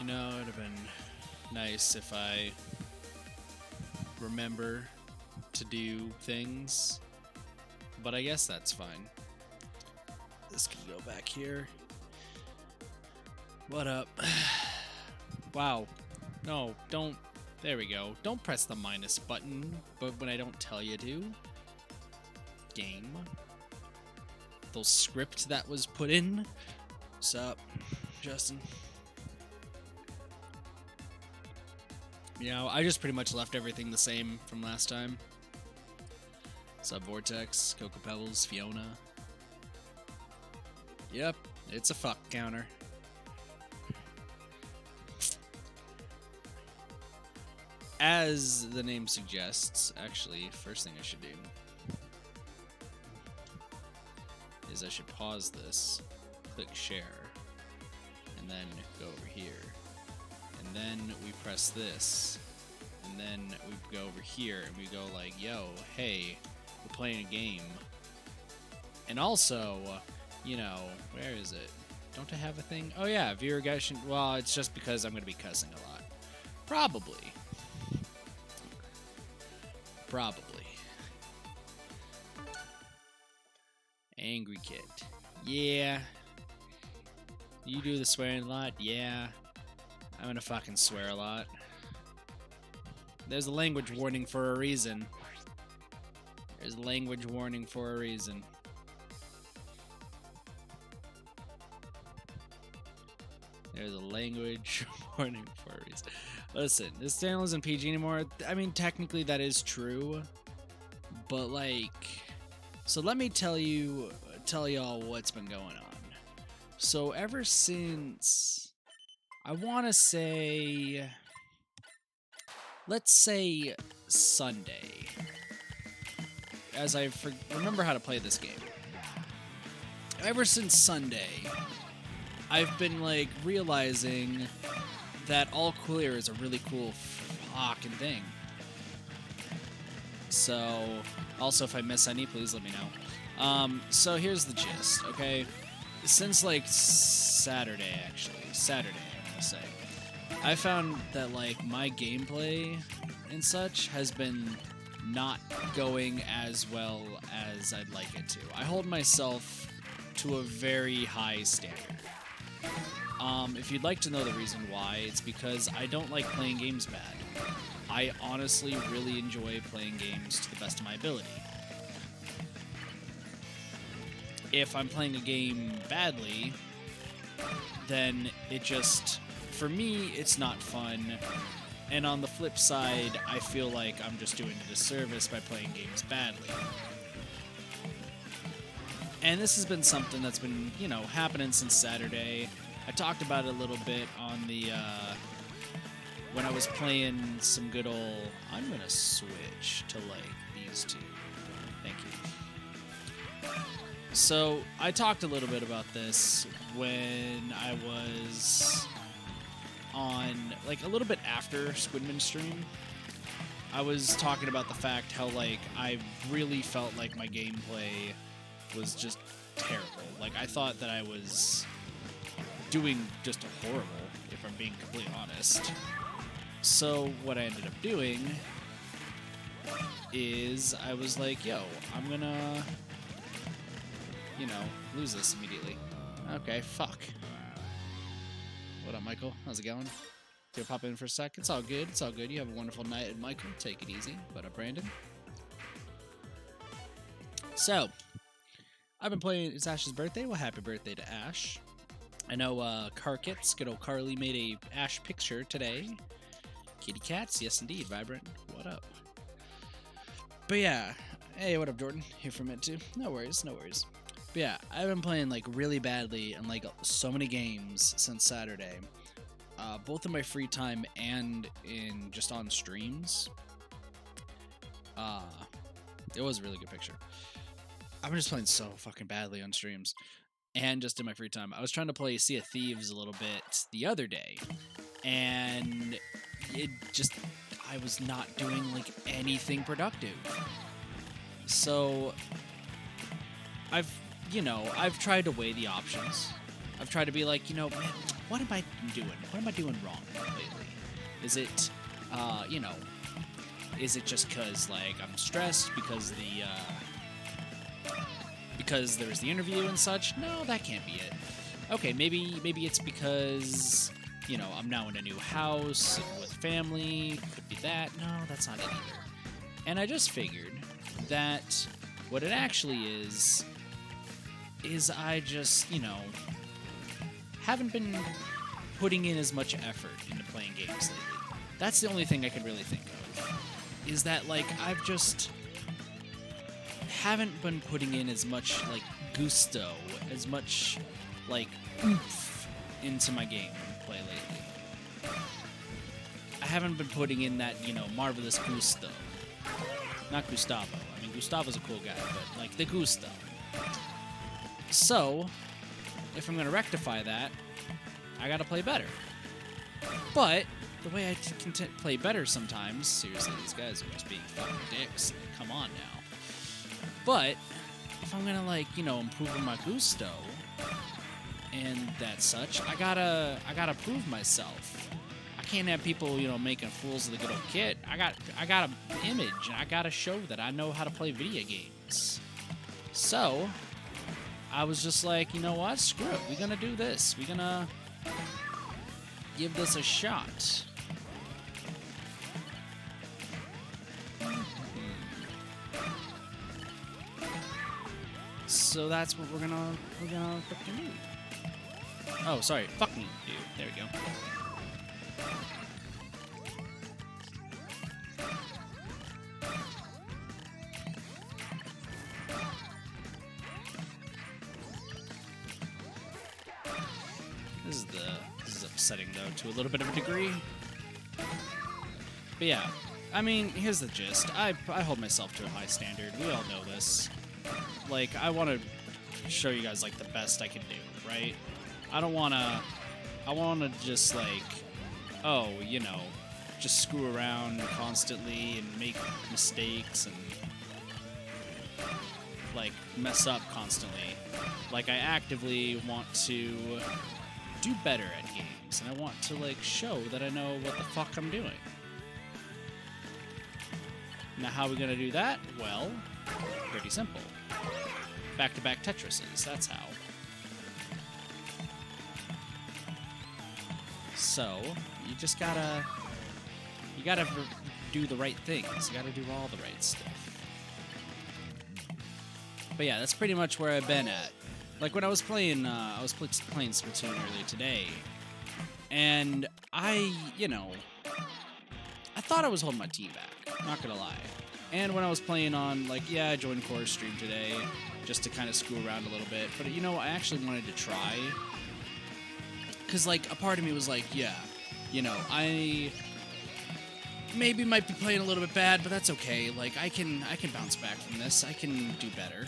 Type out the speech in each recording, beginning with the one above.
You know, it'd have been nice if I remember to do things, but I guess that's fine. This can go back here. What up? Wow. No, don't. There we go. Don't press the minus button, but when I don't tell you to. Game. The script that was put in. What's up, Justin? You know, I just pretty much left everything the same from last time. Sub Vortex, Cocoa Pebbles, Fiona. Yep, it's a fuck counter. As the name suggests, actually, first thing I should do is I should pause this, click share, and then go over here. And then we press this, and then we go over here, and we go like, yo, hey, we're playing a game. And also, you know, where is it? Don't I have a thing? Oh yeah, viewer guys. Well, it's just because I'm going to be cussing a lot. Probably. Angry kid. Yeah. You do the swearing a lot? Yeah. I'm gonna fucking swear a lot. There's a language warning for a reason. There's a language warning for a reason. There's a language warning for a reason. Listen, this channel isn't PG anymore. I mean, technically that is true. But like, so let me tell y'all what's been going on. So ever since, I want to say, let's say Sunday, as I remember how to play this game. Ever since Sunday, I've been like realizing that all clear is a really cool fucking thing. So, also if I miss any, please let me know. So here's the gist, okay? Since like Saturday, I'm gonna say, I found that like my gameplay and such has been not going as well as I'd like it to. I hold myself to a very high standard. If you'd like to know the reason why, it's because I don't like playing games bad. I honestly really enjoy playing games to the best of my ability. If I'm playing a game badly, then it just, for me, it's not fun. And on the flip side, I feel like I'm just doing a disservice by playing games badly. And this has been something that's been, you know, happening since Saturday. I talked about it a little bit on the, when I was playing some good old, I'm gonna switch to, like, these two. Thank you. So, I talked a little bit about this when I was on, like, a little bit after Squidman stream. I was talking about the fact how, like, I really felt like my gameplay was just terrible. Like, I thought that I was doing just horrible, if I'm being completely honest. So what I ended up doing is I was like, yo, I'm gonna, you know, lose this immediately. Okay, fuck. What up, Michael? How's it going? Do I pop in for a sec? It's all good. It's all good. You have a wonderful night, Michael. Take it easy. What up, Brandon? So, I've been playing. It's Ash's birthday. Well, happy birthday to Ash. I know Carkits, good old Carly, made a Ash picture today. Kitty cats, yes indeed. Vibrant, what up? But yeah, hey, what up, Jordan? Here for a minute too. No worries, no worries. But yeah, I've been playing like really badly and like so many games since Saturday, both in my free time and in just on streams. It was a really good picture. I've been just playing so fucking badly on streams. And just in my free time. I was trying to play Sea of Thieves a little bit the other day, and it just, I was not doing like anything productive. So I've tried to weigh the options, I've tried to be like, man, what am I doing? What am I doing wrong lately? Is it, is it just because, like, I'm stressed because there's the interview and such? No, that can't be it. Okay, maybe it's because, I'm now in a new house with family. Could be that. No, that's not it either. And I just figured that what it actually is I just, haven't been putting in as much effort into playing games lately. That's the only thing I can really think of. Is that, like, I've just haven't been putting in as much, like, gusto, as much, like, oomph into my game play lately. I haven't been putting in that, marvelous gusto. Not Gustavo. I mean, Gustavo's a cool guy, but, like, the gusto. So, if I'm going to rectify that, I got to play better. But the way I can play better sometimes, seriously, these guys are just being fucking dicks. Like, come on now. But if I'm going to, like, improve on my gusto and that such, I gotta prove myself. I can't have people, making fools of the good old kid. I got an image, and I gotta show that I know how to play video games. So I was just like, you know what? Screw it. We're gonna do this. We're gonna give this a shot. So that's what we're gonna fucking do. Oh, sorry, fucking do. There we go. This is upsetting though to a little bit of a degree. But yeah, I mean, here's the gist. I hold myself to a high standard. We all know this. Like, I want to show you guys, like, the best I can do, right? I want to just, like, just screw around constantly and make mistakes and, like, mess up constantly. Like, I actively want to do better at games, and I want to, like, show that I know what the fuck I'm doing. Now, how are we going to do that? Well, pretty simple. Back-to-back Tetrises, that's how. So, you just gotta do the right things. You gotta do all the right stuff. But yeah, that's pretty much where I've been at. Like, when I was playing Splatoon earlier today, and I thought I was holding my team back, not gonna lie. And when I was playing on, like, yeah, I joined Core's stream today, just to kind of screw around a little bit. But, I actually wanted to try. Because, like, a part of me was like, yeah, I maybe might be playing a little bit bad, but that's okay. Like, I can bounce back from this. I can do better.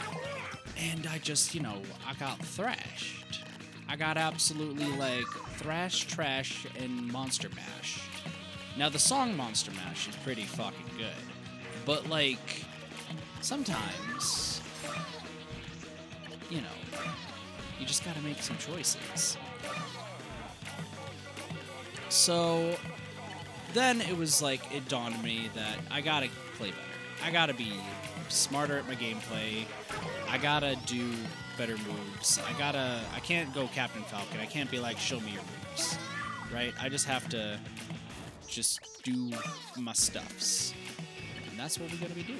And I just, I got thrashed. I got absolutely, like, trash, and monster mashed. Now, the song Monster Mash is pretty fucking good. But, like, sometimes, you just gotta make some choices. So, then it was like, it dawned on me that I gotta play better. I gotta be smarter at my gameplay. I gotta do better moves. I can't go Captain Falcon. I can't be like, show me your moves. Right? I just have to just do my stuffs. And that's what we're gonna be doing.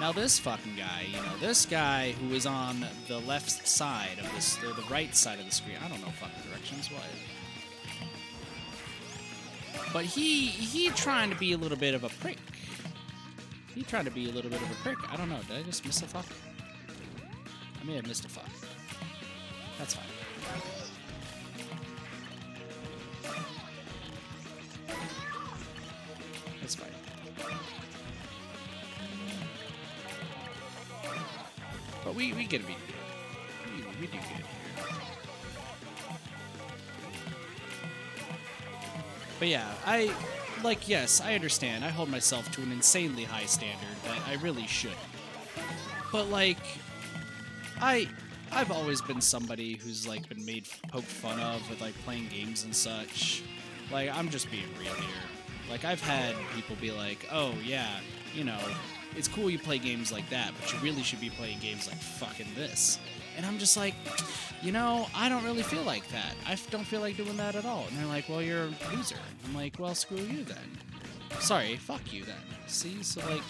Now this fucking guy, this guy who is on the left side of this, or the right side of the screen, I don't know fucking directions, what? But he trying to be a little bit of a prick. He trying to be a little bit of a prick. I don't know, did I just miss a fuck? I may have missed a fuck. That's fine. That's fine. But we get to be good. We do good here. But yeah, yes, I understand. I hold myself to an insanely high standard that I really shouldn't. But like, I I've always been somebody who's like been poked fun of with like playing games and such. Like, I'm just being real here. Like, I've had people be like, "Oh yeah, you know, it's cool you play games like that, but you really should be playing games like fucking this." And I'm just like, you know, I don't really feel like that. Don't feel like doing that at all. And they're like, "Well, you're a loser." I'm like, "Well, screw you then." Sorry, fuck you then. See, so like,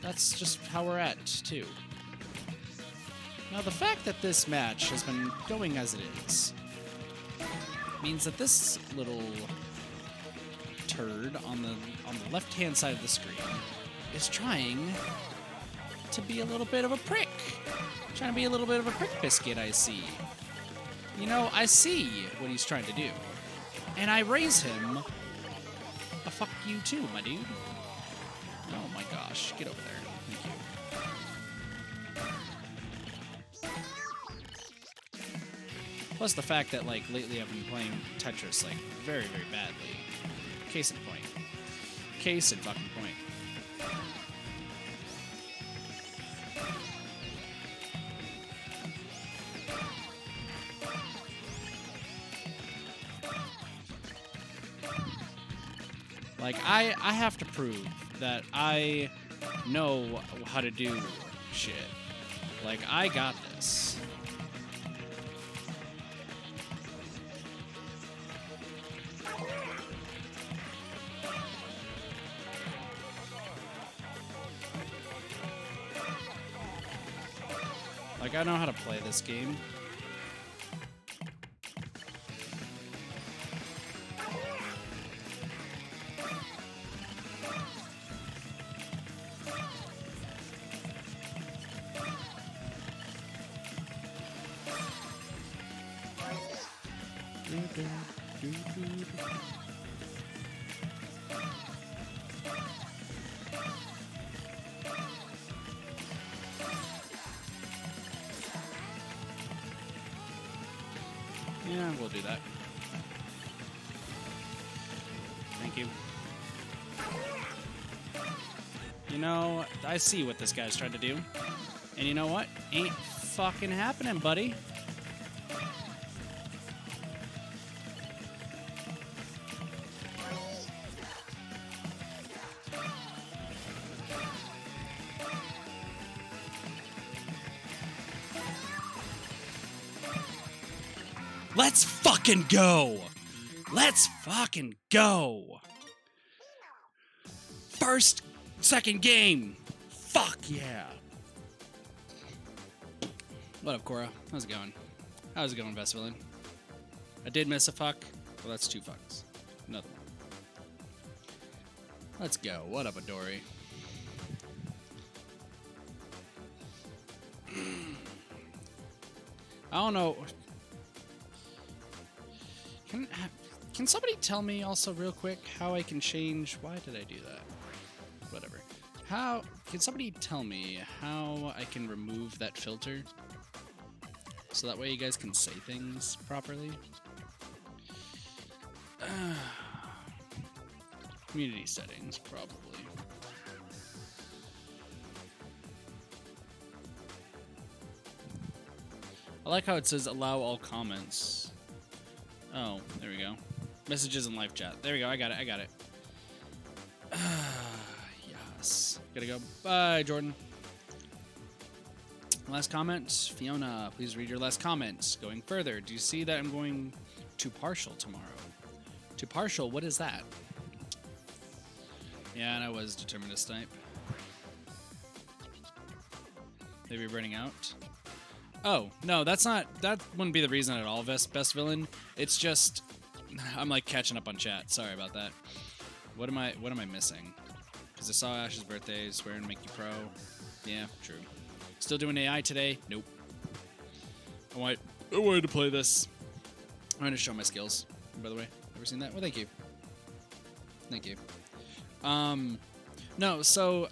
that's just how we're at too. Now, the fact that this match has been going as it is means that this little turd on the left-hand side of the screen is trying to be a little bit of a prick. Trying to be a little bit of a prick biscuit, I see. You know, I see what he's trying to do. And I raise him a fuck you too, my dude. Oh my gosh, get over there. Thank you. Plus the fact that, like, lately I've been playing Tetris, like, very, very badly. Case in point. Case in fucking point. Like, I have to prove that I know how to do shit. Like, I got this. Like, I know how to play this game. Yeah, we'll do that. Thank you. You know, I see what this guy's trying to do. And you know what? Ain't fucking happening, buddy. Let's fucking go! Let's fucking go! Second game! Fuck yeah! What up, Cora? How's it going? How's it going, best villain? I did miss a fuck. Well, that's 2 fucks. Another one. Let's go. What up, Adori? I don't know. Can somebody tell me also real quick how I can change? Why did I do that? Whatever. Can somebody tell me how I can remove that filter? So that way you guys can say things properly. Community settings, probably. I like how it says allow all comments. Oh, there we go. Messages and live chat. There we go. I got it. Yes. Gotta go. Bye, Jordan. Last comment. Fiona, please read your last comment. Going further. Do you see that I'm going to partial tomorrow? To partial? What is that? Yeah, and I was determined to snipe. Maybe running out. Oh, no, that's not... That wouldn't be the reason at all, best villain. It's just... I'm, like, catching up on chat. Sorry about that. What am I missing? Because I saw Ash's birthday, swearing to make you pro. Yeah, true. Still doing AI today? Nope. I wanted to play this. I wanted to show my skills, by the way. Ever seen that? Well, thank you. Thank you. No, so...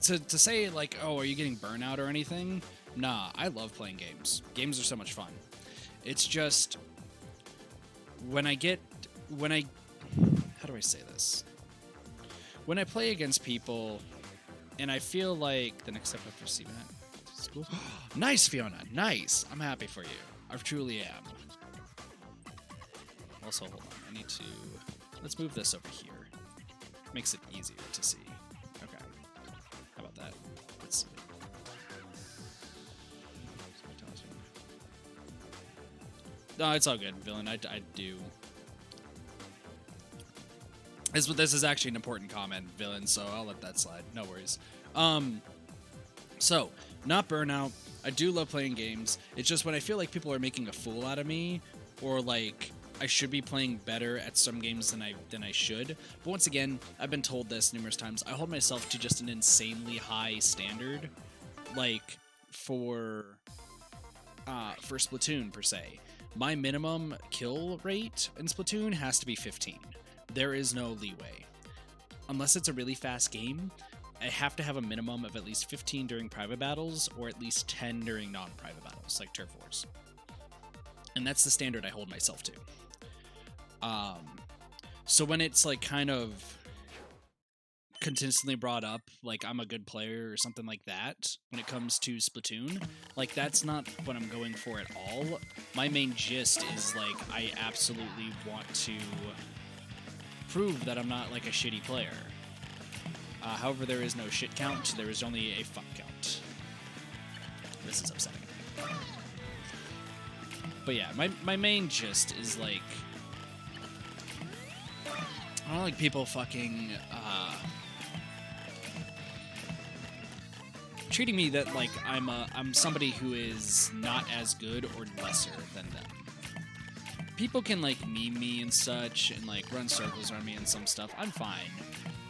To say, like, oh, are you getting burnout or anything? Nah, I love playing games. Games are so much fun. It's just... How do I say this? When I play against people, and I feel like... The next step after CMAT? It's cool. Nice, Fiona. Nice. I'm happy for you. I truly am. Also, hold on. I need to... Let's move this over here. Makes it easier to see. Okay. How about that? Let's see. No, it's all good, villain. I do. This is actually an important comment, villain, so I'll let that slide. No worries. So, not burnout. I do love playing games. It's just when I feel like people are making a fool out of me, or like I should be playing better at some games than I should. But once again, I've been told this numerous times. I hold myself to just an insanely high standard, like for Splatoon per se. My minimum kill rate in Splatoon has to be 15. There is no leeway. Unless it's a really fast game, I have to have a minimum of at least 15 during private battles, or at least 10 during non-private battles, like Turf Wars. And that's the standard I hold myself to. So when it's like kind of consistently brought up, like I'm a good player or something like that, when it comes to Splatoon, like that's not what I'm going for at all. My main gist is like I absolutely want to prove that I'm not like a shitty player. However, there is no shit count, there is only a fuck count. This is upsetting. But yeah, my main gist is like I don't like people fucking treating me that like I'm somebody who is not as good or lesser than them. People can like meme me and such and like run circles around me and some stuff. I'm fine.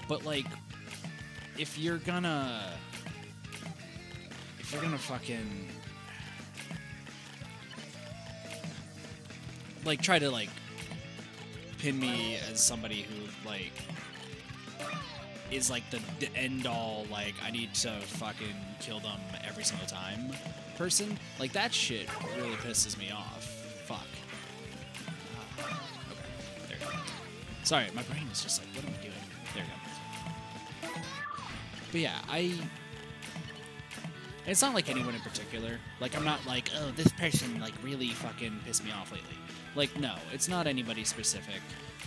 But like if you're gonna fucking like try to like pin me as somebody who like is like the end all, like I need to fucking kill them every single time person, like that shit really pisses me off. Fuck. Okay, there you go. Sorry, my brain is just like, what am I doing? There you go. But yeah, it's not like anyone in particular. Like I'm not like, oh, this person like really fucking pissed me off lately. Like, no, it's not anybody specific.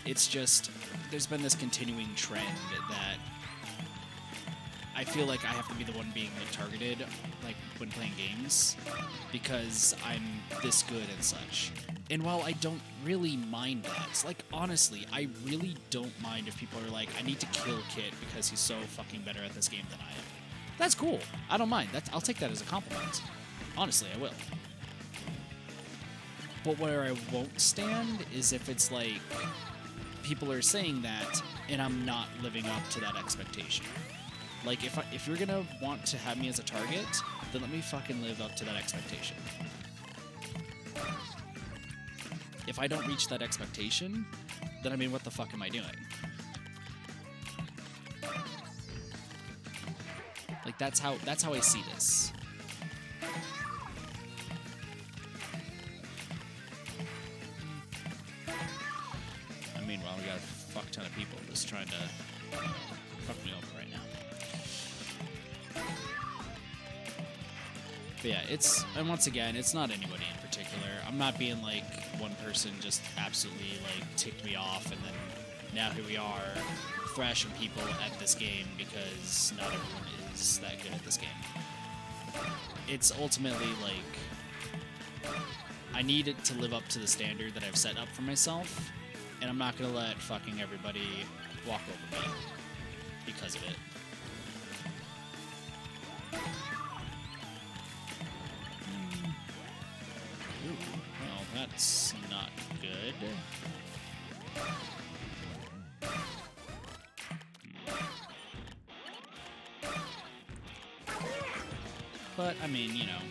It's just, there's been this continuing trend that I feel like I have to be the one being like, targeted, like, when playing games, because I'm this good and such. And while I don't really mind that, like, honestly, I really don't mind if people are like, I need to kill Kit because he's so fucking better at this game than I am. That's cool. I don't mind. I'll take that as a compliment. Honestly, I will. But where I won't stand is if it's like people are saying that and I'm not living up to that expectation. Like if you're gonna want to have me as a target, then let me fucking live up to that expectation. If I don't reach that expectation, then I mean, what the fuck am I doing? Like that's how I see this. Meanwhile, we got a fuck ton of people just trying to fuck me over right now. But yeah, and once again, it's not anybody in particular. I'm not being like one person just absolutely like ticked me off and then now here we are thrashing people at this game because not everyone is that good at this game. It's ultimately like I need it to live up to the standard that I've set up for myself. And I'm not going to let fucking everybody walk over me because of it. Ooh, well, that's not good. But, I mean, you know,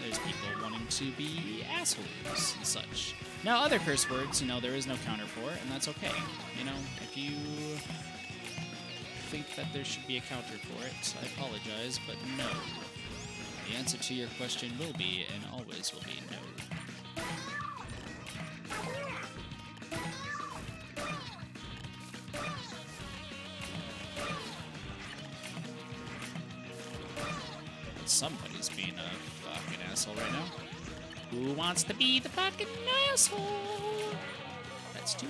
there's people wanting to be assholes and such. Now, other curse words, you know, there is no counter for it, and that's okay. You know, if you think that there should be a counter for it, I apologize, but no. The answer to your question will be, and always will be, no. Somebody's being a fucking asshole right now. Who wants to be the fucking asshole? That's two.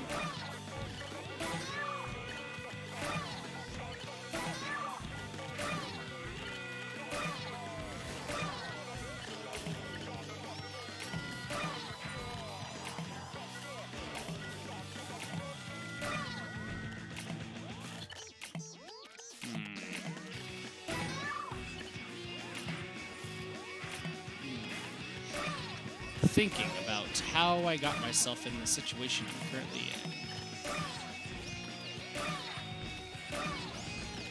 Thinking about how I got myself in the situation I'm currently in.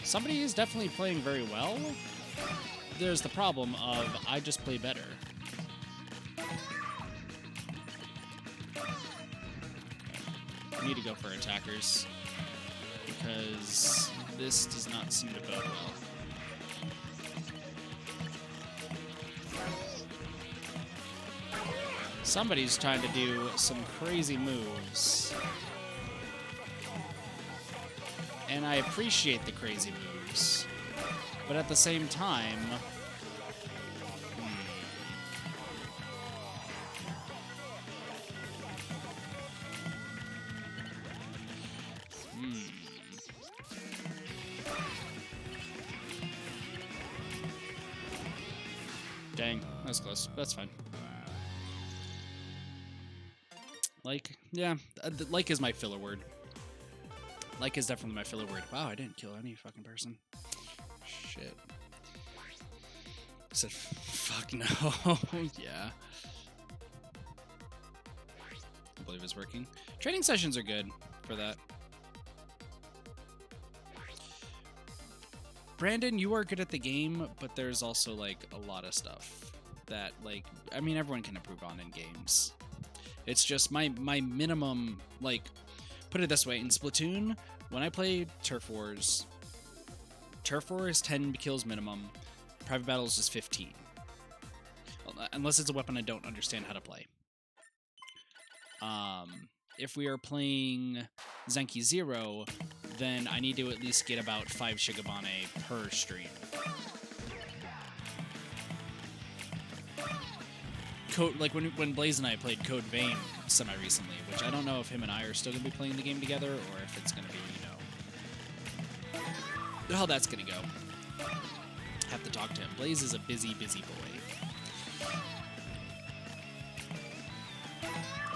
Somebody is definitely playing very well. There's the problem of I just play better. I need to go for attackers because this does not seem to bode well. Somebody's trying to do some crazy moves. And I appreciate the crazy moves. But at the same time... Dang, that was close. That's fine. Like, yeah, like is my filler word. Like is definitely my filler word. Wow, I didn't kill any fucking person. Shit. I said, fuck no. Yeah. I believe it's working. Training sessions are good for that. Brandon, you are good at the game, but there's also, like, a lot of stuff that, like, I mean, everyone can improve on in games. It's just my minimum, like, put it this way, in Splatoon, when I play Turf War is 10 kills minimum, Private Battle is just 15. Unless it's a weapon I don't understand how to play. If we are playing Zenki 0, then I need to at least get about 5 Shigabane per stream. Like when Blaze and I played Code Vein semi-recently, which I don't know if him and I are still going to be playing the game together, or if it's going to be, you know, how that's going to go. Have to talk to him. Blaze is a busy, busy boy.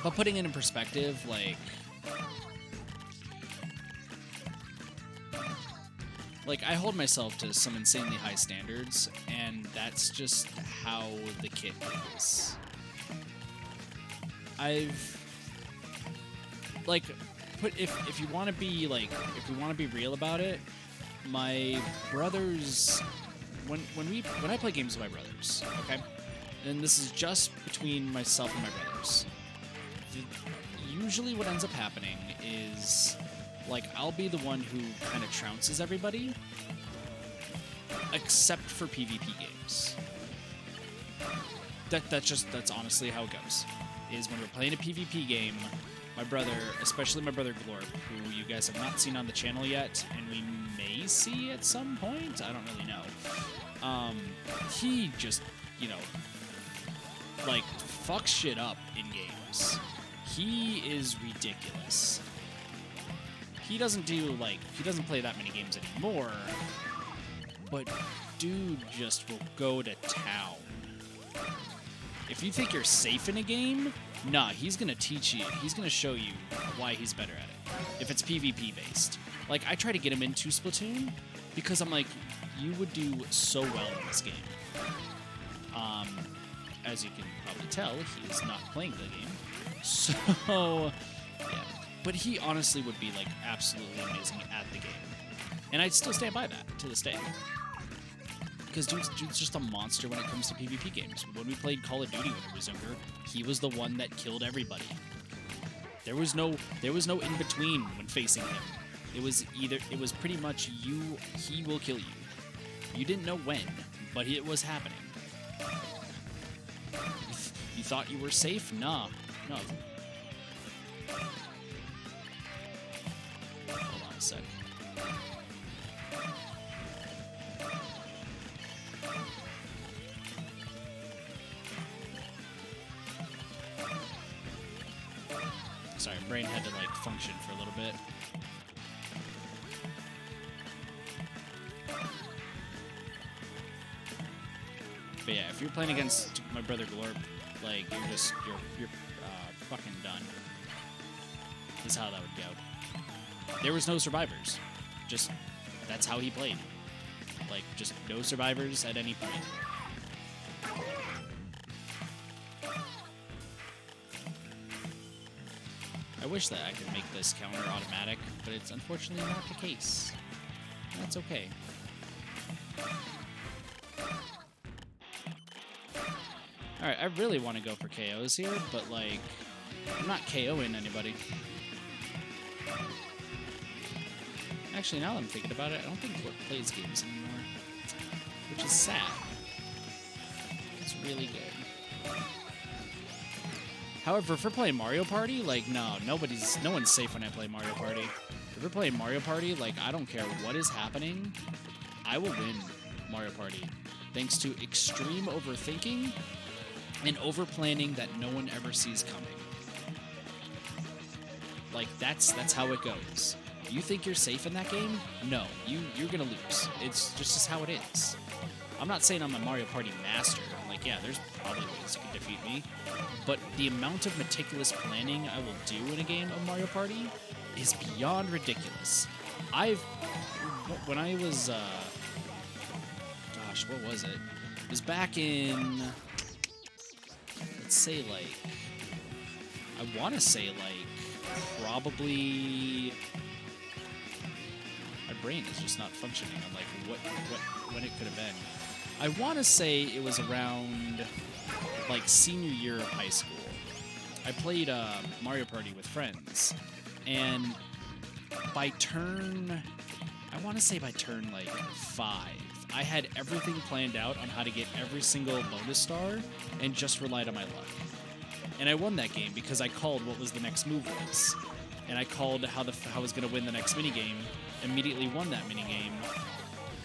But putting it in perspective, like I hold myself to some insanely high standards, and that's just how the kit is. If you want to be if we want to be real about it, my brothers, when I play games with my brothers, okay, and this is just between myself and my brothers. Usually, what ends up happening is, like, I'll be the one who kind of trounces everybody, except for PvP games. That's honestly how it goes. Is when we're playing a PvP game, my brother, especially my brother Glorp, who you guys have not seen on the channel yet, and we may see at some point, I don't really know. He just, you know, like, fucks shit up in games. He is ridiculous. He doesn't play that many games anymore, but dude just will go to town. If you think you're safe in a game, nah, he's gonna teach you. He's gonna show you why he's better at it. If it's PvP based. Like, I try to get him into Splatoon because I'm like, you would do so well in this game. As you can probably tell, he is not playing the game. So, yeah. But he honestly would be, like, absolutely amazing at the game. And I'd still stand by that to this day. Because dude's just a monster when it comes to PvP games. When we played Call of Duty when he was younger, he was the one that killed everybody. There was no in between when facing him. It was pretty much he will kill you. You didn't know when, but it was happening. You thought you were safe? Nah. No. Hold on a sec. brain had to like function for a little bit. But yeah, if you're playing against my brother Glorp, like you're fucking done. Is how that would go. There was no survivors. Just that's how he played. Like just no survivors at any point. I wish that I could make this counter automatic, but it's unfortunately not the case. That's okay. Alright, I really want to go for KOs here, but like, I'm not KOing anybody. Actually, now that I'm thinking about it, I don't think Glorp plays games anymore, which is sad. It's really good. However, if we're playing Mario Party, like, no one's safe when I play Mario Party. If we're playing Mario Party, like, I don't care what is happening, I will win Mario Party. Thanks to extreme overthinking and over-planning that no one ever sees coming. Like, that's how it goes. You think you're safe in that game? No, you're gonna lose. It's just how it is. I'm not saying I'm a Mario Party master. Like, yeah, there's probably ways you can defeat me. But the amount of meticulous planning I will do in a game of Mario Party is beyond ridiculous. When I was, gosh, what was it? It was back in, let's say, like, I want to say, like, probably, my brain is just not functioning on, like, when it could have been. I want to say it was around, like, senior year of high school. I played Mario Party with friends, and by turn, I want to say by turn, like, 5, I had everything planned out on how to get every single bonus star and just relied on my luck. And I won that game because I called what was the next move was. And I called how I was going to win the next minigame, immediately won that minigame,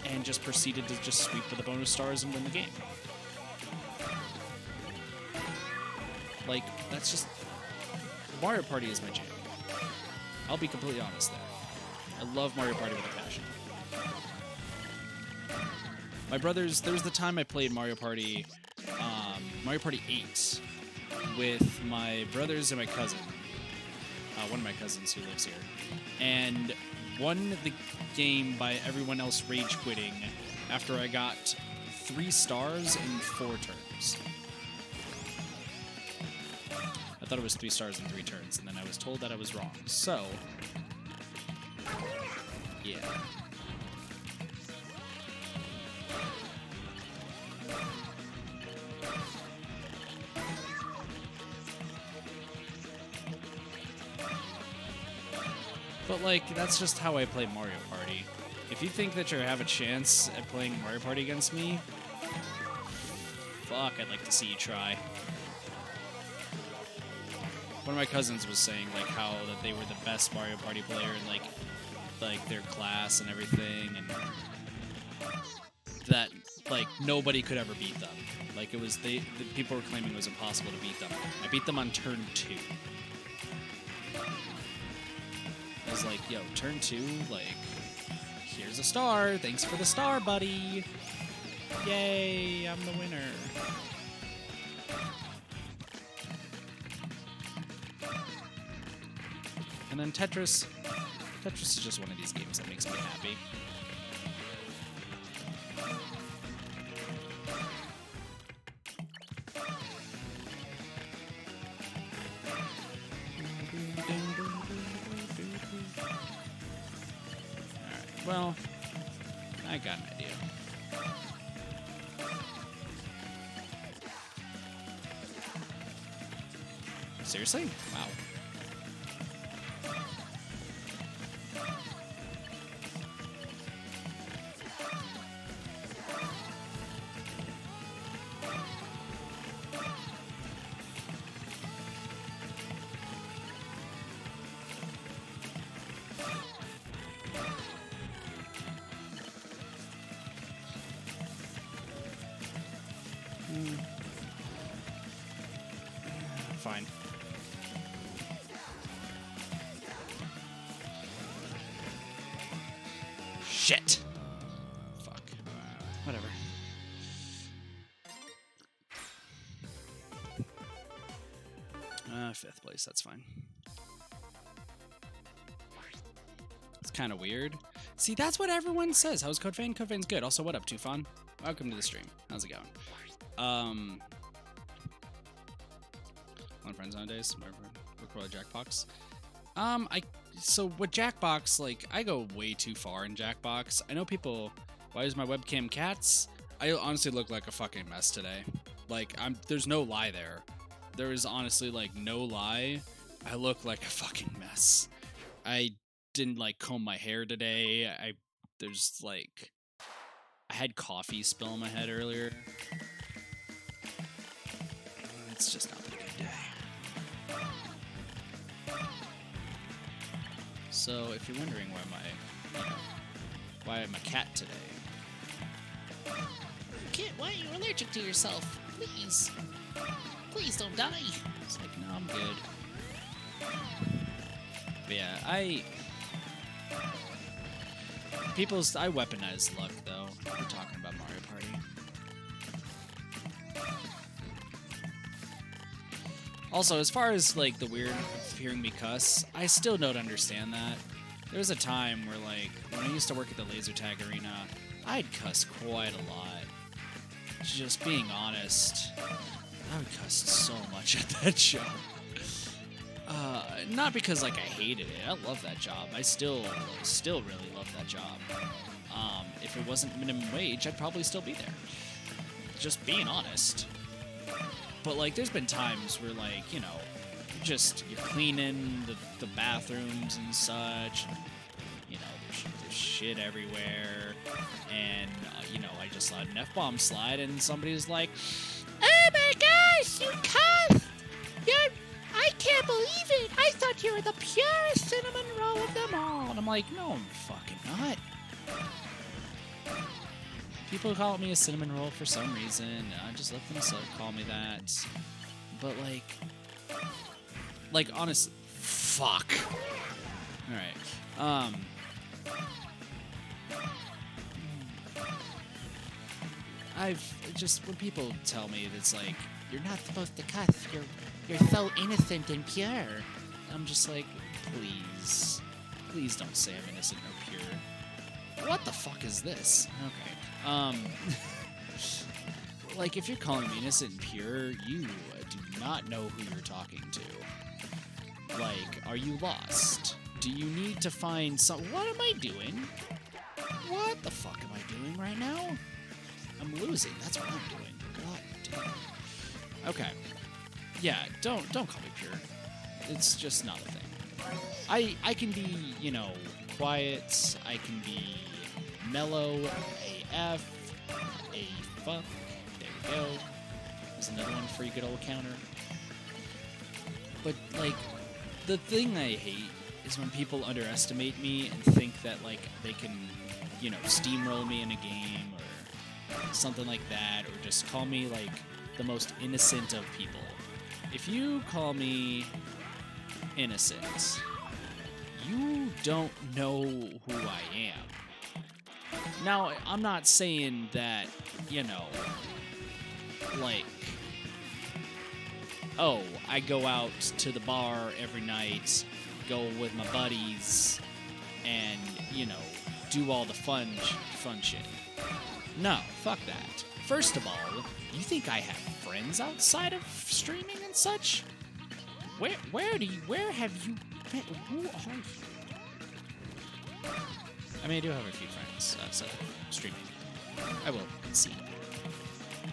and just proceeded to just sweep for the bonus stars and win the game. Like, that's just... Mario Party is my jam. I'll be completely honest there. I love Mario Party with a passion. My brothers... There was the time I played Mario Party 8 with my brothers and my cousin. One of my cousins who lives here. And won the game by everyone else rage quitting after I got 3 stars in 4 turns. I thought it was 3 stars in 3 turns, and then I was told that I was wrong. So, yeah. But, like, that's just how I play Mario Party. If you think that you have a chance at playing Mario Party against me, fuck, I'd like to see you try. One of my cousins was saying, like, how that they were the best Mario Party player in, like their class and everything, and that, like, nobody could ever beat them. Like, it was, the people were claiming it was impossible to beat them. I beat them on turn 2. I was like, yo, turn 2, like, here's a star. Thanks for the star, buddy. Yay, I'm the winner. And then Tetris. Tetris is just one of these games that makes me happy. Alright, well, I got an idea. Seriously? Wow. Fine. Shit. Fuck. Whatever. Fifth place, that's fine. It's kind of weird. See, that's what everyone says. How's CodeFan? CodeFan's good. Also, what up, Tufan? Welcome to the stream. How's it going? On friends nowadays, record Jackbox. So with Jackbox, like, I go way too far in Jackbox. I know people. Why is my webcam cats? I honestly look like a fucking mess today. Like, there's no lie there. There is honestly, like, no lie. I look like a fucking mess. I didn't, like, comb my hair today. I had coffee spill on my head earlier. It's just not been a good day. So, if you're wondering why I'm a cat today. Kit, why are you allergic to yourself? Please. Please don't die. It's like, no, I'm good. But yeah, I weaponize luck, though. We're talking about Mario Party. Also, as far as, like, the weird of hearing me cuss, I still don't understand that. There was a time where, like, when I used to work at the laser tag arena, I'd cuss quite a lot. Just being honest, I would cuss so much at that job. Not because, like, I hated it. I love that job. I still really love that job. If it wasn't minimum wage, I'd probably still be there. Just being honest. But, like, there's been times where, like, you know, you're cleaning the bathrooms and such. You know, there's shit everywhere. And, you know, I just let an F-bomb slide and somebody's like, "Oh my gosh, you cuss! I can't believe it! I thought you were the purest cinnamon roll of them all!" And I'm like, no, I'm fucking not. People call me a cinnamon roll for some reason. I just let them call me that. But, like, honestly, fuck. Alright. When people tell me it's like, you're not supposed to cuss, you're so innocent and pure. I'm just like, please don't say I'm innocent or pure. What the fuck is this? Okay. Like, if you're calling me innocent and pure, you do not know who you're talking to. Like, are you lost? Do you need to find what am I doing? What the fuck am I doing right now? I'm losing. That's what I'm doing. God damn. Okay. Yeah, don't call me pure. It's just not a thing. I can be, you know, quiet. I can be mellow. AF. A fuck. There we go. There's another one for you good old counter. But, like, the thing I hate is when people underestimate me and think that, like, they can, you know, steamroll me in a game or something like that, or just call me, like, the most innocent of people. If you call me innocent, you don't know who I am. Now, I'm not saying that, you know, like, oh, I go out to the bar every night, go with my buddies, and, you know, do all the fun shit. No, fuck that. First of all, you think I have friends outside of streaming and such? Where have you been? Who are you? I mean, I do have a few friends outside of streaming. I will concede.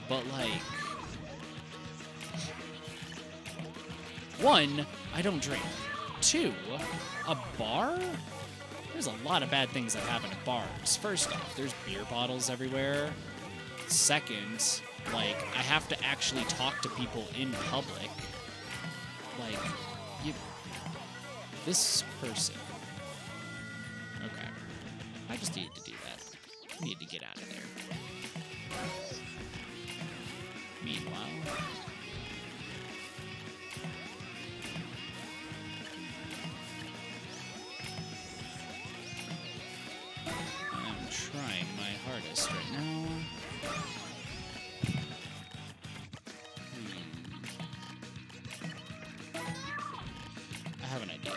But, like, one, I don't drink. Two, a bar? There's a lot of bad things that happen at bars. First off, there's beer bottles everywhere. Second, like, I have to actually talk to people in public. Like, this person. Okay. I just needed to do that. I need to get out of there. Meanwhile, I'm hardest right now. I have an idea.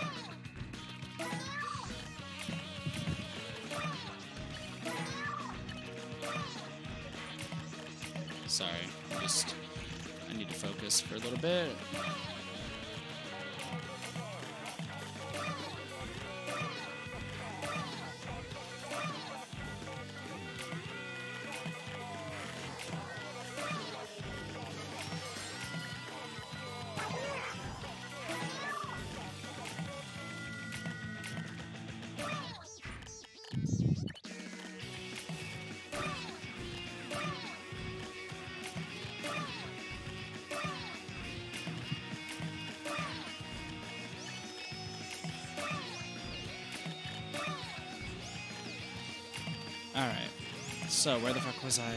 Sorry, I need to focus for a little bit. Alright, so where the fuck was I?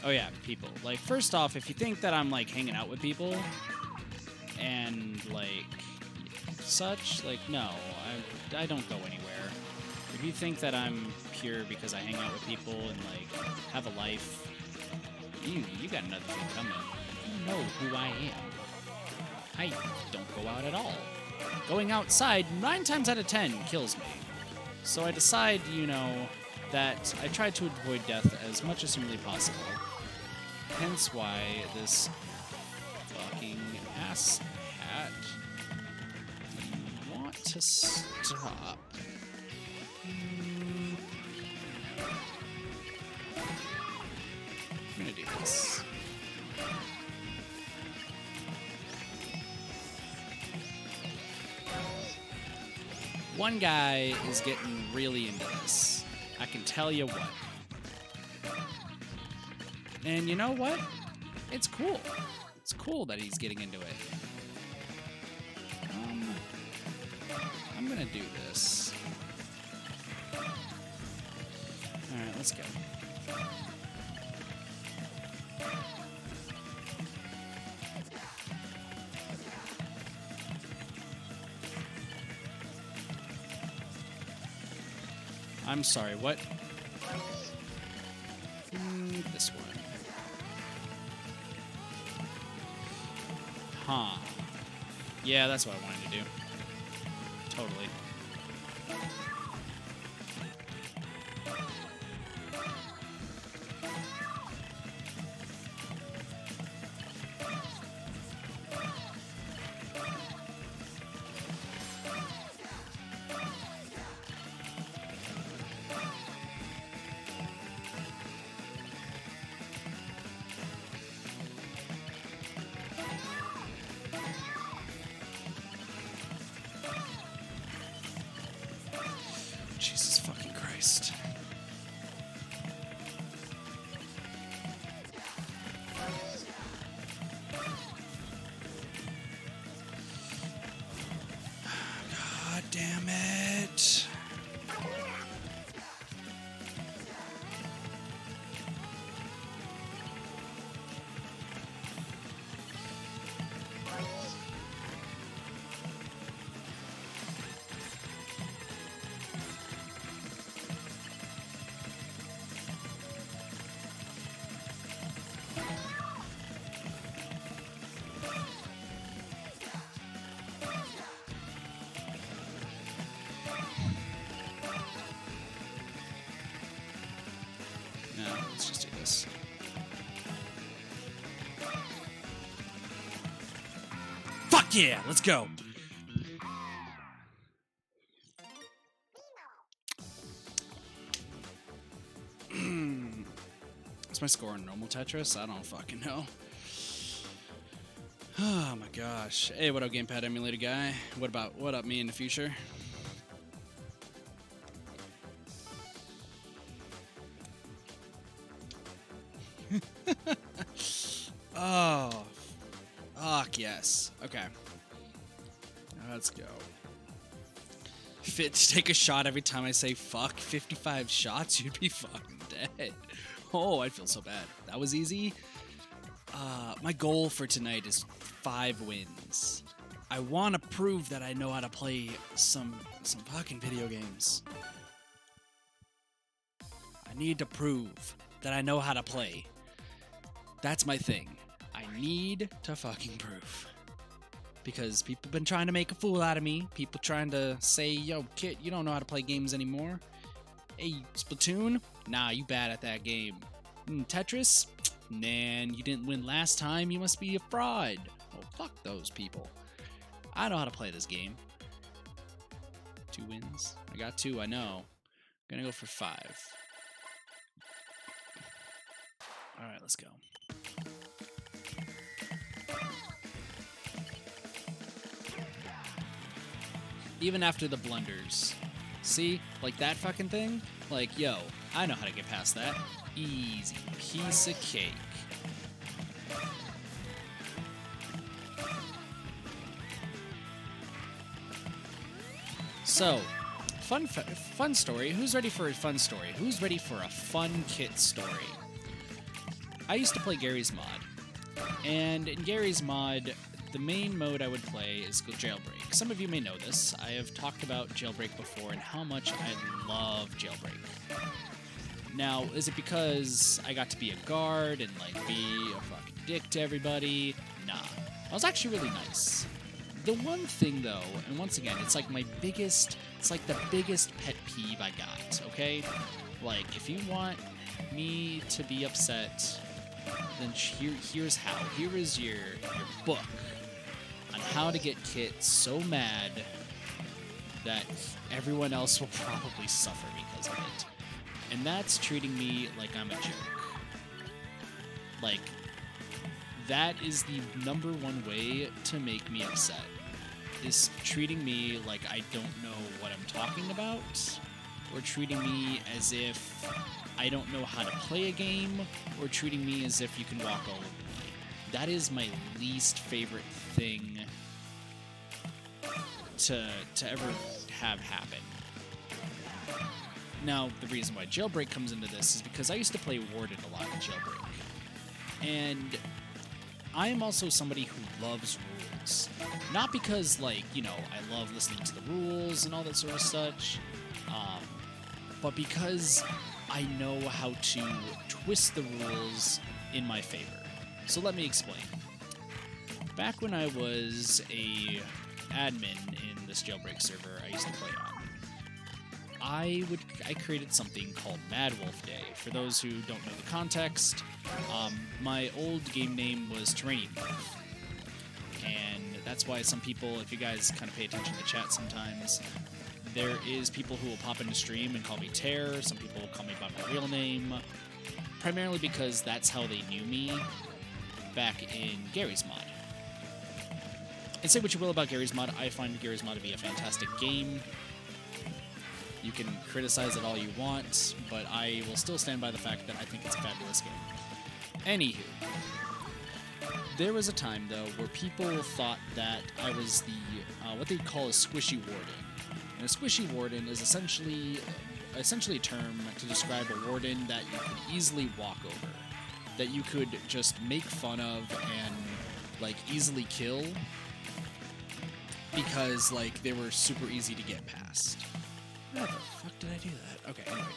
Oh yeah, people. Like, first off, if you think that I'm, like, hanging out with people and, like, such, like, no, I don't go anywhere. If you think that I'm pure because I hang out with people and, like, have a life, you got another thing coming. You know who I am. I don't go out at all. Going outside, 9 times out of 10, kills me. So I decide, you know, that I try to avoid death as much as humanly possible. Hence why this fucking ass hat want to stop. I'm gonna do this. One guy is getting really into this. I can tell you what. And you know what? It's cool. It's cool that he's getting into it. I'm gonna do this. Alright, let's go. I'm sorry, what? This one. Huh. Yeah, that's what I wanted to do. Totally. Jesus fucking Christ. God damn it. No, let's just do this. Fuck yeah, let's go. What's my score on normal Tetris? I don't fucking know. Oh my gosh. Hey, what up, Gamepad Emulator guy? What up, me in the future? Oh, fuck yes. Okay, let's go. Fit to take a shot every time I say fuck. 55 shots, you'd be fucking dead. Oh, I'd feel so bad. That was easy. My goal for tonight is 5 wins. I want to prove that I know how to play some fucking video games. I I need to prove that I know how to play. That's my thing. I need to fucking prove. Because people have been trying to make a fool out of me. People trying to say, yo, kid, you don't know how to play games anymore. Hey, Splatoon? Nah, you bad at that game. Tetris? Man, you didn't win last time. You must be a fraud. Oh, fuck those people. I know how to play this game. 2 wins? I got 2, I know. I'm gonna go for 5. Alright, let's go. Even after the blunders. See? Like that fucking thing? Like, yo, I know how to get past that. Easy piece of cake. So, fun story. Who's ready for a fun story? Who's ready for a fun kit story? I used to play Gary's Mod. And in Gary's Mod, the main mode I would play is Jailbreak. Some of you may know this. I have talked about Jailbreak before and how much I love Jailbreak. Now, is it because I got to be a guard and, like, be a fucking dick to everybody? Nah. I was actually really nice. The one thing, though, and once again, it's like the biggest pet peeve I got, okay? Like, if you want me to be upset, then here's how. Here is your book on how to get Kit so mad that everyone else will probably suffer because of it. And that's treating me like I'm a jerk. Like, that is the number one way to make me upset, is treating me like I don't know what I'm talking about, or treating me as if I don't know how to play a game, or treating me as if you can walk all over me. That is my least favorite thing to ever have happen. Now, the reason why Jailbreak comes into this is because I used to play Warden a lot in Jailbreak. And I am also somebody who loves rules. Not because, like, you know, I love listening to the rules and all that sort of such, but because I know how to twist the rules in my favor. So let me explain. Back when I was a admin in this Jailbreak server I used to play on, I created something called Mad Wolf Day. For those who don't know the context, my old game name was Terrainian Wolf. And that's why some people, if you guys kind of pay attention to chat sometimes, there is people who will pop into stream and call me Terror. Some people will call me by my real name. Primarily because that's how they knew me back in Gary's Mod. And say what you will about Gary's Mod, I find Gary's Mod to be a fantastic game. You can criticize it all you want, but I will still stand by the fact that I think it's a fabulous game. Anywho, there was a time, though, where people thought that I was the, what they call a squishy warden. And a squishy warden is essentially a term to describe a warden that you could easily walk over. That you could just make fun of and, like, easily kill because, like, they were super easy to get past. How the fuck did I do that? Okay, anyway.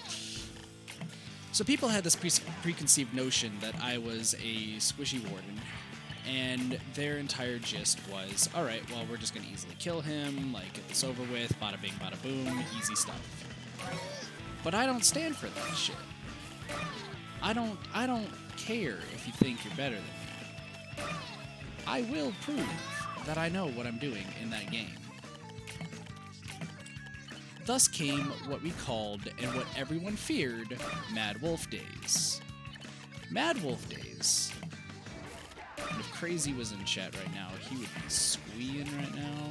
So people had this preconceived notion that I was a squishy warden, and their entire gist was, alright, well, we're just gonna easily kill him, like, get this over with, bada bing, bada boom, easy stuff. But I don't stand for that shit. I don't care if you think you're better than me. I will prove that I know what I'm doing in that game. Thus came what we called, and what everyone feared, Mad Wolf Days. Mad Wolf Days. And if Crazy was in chat right now, he would be squeeing right now.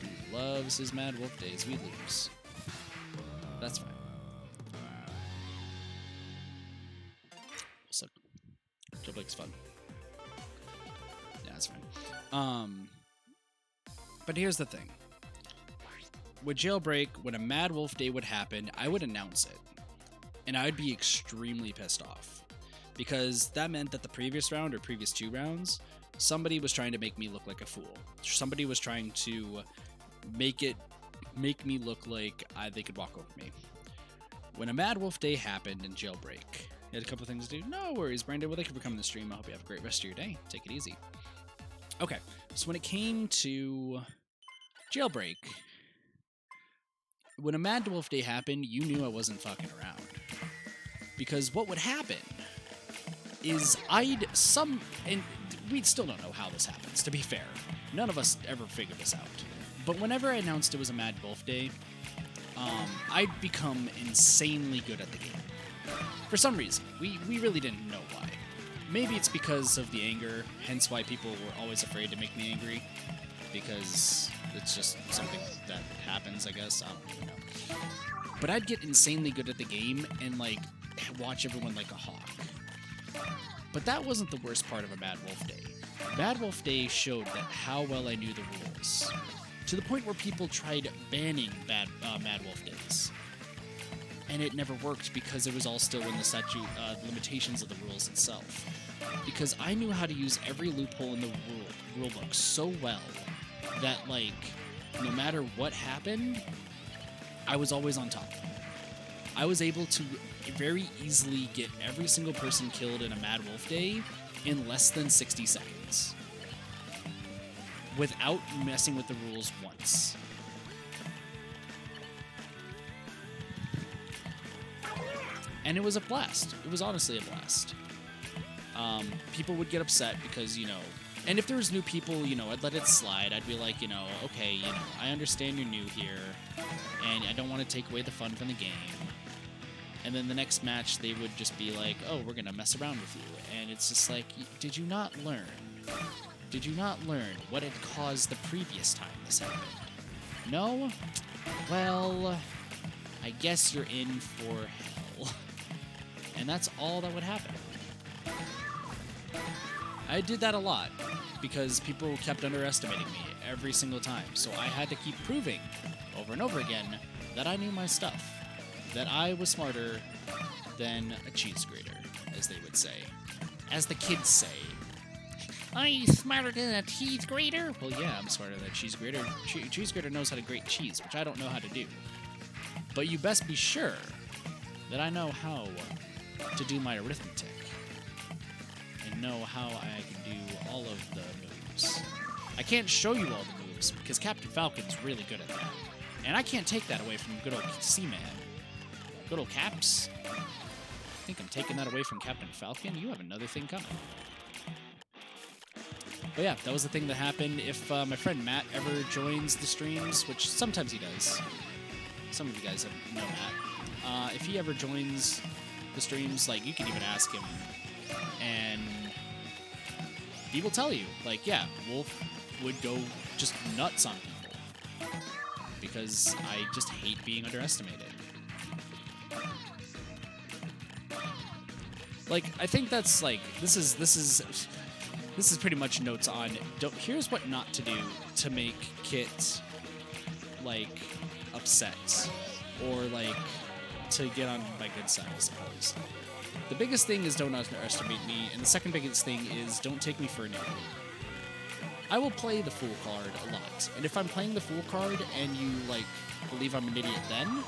He loves his Mad Wolf Days. We lose. That's fine. So, Jailbreak's fun. Yeah, that's fine. But here's the thing. With Jailbreak, when a Mad Wolf Day would happen, I would announce it. And I would be extremely pissed off. Because that meant that the previous round, or previous 2 rounds, somebody was trying to make me look like a fool. Somebody was trying to make me look like they could walk over me. when a Mad Wolf Day happened in Jailbreak, you had a couple things to do. No worries, Brandon. Well, thank you for coming to the stream. I hope you have a great rest of your day. Take it easy. Okay, so when it came to Jailbreak, when a Mad Wolf Day happened, you knew I wasn't fucking around. Because what would happen is and we still don't know how this happens, to be fair. None of us ever figured this out. But whenever I announced it was a Mad Wolf Day, I'd become insanely good at the game. For some reason. We really didn't know why. Maybe it's because of the anger, hence why people were always afraid to make me angry. Because it's just something that happens, I guess. I don't even know. But I'd get insanely good at the game and, like, watch everyone like a hawk. But that wasn't the worst part of a Mad Wolf Day. Mad Wolf Day showed that how well I knew the rules. To the point where people tried banning Mad Wolf Days. And it never worked because it was all still in the limitations of the rules itself. Because I knew how to use every loophole in the rulebook so well that, like, no matter what happened, I was always on top. I was able to very easily get every single person killed in a Mad Wolf Day in less than 60 seconds. Without messing with the rules once. And it was a blast. It was honestly a blast. People would get upset because, you know, and if there was new people, you know, I'd let it slide. I'd be like, you know, okay, you know, I understand you're new here, and I don't want to take away the fun from the game. And then the next match, they would just be like, oh, we're going to mess around with you. And it's just like, did you not learn? Did you not learn what had caused the previous time this happened? No? Well, I guess you're in for hell. And that's all that would happen. I did that a lot because people kept underestimating me every single time. So I had to keep proving over and over again that I knew my stuff. That I was smarter than a cheese grater, as they would say. As the kids say. Are you smarter than a cheese grater? Well, yeah, I'm smarter than a cheese grater. Cheese grater knows how to grate cheese, which I don't know how to do. But you best be sure that I know how to do my arithmetic. And know how I can do all of the moves. I can't show you all the moves, because Captain Falcon's really good at that. And I can't take that away from good old Seaman. Good old Caps. I think I'm taking that away from Captain Falcon. You have another thing coming. But yeah, that was the thing that happened. If my friend Matt ever joins the streams, which sometimes he does. Some of you guys know Matt. If he ever joins the streams, like, you can even ask him. And he will tell you, like, yeah, Wolf would go just nuts on people. Because I just hate being underestimated. Like, I think that's, like, this is pretty much notes on, here's what not to do to make Kit, like, upset. Or, like, to get on my good side, I suppose. The biggest thing is don't underestimate me, and the second biggest thing is don't take me for an idiot. I will play the Fool card a lot, and if I'm playing the Fool card and you, like, believe I'm an idiot then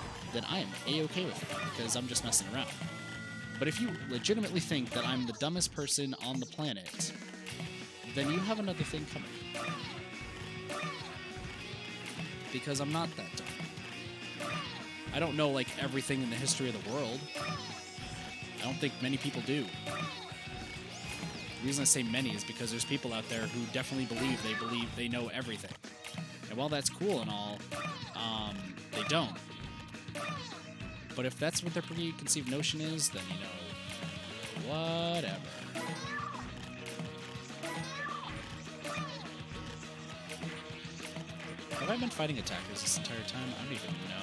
I am A-okay with it, because I'm just messing around. But if you legitimately think that I'm the dumbest person on the planet, then you have another thing coming. Because I'm not that dumb. I don't know, like, everything in the history of the world. I don't think many people do. The reason I say many is because there's people out there who definitely believe they know everything. And while that's cool and all, they don't. But if that's what their preconceived notion is, then, you know, whatever. Have I been fighting attackers this entire time? I don't even know.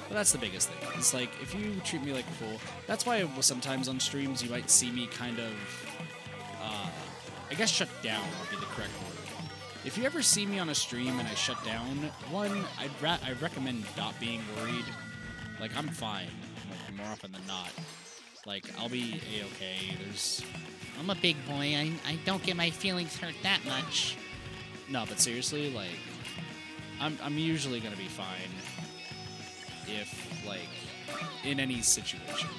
But that's the biggest thing. It's like, if you treat me like a fool, that's why sometimes on streams you might see me kind of, I guess shut down would be the correct word. If you ever see me on a stream and I shut down, one, I recommend not being worried. Like, I'm fine, more often than not. Like, I'll be A-okay. I'm a big boy. I don't get my feelings hurt that much. No, but seriously, like, I'm usually gonna be fine. if, like, in any situation.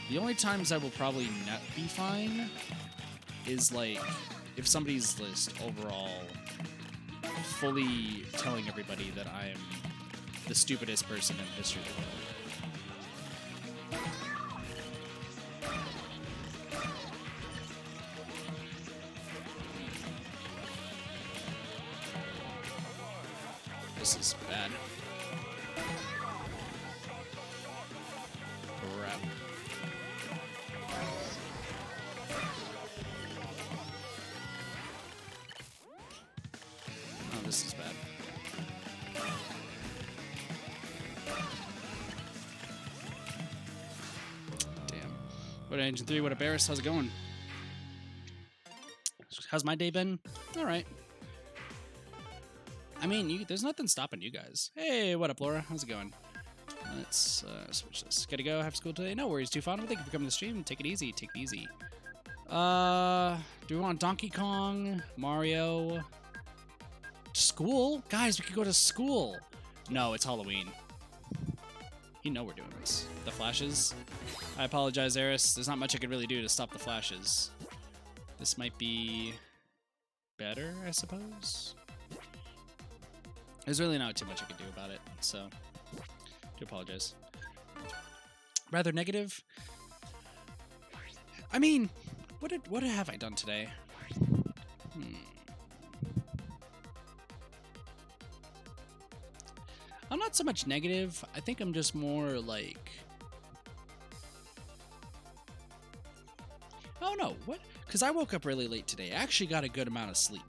The only times I will probably not be fine is, like, if somebody's just overall fully telling everybody that I am the stupidest person in history of the world. This is bad. Crap. Oh, this is bad. Damn. What Engine 3? What up, Barris? How's it going? How's my day been? All right. I mean, there's nothing stopping you guys. Hey, what up, Laura? How's it going? Let's switch this. Gotta go. Have school today. No worries, too fun. Thank you for coming to the stream. Take it easy. Take it easy. Do we want Donkey Kong? Mario? School? Guys, we could go to school. No, it's Halloween. You know we're doing this. The flashes? I apologize, Eris. There's not much I could really do to stop the flashes. This might be better, I suppose. There's really not too much I could do about it, so do apologize. Rather negative. I mean, what have I done today? I'm not so much negative. I think I'm just more like, oh no, what? Because I woke up really late today. I actually got a good amount of sleep.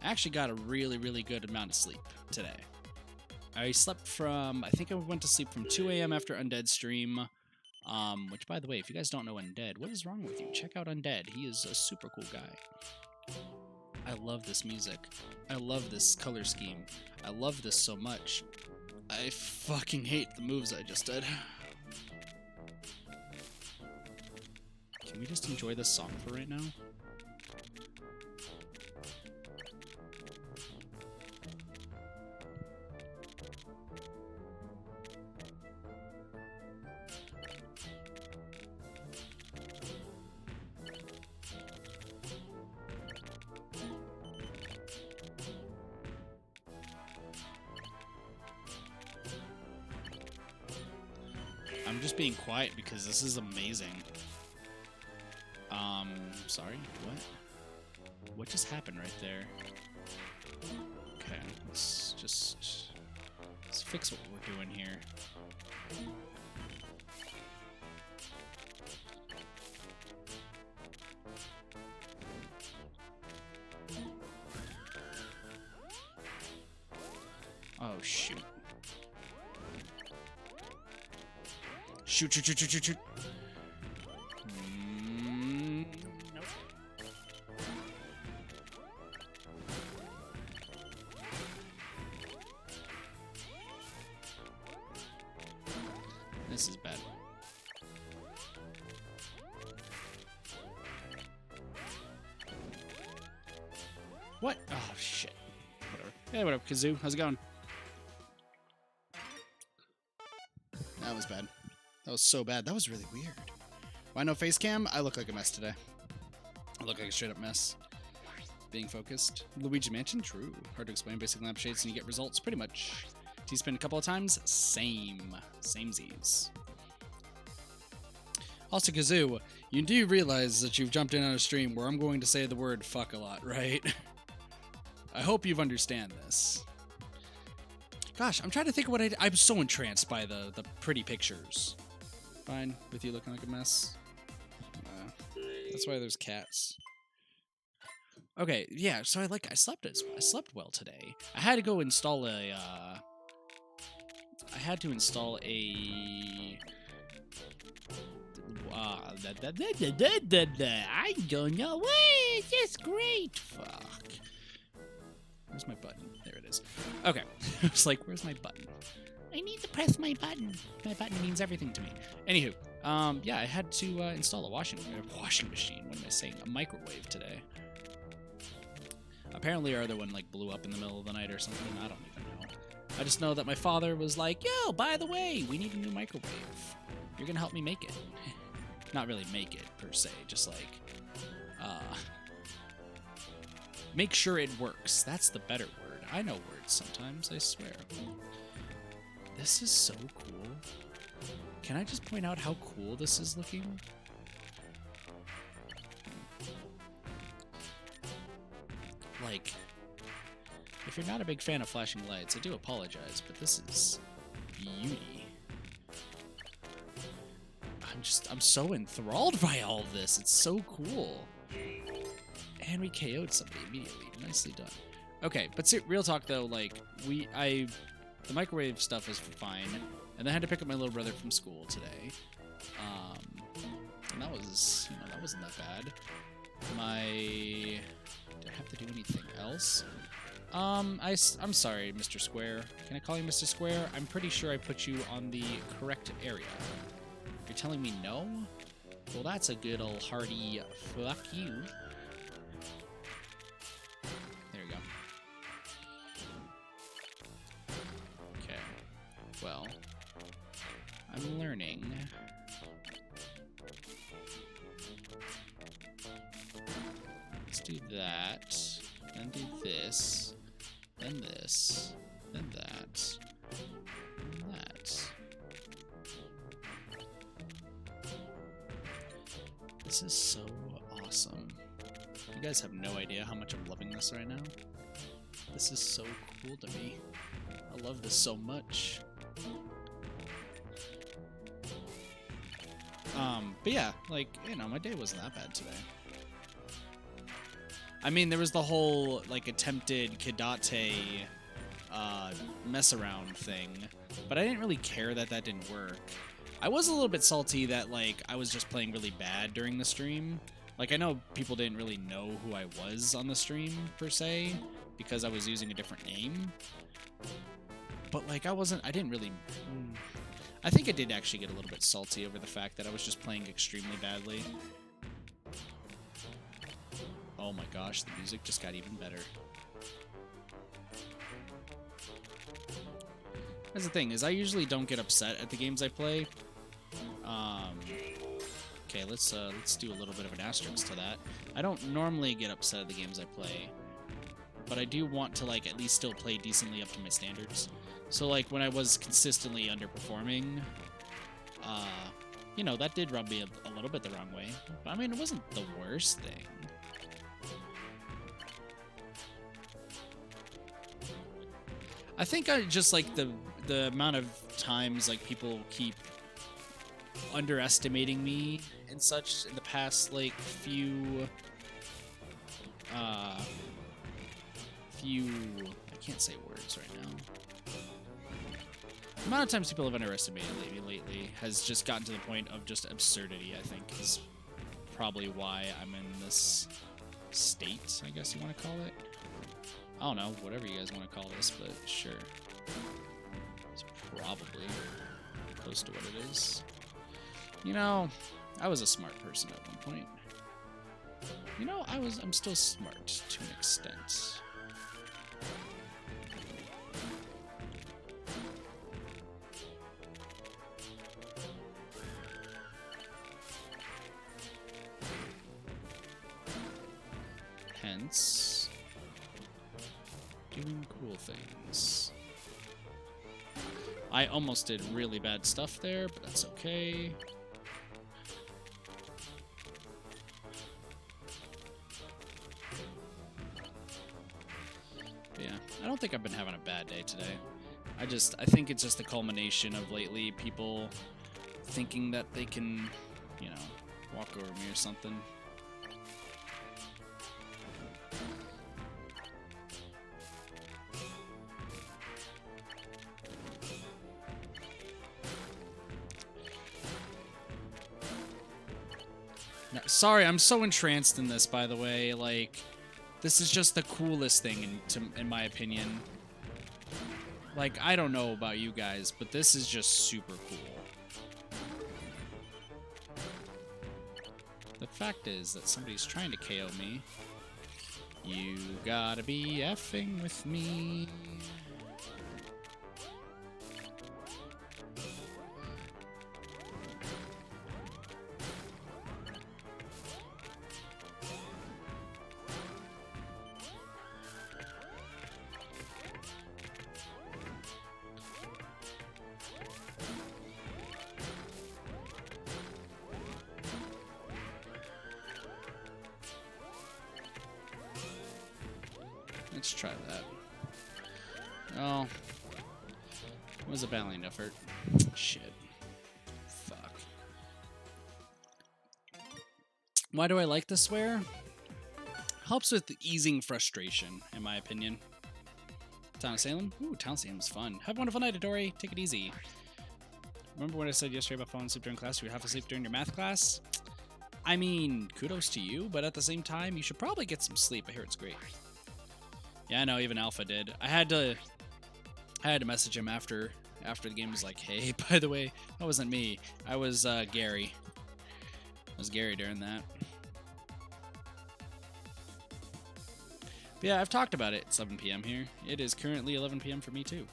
I actually got a really, really good amount of sleep today. I slept from, I think I went to sleep from 2 a.m. after Undead stream, which, by the way, if you guys don't know Undead, what is wrong with you? Check out Undead. He is a super cool guy. I love this music. I love this color scheme. I love this so much. I fucking hate the moves I just did. Can we just enjoy this song for right now? I'm just being quiet because this is amazing. Sorry, what just happened right there? Okay, let's fix what we're doing here. Oh shoot. Shoot. Nope. This is bad. What? Oh, shit. Whatever. Hey, what up, Kazoo? How's it going? That was bad. That was so bad. That was really weird. Why no face cam? I look like a mess today. I look like a straight up mess. Being focused. Luigi Mansion? True. Hard to explain. Basic lampshades and you get results. Pretty much. T-spin a couple of times? Same. Samesies. Also, Kazoo, you do realize that you've jumped in on a stream where I'm going to say the word fuck a lot, right? I hope you understand this. Gosh, I'm trying to think of what I'm so entranced by the pretty pictures. Fine, with you looking like a mess. That's why there's cats. Okay, yeah. So I slept well today. I had to go install a. I had to install a. I don't know. What? It's great. Fuck. Where's my button? There it is. Okay. I was like, where's my button? I need to press my button. My button means everything to me. Anywho, yeah, I had to install a washing machine. What am I saying? A microwave today. Apparently our other one like blew up in the middle of the night or something. I don't even know. I just know that my father was like, yo, by the way, we need a new microwave. You're going to help me make it. Not really make it, per se. Just like, make sure it works. That's the better word. I know words sometimes, I swear. This is so cool. Can I just point out how cool this is looking? Like, if you're not a big fan of flashing lights, I do apologize, but this is beauty. I'm so enthralled by all of this. It's so cool. And we KO'd somebody immediately. Nicely done. Okay, but real talk though, like, the microwave stuff is fine, and I had to pick up my little brother from school today. And that was, that wasn't that bad. Did I have to do anything else? I'm sorry, Mr. Square. Can I call you Mr. Square? I'm pretty sure I put you on the correct area. You're telling me no? Well, that's a good old hearty fuck you. There we go. Okay. Well, I'm learning. Let's do that. Then do this. Then this. Then that. And that. This is so awesome. You guys have no idea how much I'm loving this right now. This is so cool to me. I love this so much. But yeah, like, my day wasn't that bad today. I mean, there was the whole, like, attempted Kidate mess around thing, but I didn't really care that didn't work. I was a little bit salty that, like, I was just playing really bad during the stream. Like, I know people didn't really know who I was on the stream, per se, because I was using a different name. But, like, I didn't really... I think I did actually get a little bit salty over the fact that I was just playing extremely badly. Oh my gosh, the music just got even better. That's the thing, is I usually don't get upset at the games I play. Okay, let's do a little bit of an asterisk to that. I don't normally get upset at the games I play, but I do want to, like, at least still play decently up to my standards. So, like, when I was consistently underperforming, that did rub me a little bit the wrong way. But, I mean, it wasn't the worst thing. I think I just like the amount of times like people keep underestimating me and such in the past like few I can't say words right now. The amount of times people have underestimated me lately has just gotten to the point of just absurdity, I think, is probably why I'm in this state, I guess you want to call it. I don't know, whatever you guys want to call this, but sure. It's probably close to what it is. I was a smart person at one point. I'm still smart to an extent. Hence, doing cool things. I almost did really bad stuff there, but that's okay. But yeah, I don't think I've been having a bad day today. I think it's just a culmination of lately people thinking that they can, walk over me or something. No, sorry, I'm so entranced in this, by the way. Like, this is just the coolest thing, in my opinion. Like, I don't know about you guys, but this is just super cool. The fact is that somebody's trying to KO me. You gotta be effing with me. Let's try that. Oh. It was a valiant effort. Shit. Fuck. Why do I like the swear? Helps with easing frustration, in my opinion. Town of Salem? Ooh, Town of Salem's fun. Have a wonderful night, Adori. Take it easy. Remember what I said yesterday about falling asleep during class? You would have to sleep during your math class? I mean, kudos to you, but at the same time, you should probably get some sleep. I hear it's great. Yeah, I know, even Alpha did. I had to message him after the game. Was like, hey, by the way, that wasn't me. I was Gary. I was Gary during that. But yeah, I've talked about it. It's 7 p.m. here. It is currently 11 p.m. for me too.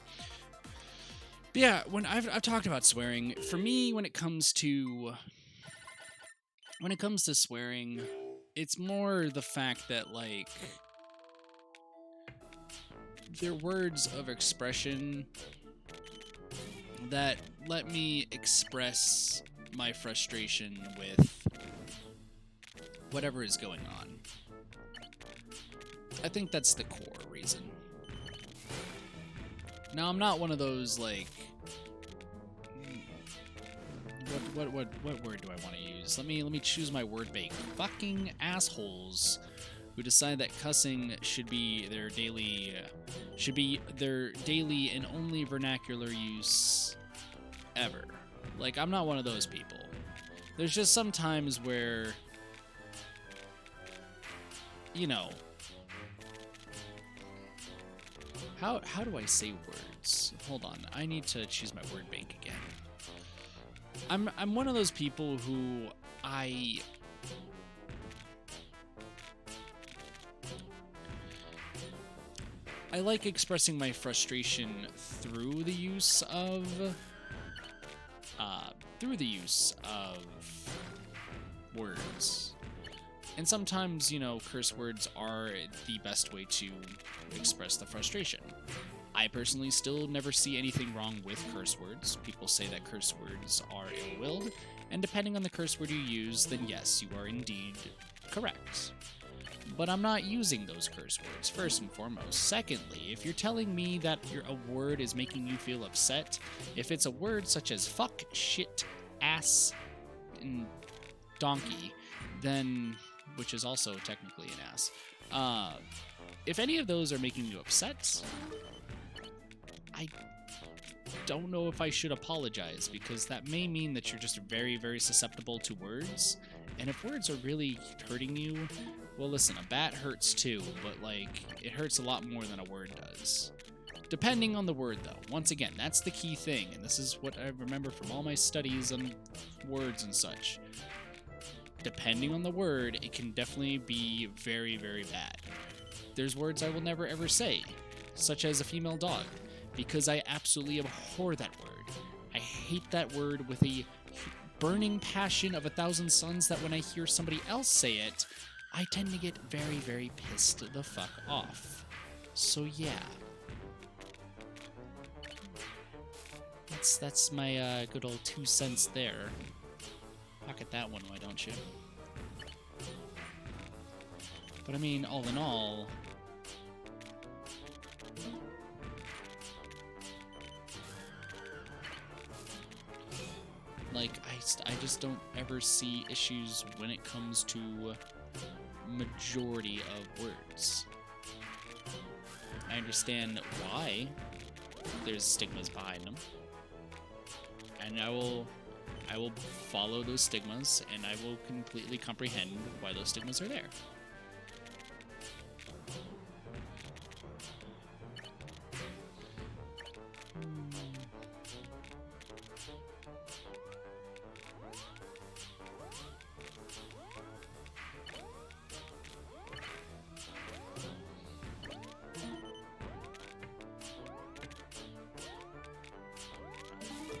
But yeah, when I've talked about swearing, for me, when it comes to swearing, it's more the fact that, like, they're words of expression that let me express my frustration with whatever is going on. I think that's the core reason. Now, I'm not one of those, like, what word do I want to use? Let me choose my word bank. Fucking assholes who decide that cussing should be their daily and only vernacular use ever. Like, I'm not one of those people. There's just some times where, you know, how do I say words? Hold on, I need to choose my word bank again. I'm one of those people who I like expressing my frustration through the use of words. And sometimes, you know, curse words are the best way to express the frustration. I personally still never see anything wrong with curse words. People say that curse words are ill-willed, and depending on the curse word you use, then yes, you are indeed correct. But I'm not using those curse words, first and foremost. Secondly, if you're telling me that a word is making you feel upset, if it's a word such as fuck, shit, ass, and donkey, then, which is also technically an ass, if any of those are making you upset, I don't know if I should apologize, because that may mean that you're just very, very susceptible to words. And if words are really hurting you, well, listen, a bat hurts too, but, like, it hurts a lot more than a word does. Depending on the word, though. Once again, that's the key thing, and this is what I remember from all my studies on words and such. Depending on the word, it can definitely be very, very bad. There's words I will never ever say, such as a female dog, because I absolutely abhor that word. I hate that word with a burning passion of 1,000 suns that when I hear somebody else say it, I tend to get very, very pissed the fuck off. So yeah. That's my good old 2 cents there. Pocket that one, why don't you? But I mean, all in all, like, I just don't ever see issues when it comes to majority of words. I understand why there's stigmas behind them, and I will follow those stigmas, and I will completely comprehend why those stigmas are there.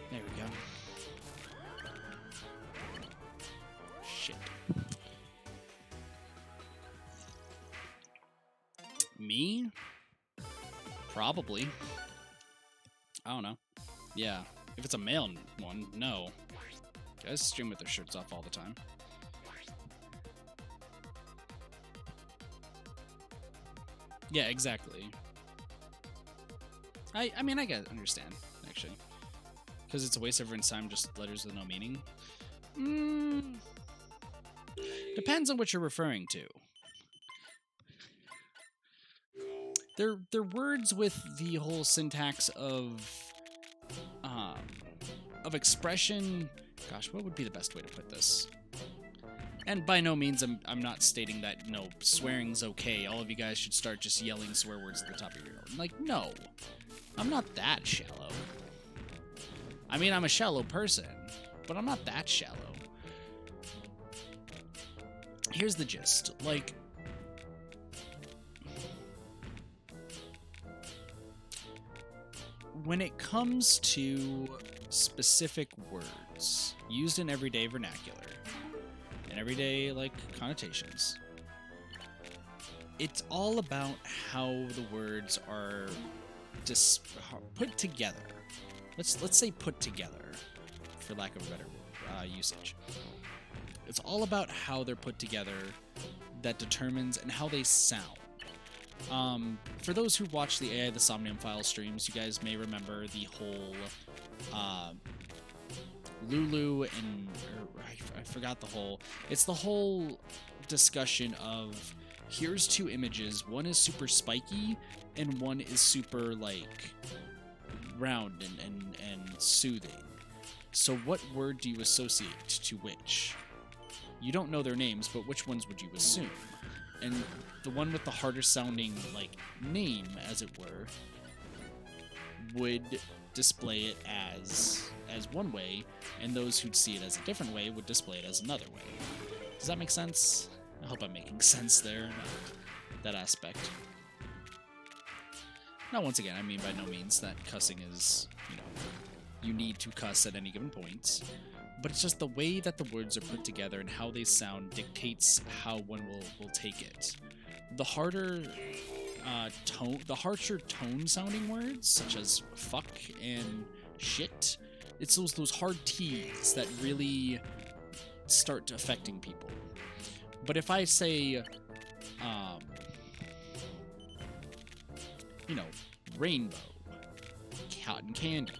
There we go. Shit. Me? Probably. I don't know. Yeah. If it's a male one, no. Guys stream with their shirts off all the time. Yeah, exactly. I mean, I get understand, actually. Because it's a waste of everyone's time, just letters with no meaning. Depends on what you're referring to. They're words with the whole syntax of expression. Gosh, what would be the best way to put this? And by no means I'm not stating that no swearing's okay. All of you guys should start just yelling swear words at the top of your lungs. Like, no, I'm not that shallow. I mean, I'm a shallow person, but I'm not that shallow. Here's the gist. Like, when it comes to specific words used in everyday vernacular and everyday, like, connotations, it's all about how the words are put together. Let's say put together, for lack of a better usage. It's all about how they're put together that determines and how they sound. For those who watch the AI the Somnium File streams, you guys may remember the whole Lulu and I forgot the whole. It's the whole discussion of here's two images. One is super spiky and one is super like round and soothing. So what word do you associate to which? You don't know their names, but which ones would you assume? And the one with the harder sounding like name, as it were, would display it as one way, and those who'd see it as a different way would display it as another way. Does that make sense? I hope I'm making sense there, that aspect. Now, once again, I mean by no means that cussing is, you need to cuss at any given point, but it's just the way that the words are put together and how they sound dictates how one will take it. The harder the harsher tone sounding words, such as fuck and shit, it's those hard T's that really start affecting people. But if I say, rainbow, cotton candy,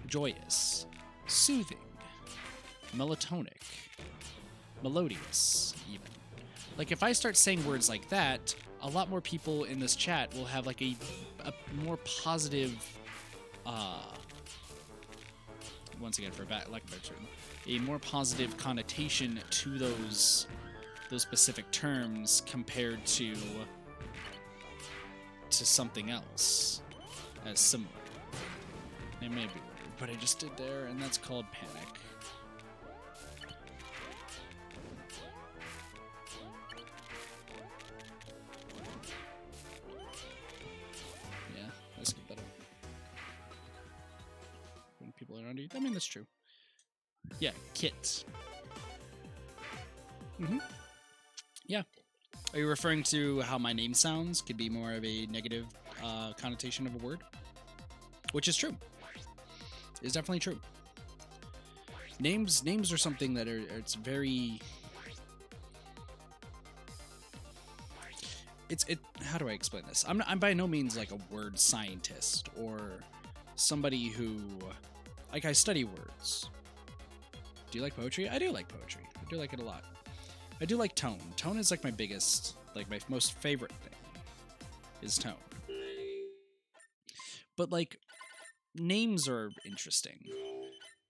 joyous, soothing, melatonic, melodious, even. Like, if I start saying words like that, a lot more people in this chat will have, like, a more positive, once again, for lack of a better term, a more positive connotation to those specific terms compared to something else as similar. It may be weird, but I just did there, and that's called panic. Yeah, let's get that up. When people are under you, I mean, that's true. Yeah, kit. Yeah. Are you referring to how my name sounds could be more of a negative connotation of a word? Which is true. It's definitely true. Names are something that it's very... How do I explain this? I'm by no means like a word scientist or somebody who... Like, I study words. Do you like poetry? I do like poetry. I do like it a lot. I do like tone. Tone is like my biggest, like my most favorite thing is tone. But like, names are interesting.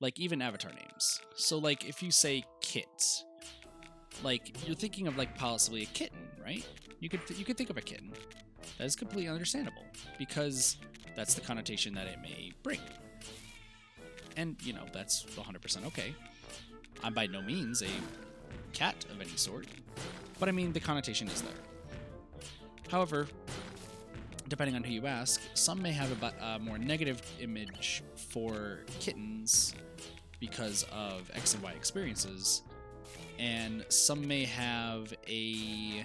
Like, even avatar names. So like, if you say Kit, like, you're thinking of like possibly a kitten, right? You could think of a kitten. That is completely understandable because that's the connotation that it may bring. And, that's 100% okay. I'm by no means a cat of any sort, but I mean, the connotation is there. However, depending on who you ask, some may have a more negative image for kittens because of X and Y experiences, and some may have a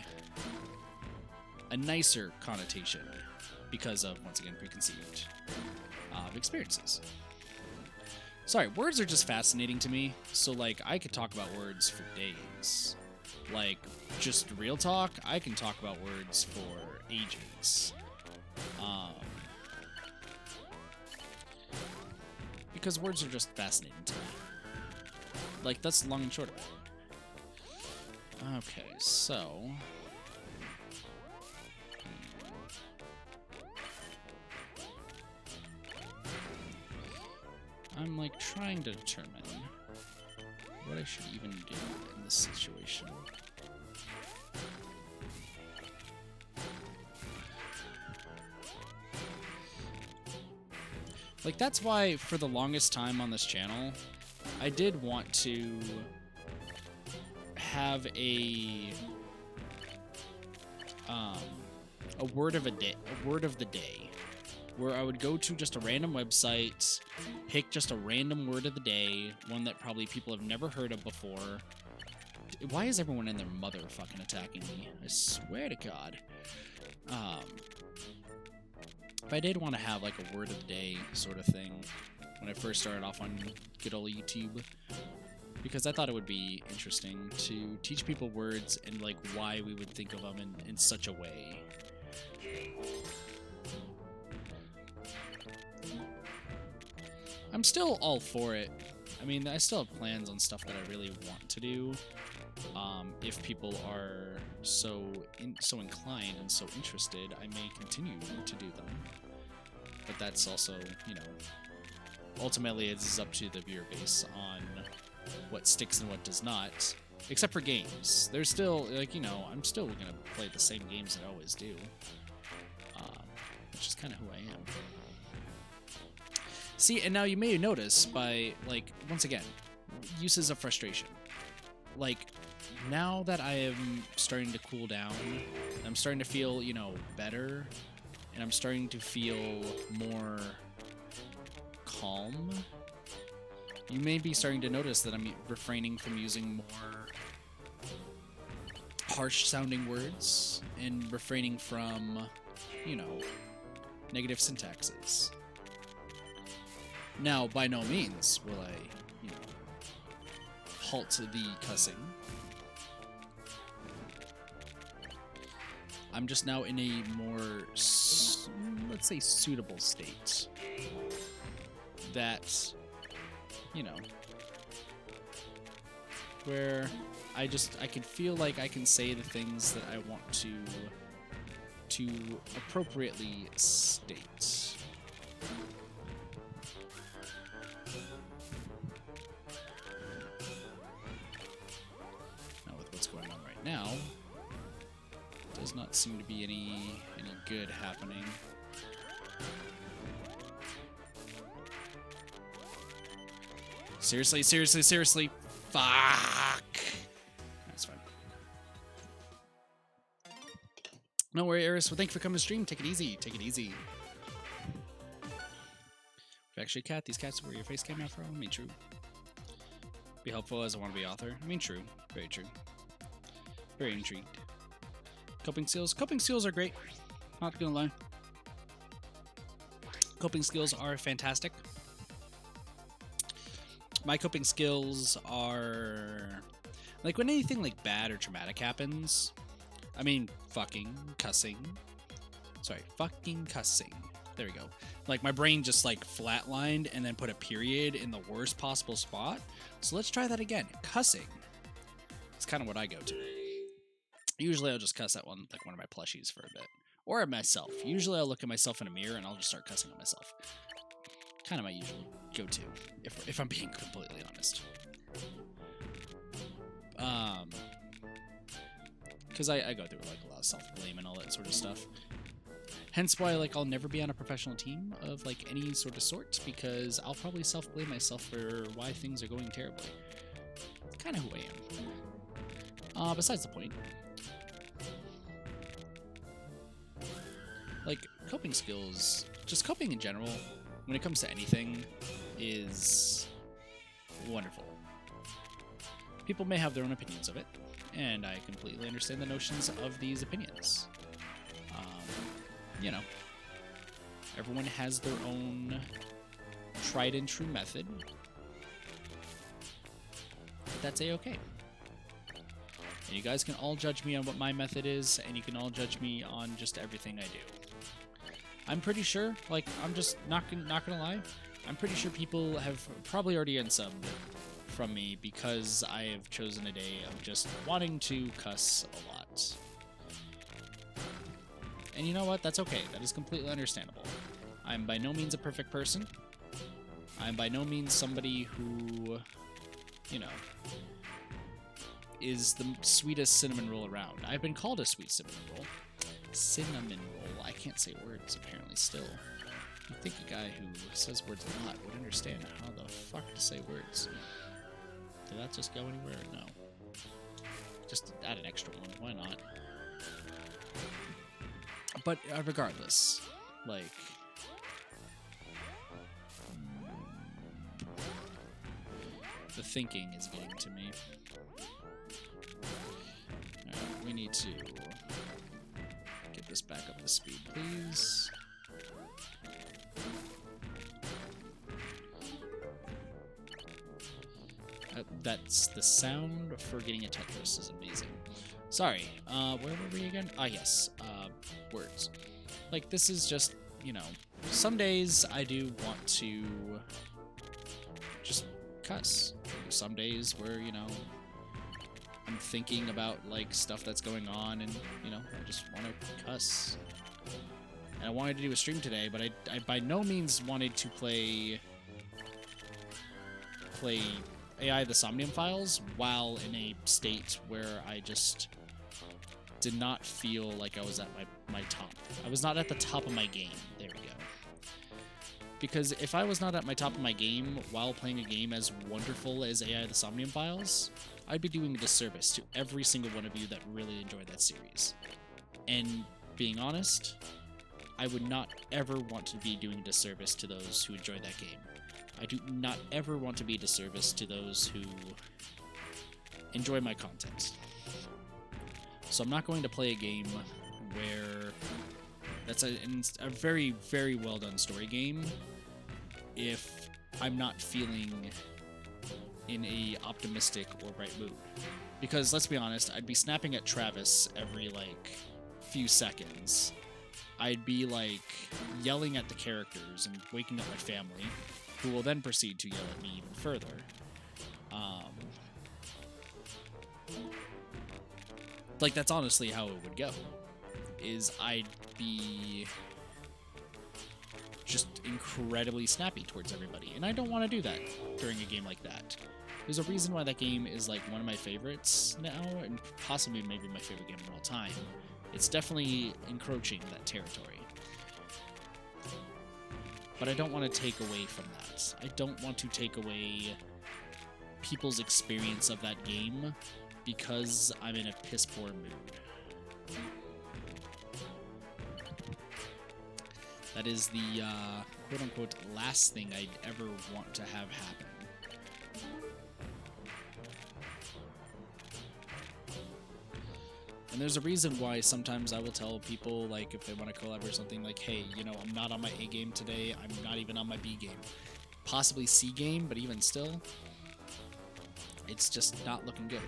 nicer connotation because of, once again, preconceived experiences. Sorry, words are just fascinating to me, so like I could talk about words for days. Like, just real talk, I can talk about words for ages. Because words are just fascinating to me. Like, that's long and short of it. Okay, so... I'm, like, trying to determine what I should even do in this situation. Like, that's why, for the longest time on this channel, I did want to have a word of the day, where I would go to just a random website, pick just a random word of the day, one that probably people have never heard of before. Why is everyone and their mother fucking attacking me? I swear to God. But I did want to have like a word of the day sort of thing when I first started off on good old YouTube, because I thought it would be interesting to teach people words and like why we would think of them in such a way. I'm still all for it. I mean, I still have plans on stuff that I really want to do. If people are so inclined and so interested, I may continue to do them. But that's also, you know, ultimately it's up to the viewer base on what sticks and what does not. Except for games. There's still, like, you know, I'm still gonna play the same games that I always do. Which is kind of who I am. See, and now you may notice by, like, once again, uses of frustration. Like, now that I am starting to cool down, I'm starting to feel, you know, better, and I'm starting to feel more calm, you may be starting to notice that I'm refraining from using more harsh-sounding words, and refraining from, you know, negative syntaxes. Now, by no means will I, you know, halt the cussing. I'm just now in a more, let's say, suitable state. That, you know, where I can feel like I can say the things that I want to appropriately state. Now, with what's going on right now, does not seem to be any good happening. Seriously, seriously, seriously. Fuck. That's fine. No worry, Eris. Well, thank you for coming to stream. Take it easy. Take it easy. If actually cat, these cats where your face came out from. I mean, true. Be helpful as a wannabe author. I mean, true. Very true. Very intrigued. Coping skills. Coping skills are great. Not gonna lie. Coping skills are fantastic. My coping skills are like when anything like bad or traumatic happens. I mean, fucking cussing. Sorry, fucking cussing. There we go. Like my brain just like flatlined and then put a period in the worst possible spot. So let's try that again. Cussing. It's kind of what I go to. Usually I'll just cuss at one of my plushies for a bit. Or at myself. Usually I'll look at myself in a mirror and I'll just start cussing at myself. Kind of my usual go-to, if I'm being completely honest. Because I go through like a lot of self-blame and all that sort of stuff. Hence why like I'll never be on a professional team of like any sort of sort, because I'll probably self-blame myself for why things are going terribly. It's kind of who I am. Besides the point. Like, coping skills, just coping in general, when it comes to anything, is wonderful. People may have their own opinions of it, and I completely understand the notions of these opinions. You know, everyone has their own tried and true method. That's a-okay. And you guys can all judge me on what my method is, and you can all judge me on just everything I do. I'm pretty sure, like, I'm just not gonna lie, I'm pretty sure people have probably already unsubbed from me because I have chosen a day of just wanting to cuss a lot. And you know what? That's okay. That is completely understandable. I'm by no means a perfect person. I'm by no means somebody who, you know, is the sweetest cinnamon roll around. I've been called a sweet cinnamon roll. Cinnamon roll. I can't say words, apparently, still. You'd think a guy who says words a lot would understand how the fuck to say words. Did that just go anywhere? No. Just add an extra one. Why not? But regardless, like... the thinking is getting to me. Alright, we need to get this back up to speed, please. That's the sound for getting a Tetris is amazing. Sorry, where were we again? Ah, yes, words. Like, this is just, you know, some days I do want to just cuss. Some days where, you know, I'm thinking about, like, stuff that's going on and, you know, I just want to cuss. And I wanted to do a stream today, but I by no means wanted to play AI the Somnium Files while in a state where I just did not feel like I was at my top. I was not at the top of my game. There we go. Because if I was not at my top of my game while playing a game as wonderful as AI the Somnium Files, I'd be doing a disservice to every single one of you that really enjoyed that series. And being honest, I would not ever want to be doing a disservice to those who enjoyed that game. I do not ever want to be a disservice to those who enjoy my content. So I'm not going to play a game where that's a very, very well done story game if I'm not feeling in a optimistic or right mood. Because let's be honest, I'd be snapping at Travis every like few seconds. I'd be like yelling at the characters and waking up my family, who will then proceed to yell at me even further. Like, that's honestly how it would go. Is I'd be just incredibly snappy towards everybody. And I don't want to do that during a game like that. There's a reason why that game is like one of my favorites now, and possibly maybe my favorite game of all time. It's definitely encroaching that territory. But I don't want to take away from that. I don't want to take away people's experience of that game because I'm in a piss-poor mood. That is the quote-unquote last thing I'd ever want to have happen. And there's a reason why sometimes I will tell people, like, if they want to collab or something, like, hey, you know, I'm not on my A game today, I'm not even on my B game. Possibly C game, but even still, it's just not looking good.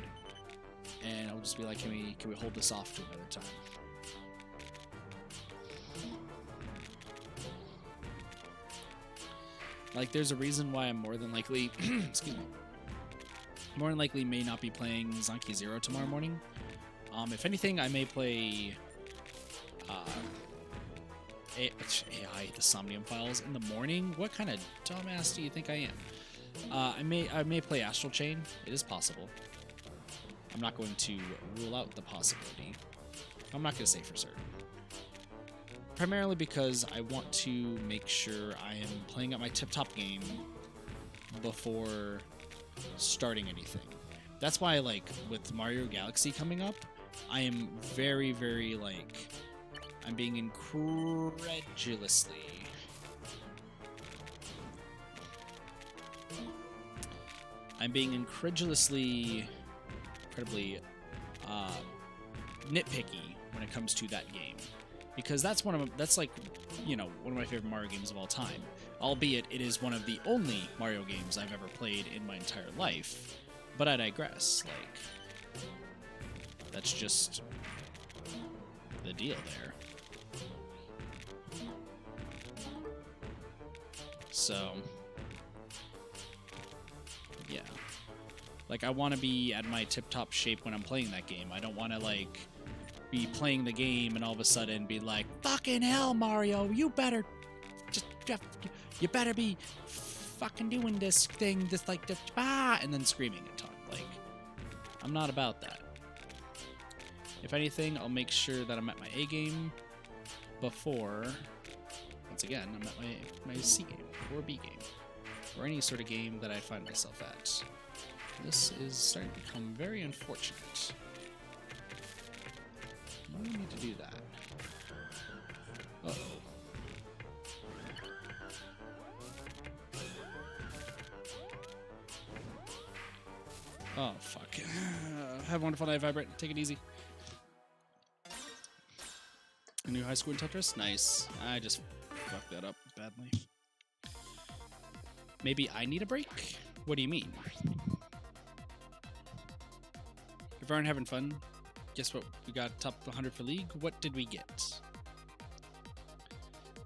And I'll just be like, can we hold this off to another time? Like, there's a reason why I'm more than likely, excuse me, more than likely may not be playing Zanki Zero tomorrow morning. If anything, I may play AI the Somnium Files in the morning. What kind of dumbass do you think I am? I may play Astral Chain. It is possible. I'm not going to rule out the possibility. I'm not going to say for certain. Primarily because I want to make sure I am playing at my tip-top game before starting anything. That's why, like, with Mario Galaxy coming up, I am very, very, like, I'm being incredibly nitpicky when it comes to that game, because that's like, you know, one of my favorite Mario games of all time, albeit it is one of the only Mario games I've ever played in my entire life. But I digress. Like, That's just the deal there. So, yeah. Like, I want to be at my tip-top shape when I'm playing that game. I don't want to, like, be playing the game and all of a sudden be like, fucking hell, Mario, you better be fucking doing this thing, this, like, and then screaming a ton. Like, I'm not about that. If anything, I'll make sure that I'm at my A game before, once again, I'm at my C game or B game, or any sort of game that I find myself at. This is starting to become very unfortunate. I don't need to do that. Uh-oh. Oh, fuck. Have a wonderful night, Vibrant. Take it easy. A new high school in Tetris? Nice. I just fucked that up badly. Maybe I need a break? What do you mean? If we aren't having fun, guess what? We got top 100 for League. What did we get? If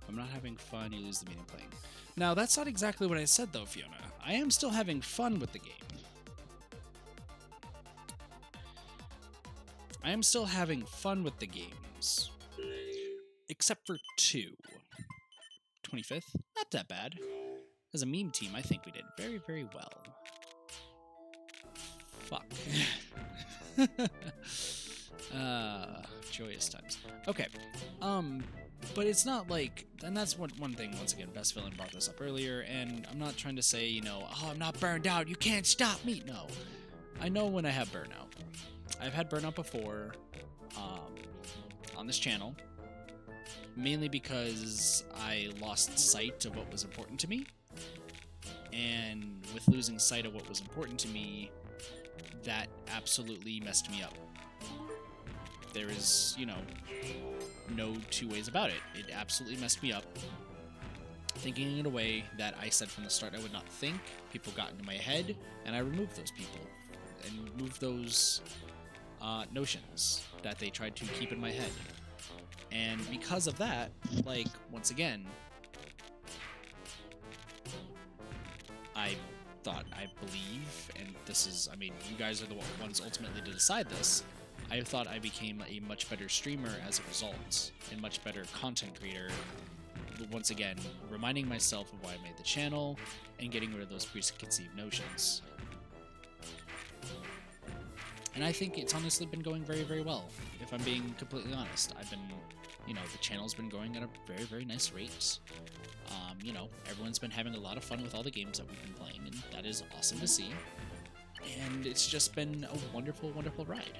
I'm not having fun, you lose the meaning playing. Now, that's not exactly what I said, though, Fiona. I am still having fun with the game. I am still having fun with the games. Except for 2. 25th? Not that bad. As a meme team, I think we did very, very well. Fuck. Joyous times. Okay. But it's not like, and that's one thing, once again, Best Villain brought this up earlier, and I'm not trying to say, you know, oh, I'm not burned out, you can't stop me. No. I know when I have burnout. I've had burnout before, on this channel, mainly because I lost sight of what was important to me, and with losing sight of what was important to me, that absolutely messed me up. There is, you know, no two ways about it. It absolutely messed me up. Thinking in a way that I said from the start I would not think. People got into my head, and I removed those people. And removed those notions that they tried to keep in my head. And because of that, like, once again, I believe, and this is, I mean, you guys are the ones ultimately to decide this, I thought I became a much better streamer as a result, and much better content creator, once again, reminding myself of why I made the channel, and getting rid of those preconceived notions. And I think it's honestly been going very, very well, if I'm being completely honest. I've been, you know, the channel's been going at a very, very nice rate. You know, everyone's been having a lot of fun with all the games that we've been playing, and that is awesome to see. And it's just been a wonderful, wonderful ride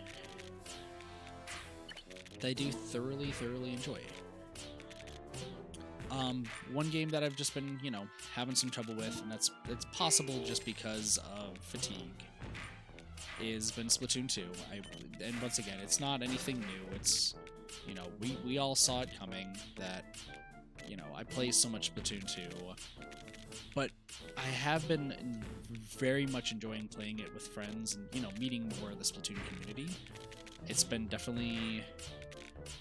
that I do thoroughly, thoroughly enjoy. One game that I've just been, you know, having some trouble with, and it's possible just because of fatigue, is been Splatoon 2. And once again, it's not anything new. It's, you know, we all saw it coming that, you know, I play so much Splatoon 2, but I have been very much enjoying playing it with friends and, you know, meeting more of the Splatoon community. It's been definitely,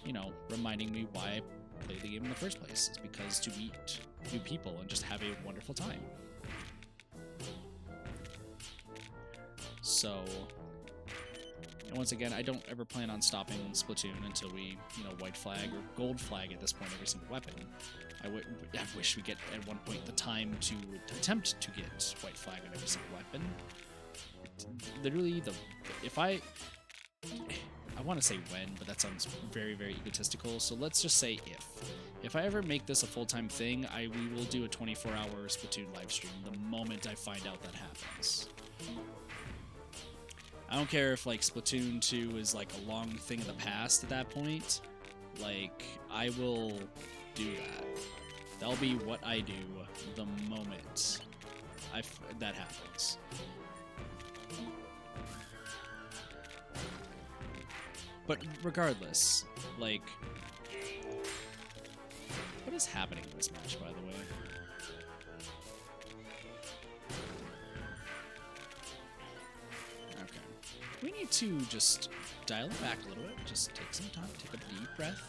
you know, reminding me why I play the game in the first place. It's because to meet new people and just have a wonderful time. So, and once again, I don't ever plan on stopping Splatoon until we, you know, white flag or gold flag at this point every single weapon. I wish we get at one point the time to attempt to get white flag on every single weapon. Literally, if I want to say when, but that sounds very, very egotistical. So let's just say if I ever make this a full-time thing, we will do a 24-hour Splatoon live stream the moment I find out that happens. I don't care if, like, Splatoon 2 is, like, a long thing of the past at that point. Like, I will do that. That'll be what I do the moment that happens. But regardless, like, what is happening in this match, by the way? Okay. We need to just dial it back a little bit. Just take some time, take a deep breath.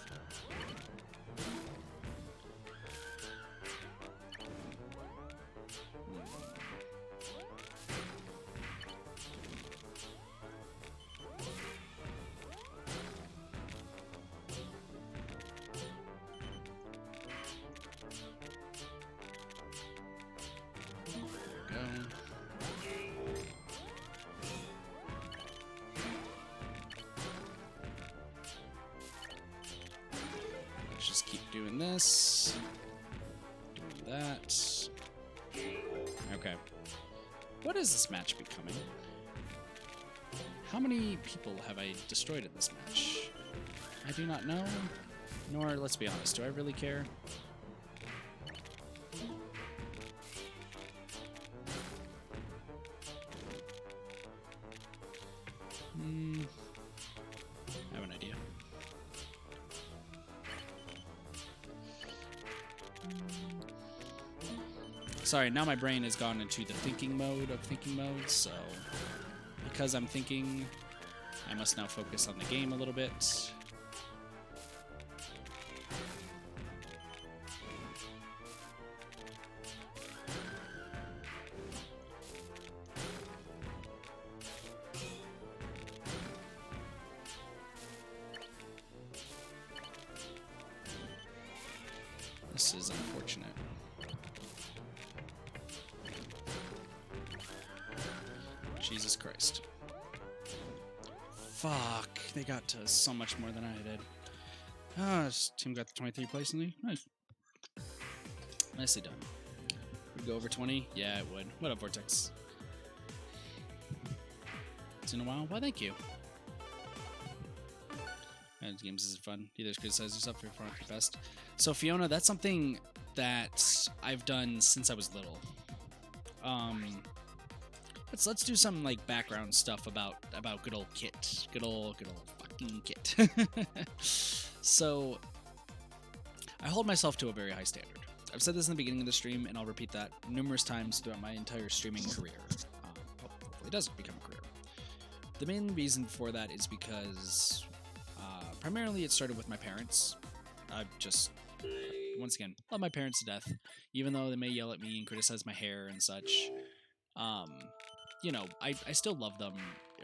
Just keep doing this, doing that. Okay. What is this match becoming? How many people have I destroyed in this match? I do not know. Nor, let's be honest, do I really care? I have an idea. Sorry, now my brain has gone into the thinking mode of thinking mode, so because I'm thinking, I must now focus on the game a little bit. This is unfortunate. Jesus Christ. Fuck, they got to so much more than I did. Ah, this team got the 23rd place in the nice. Nicely done. Would go over 20? Yeah, it would. What up, Vortex? It's in a while? Well, thank you. And games is fun. You either criticize yourself or you're far your best. So Fiona, that's something that I've done since I was little. Let's do some like background stuff about good old Kit, good old fucking Kit. So I hold myself to a very high standard. I've said this in the beginning of the stream, and I'll repeat that numerous times throughout my entire streaming career. Hopefully it doesn't become a career. The main reason for that is because primarily it started with my parents. I just, once again, love my parents to death, even though they may yell at me and criticize my hair and such. You know, I still love them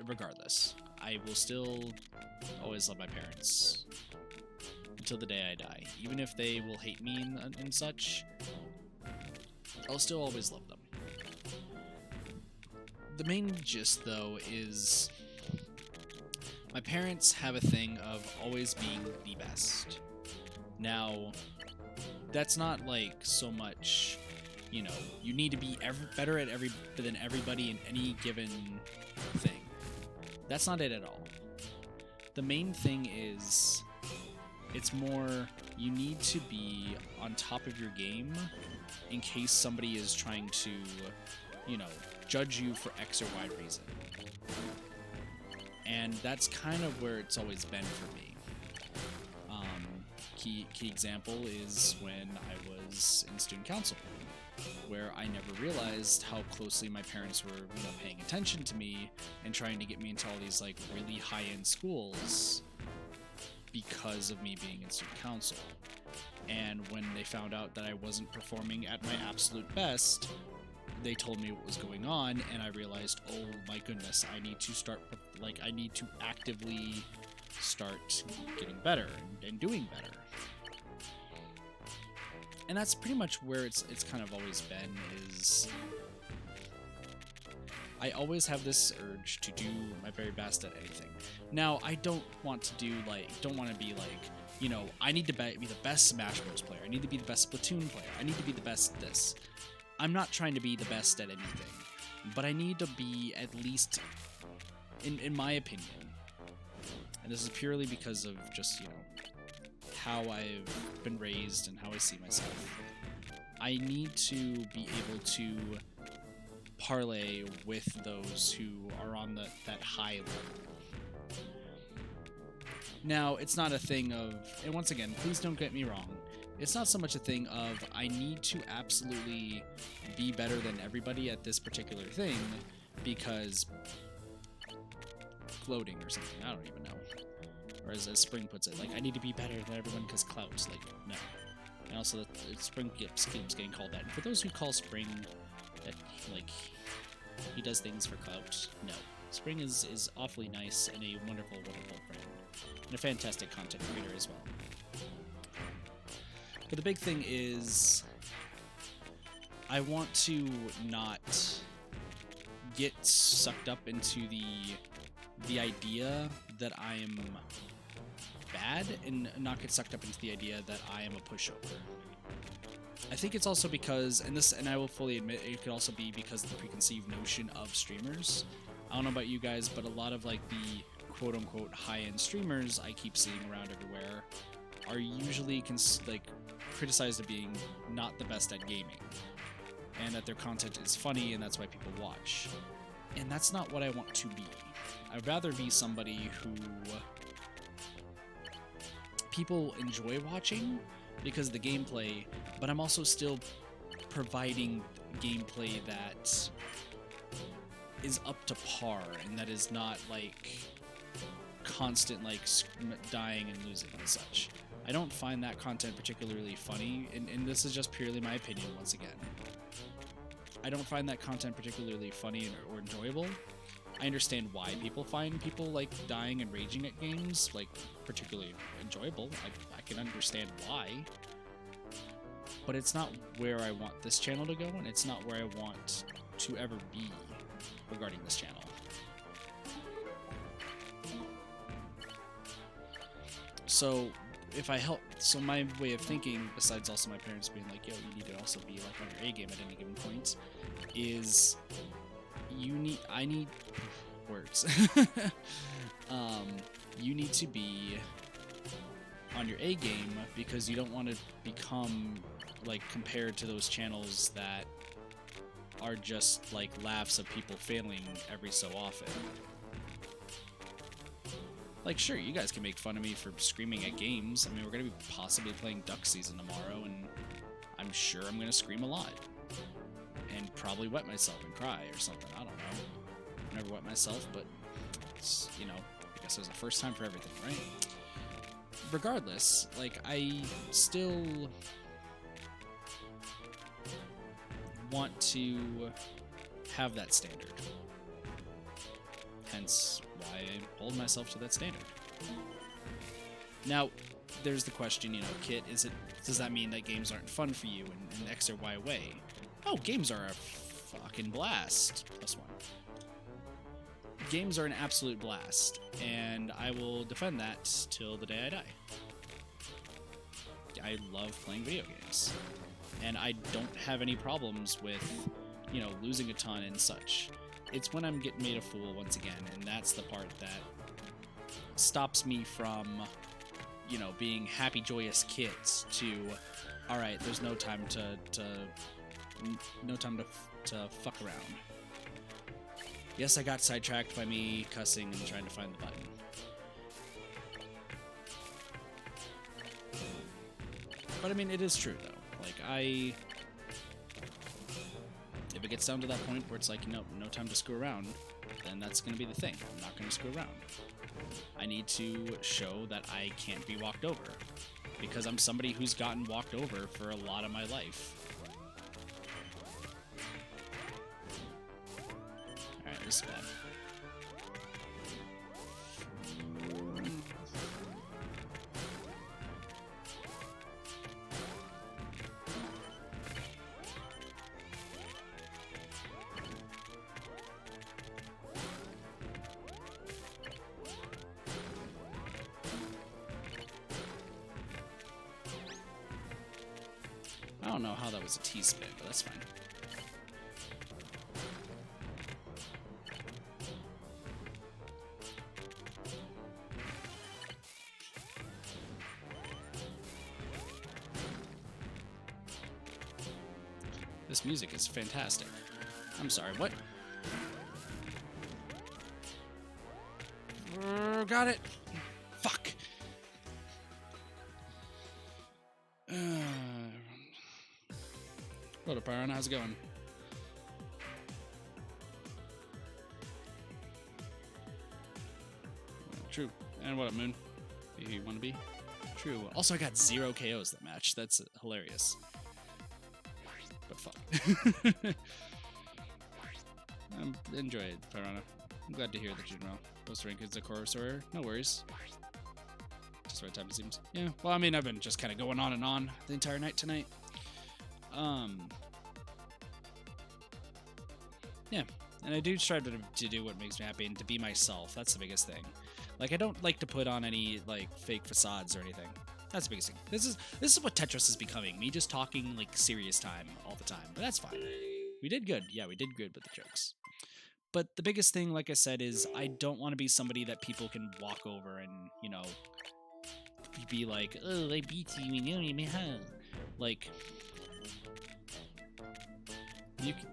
regardless. I will still always love my parents until the day I die. Even if they will hate me and such, I'll still always love them. The main gist, though, is my parents have a thing of always being the best. Now, that's not like so much, you know, you need to be better at than everybody in any given thing. That's not it at all. The main thing is, it's more, you need to be on top of your game in case somebody is trying to, you know, judge you for X or Y reason. And that's kind of where it's always been for me. Key example is when I was in student council, where I never realized how closely my parents were, you know, paying attention to me and trying to get me into all these like really high-end schools because of me being in student council. And when they found out that I wasn't performing at my absolute best, they told me what was going on, and I realized, oh my goodness, I need to actively start getting better and doing better. And that's pretty much where it's kind of always been, is I always have this urge to do my very best at anything. Now, I don't want to be like, you know, I need to be the best Smash Bros. Player. I need to be the best Splatoon player. I need to be the best this. I'm not trying to be the best at anything, but I need to be at least, in my opinion, and this is purely because of just, you know, how I've been raised and how I see myself. I need to be able to parlay with those who are on that high level. Now, it's not a thing of, and once again, please don't get me wrong, it's not so much a thing of I need to absolutely be better than everybody at this particular thing, because gloating or something. I don't even know. Or as Spring puts it, like, I need to be better than everyone because clout. Like, no. And also, Spring keeps getting called that. And for those who call Spring that, like, he does things for clout, no. Spring is awfully nice and a wonderful, wonderful friend. And a fantastic content creator as well. But the big thing is, I want to not get sucked up into the idea that I am bad and not get sucked up into the idea that I am a pushover. I think it's also because, and I will fully admit, it could also be because of the preconceived notion of streamers. I don't know about you guys, but a lot of like the quote-unquote high-end streamers I keep seeing around everywhere are usually criticized as being not the best at gaming, and that their content is funny and that's why people watch. And that's not what I want to be. I'd rather be somebody who people enjoy watching because of the gameplay, but I'm also still providing gameplay that is up to par and that is not like constant like dying and losing and such. I don't find that content particularly funny, and this is just purely my opinion once again. I don't find that content particularly funny or enjoyable. I understand why people find people like dying and raging at games like particularly enjoyable. I can understand why. But it's not where I want this channel to go, and it's not where I want to ever be regarding this channel. So my way of thinking, besides also my parents being like, yo, you need to also be like on your A game at any given point, is I need words. You need to be on your A game because you don't want to become like compared to those channels that are just like laughs of people failing every so often. Like, sure, you guys can make fun of me for screaming at games. I mean, we're going to be possibly playing Duck Season tomorrow, and I'm sure I'm going to scream a lot. And probably wet myself and cry or something. I don't know. I've never wet myself, but, it's, you know, I guess there's a first time for everything, right? Regardless, like, I still want to have that standard. Hence why I hold myself to that standard. Now, there's the question, you know, Kit, does that mean that games aren't fun for you in X or Y way? Oh, games are a fucking blast. +1. Games are an absolute blast, and I will defend that till the day I die. I love playing video games, and I don't have any problems with, you know, losing a ton and such. It's when I'm getting made a fool once again, and that's the part that stops me from, you know, being happy, joyous kids to, all right, there's no time to fuck around. Yes, I got sidetracked by me cussing and trying to find the button. But I mean, it is true though. Like, if it gets down to that point where it's like, no time to screw around, then that's going to be the thing. I'm not going to screw around. I need to show that I can't be walked over, because I'm somebody who's gotten walked over for a lot of my life. Alright, this is bad. I don't know how that was a T-spin, but that's fine. This music is fantastic. I'm sorry, what? Got it! Fuck! What up, Byron? How's it going? True. And what up, Moon? You want to be? True. Also, I got 0 KOs that match. That's hilarious. But fuck. Enjoy it, Piranha. I'm glad to hear that you're doing well. Post rank is a Corsair. No worries. Just the right time, it seems. Yeah. Well, I mean, I've been just kind of going on and on the entire night tonight. Yeah. And I do try to do what makes me happy and to be myself. That's the biggest thing. Like, I don't like to put on any, like, fake facades or anything. That's the biggest thing. This is what Tetris is becoming. Me just talking, like, serious time all the time. But that's fine. We did good. Yeah, we did good with the jokes. But the biggest thing, like I said, is I don't want to be somebody that people can walk over and, you know, be like, oh, I beat you, like,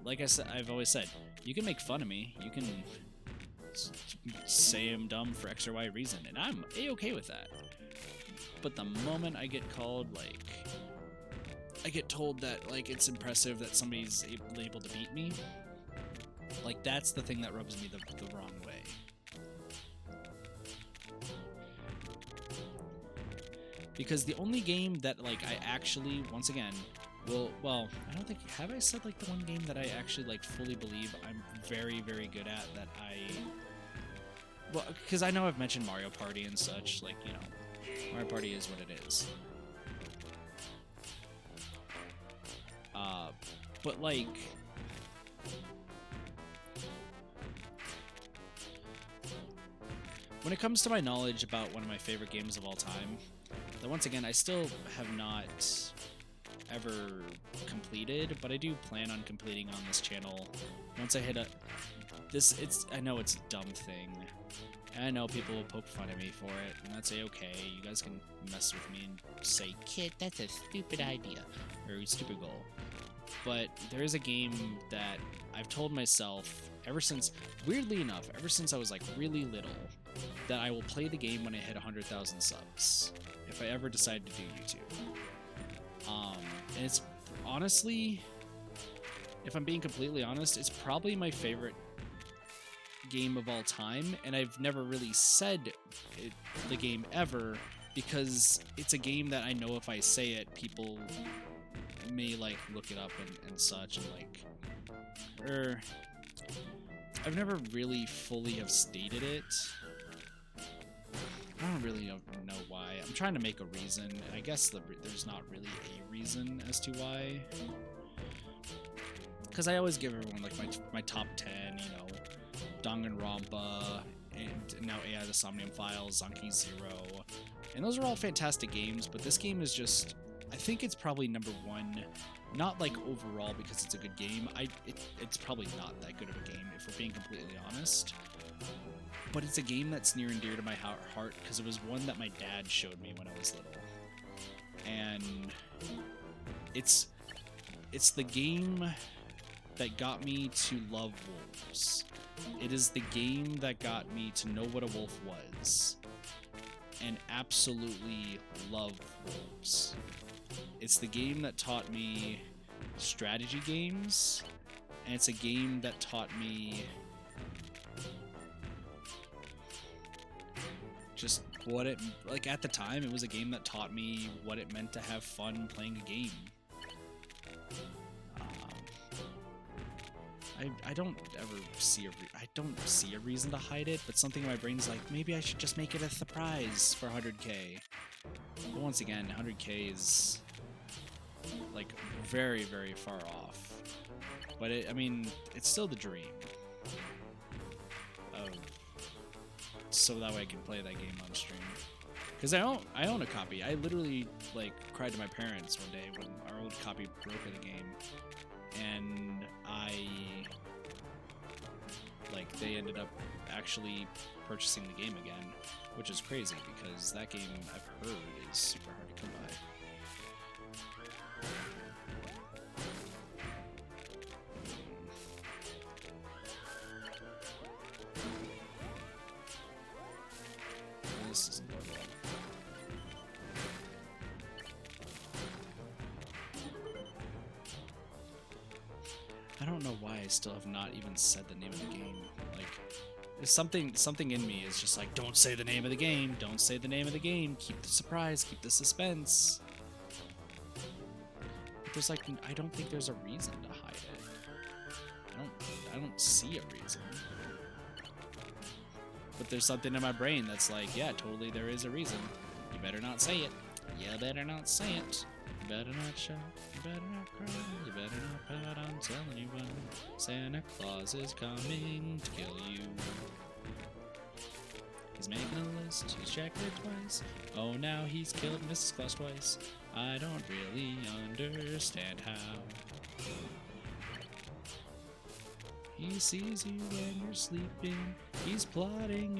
like I said, I've always said, you can make fun of me. You can say I'm dumb for X or Y reason, and I'm A-okay with that. But the moment I get called, like, I get told that, like, it's impressive that somebody's able to beat me, like, that's the thing that rubs me the wrong way. Because the only game that, like, I actually, once again, well, I don't think, have I said, like, the one game that I actually, like, fully believe I'm very, very good at that well, because I know I've mentioned Mario Party and such, like, you know, Mario Party is what it is. But, like, when it comes to my knowledge about one of my favorite games of all time, that once again, I still have not ever completed, but I do plan on completing on this channel once I hit I know it's a dumb thing, and I know people will poke fun at me for it, and that's okay. You guys can mess with me and say, kid, that's a stupid idea, or a stupid goal. But there is a game that I've told myself ever since, weirdly enough, ever since I was like really little, that I will play the game when I hit 100,000 subs, if I ever decide to do YouTube. And it's honestly, if I'm being completely honest, it's probably my favorite game of all time, and I've never really said the game ever, because it's a game that I know if I say it, people may, like, look it up and such, and, like, I've never really fully have stated it. I don't really know why. I'm trying to make a reason. I guess there's not really a reason as to why. Because I always give everyone, like, my top 10, you know, Danganronpa, and now AI the Somnium Files, Zonky Zero. And those are all fantastic games, but this game is just, I think it's probably number one, not like overall because it's a good game. It's probably not that good of a game, if we're being completely honest. But it's a game that's near and dear to my heart because it was one that my dad showed me when I was little. And it's the game that got me to love wolves. It is the game that got me to know what a wolf was and absolutely love wolves. It's the game that taught me strategy games, and it's a game that taught me just what it, like, at the time, it was a game that taught me what it meant to have fun playing a game. I don't ever see I don't see a reason to hide it, but something in my brain's like, maybe I should just make it a surprise for 100K. But once again, 100K is, like, very, very far off. But I mean, it's still the dream. So that way I can play that game on stream. Because I own a copy. I literally, like, cried to my parents one day when our old copy broke of the game. And like, they ended up actually purchasing the game again, which is crazy because that game, I've heard, is super hard to come by. This isn't going well. I don't know why I still have not even said the name of the game. Like, Something in me is just like, don't say the name of the game. Don't say the name of the game. Keep the surprise. Keep the suspense. But there's like, I don't think there's a reason to hide it. I don't see a reason. But there's something in my brain that's like, yeah, totally there is a reason. You better not say it. You better not say it. You better not shout. You better not cry. You better not pout. I'm telling you when Santa Claus is coming to kill you. He's making a list. He's checked it twice. Oh, now he's killed Mrs. Claus twice. I don't really understand how. He sees you when you're sleeping. He's plotting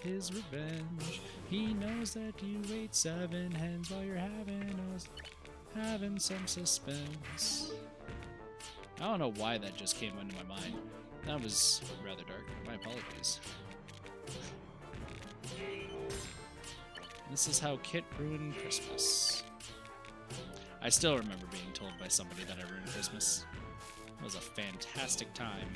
his revenge. He knows that you ate 7 hens while you're having some suspense. I don't know why that just came into my mind. That was rather dark. My apologies. This is how Kit ruined Christmas. I still remember being told by somebody that I ruined Christmas. It was a fantastic time.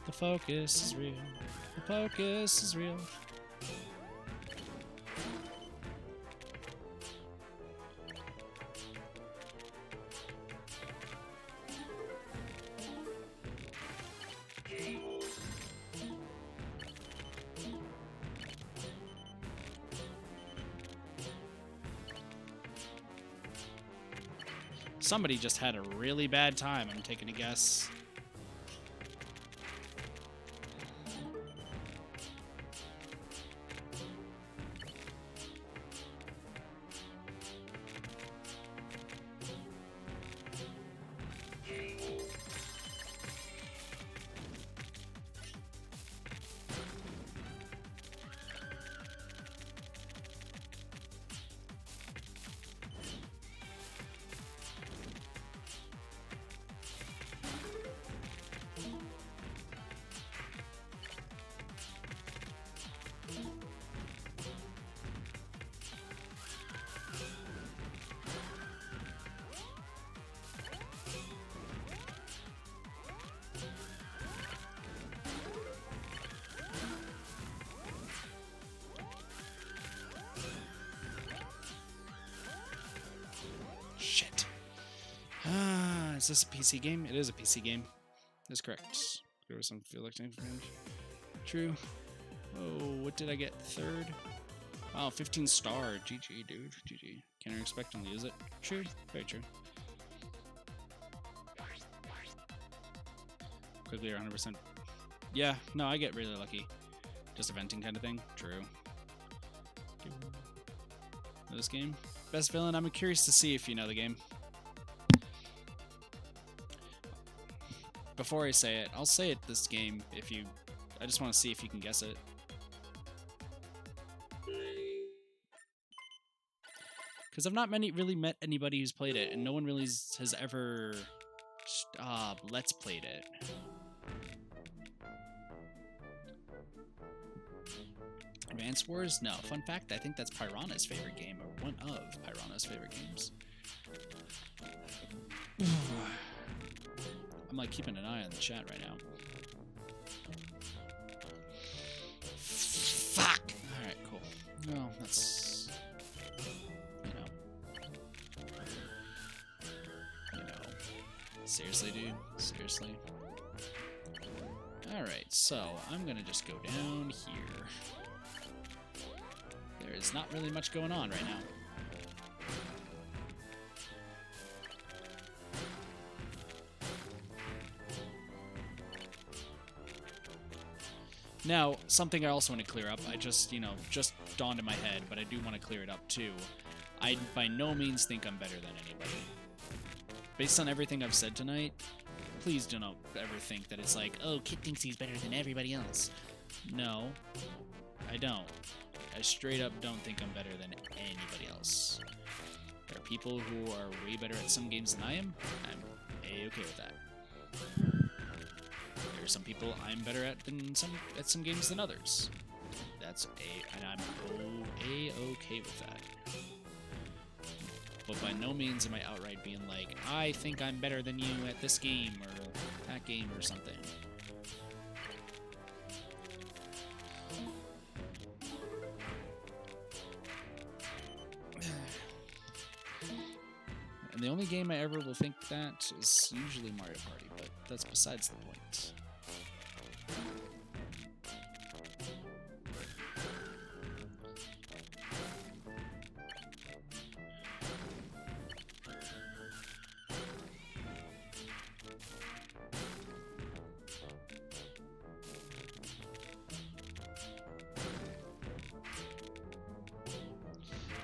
The focus is real. The focus is real. Somebody just had a really bad time, I'm taking a guess. Shit. Is this a PC game? It is a PC game. That's correct. There was some feel like true. Oh, what did I get? 3rd? Wow, 15 star. GG, dude. GG. Can't expect him to use it. True. Very true. Quickly or 100%. Yeah, no, I get really lucky. Just a venting kind of thing. True. This game. Best villain, I'm curious to see if you know the game. Before I say it, I'll say it this game if you... I just want to see if you can guess it. Because I've not really met anybody who's played it, and no one really has ever let's played it. Advance Wars? No. Fun fact, I think that's Piranha's favorite game, or one of Piranha's favorite games. I'm like keeping an eye on the chat right now. Fuck! Alright, cool. No, that's... You know. Seriously, dude? Seriously? Alright, so I'm gonna just go down here. There is not really much going on right now. Now, something I also want to clear up, I just, just dawned in my head, but I do want to clear it up too. I by no means think I'm better than anybody. Based on everything I've said tonight, please do not ever think that it's like, oh, Kit thinks he's better than everybody else. No, I don't. I straight up don't think I'm better than anybody else. There are people who are way better at some games than I am. I'm A-okay with that. There are some people I'm better at some games than others. And I'm A-okay with that. But by no means am I outright being like, I think I'm better than you at this game or that game or something. And the only game I ever will think that is usually Mario Party, but that's besides the point.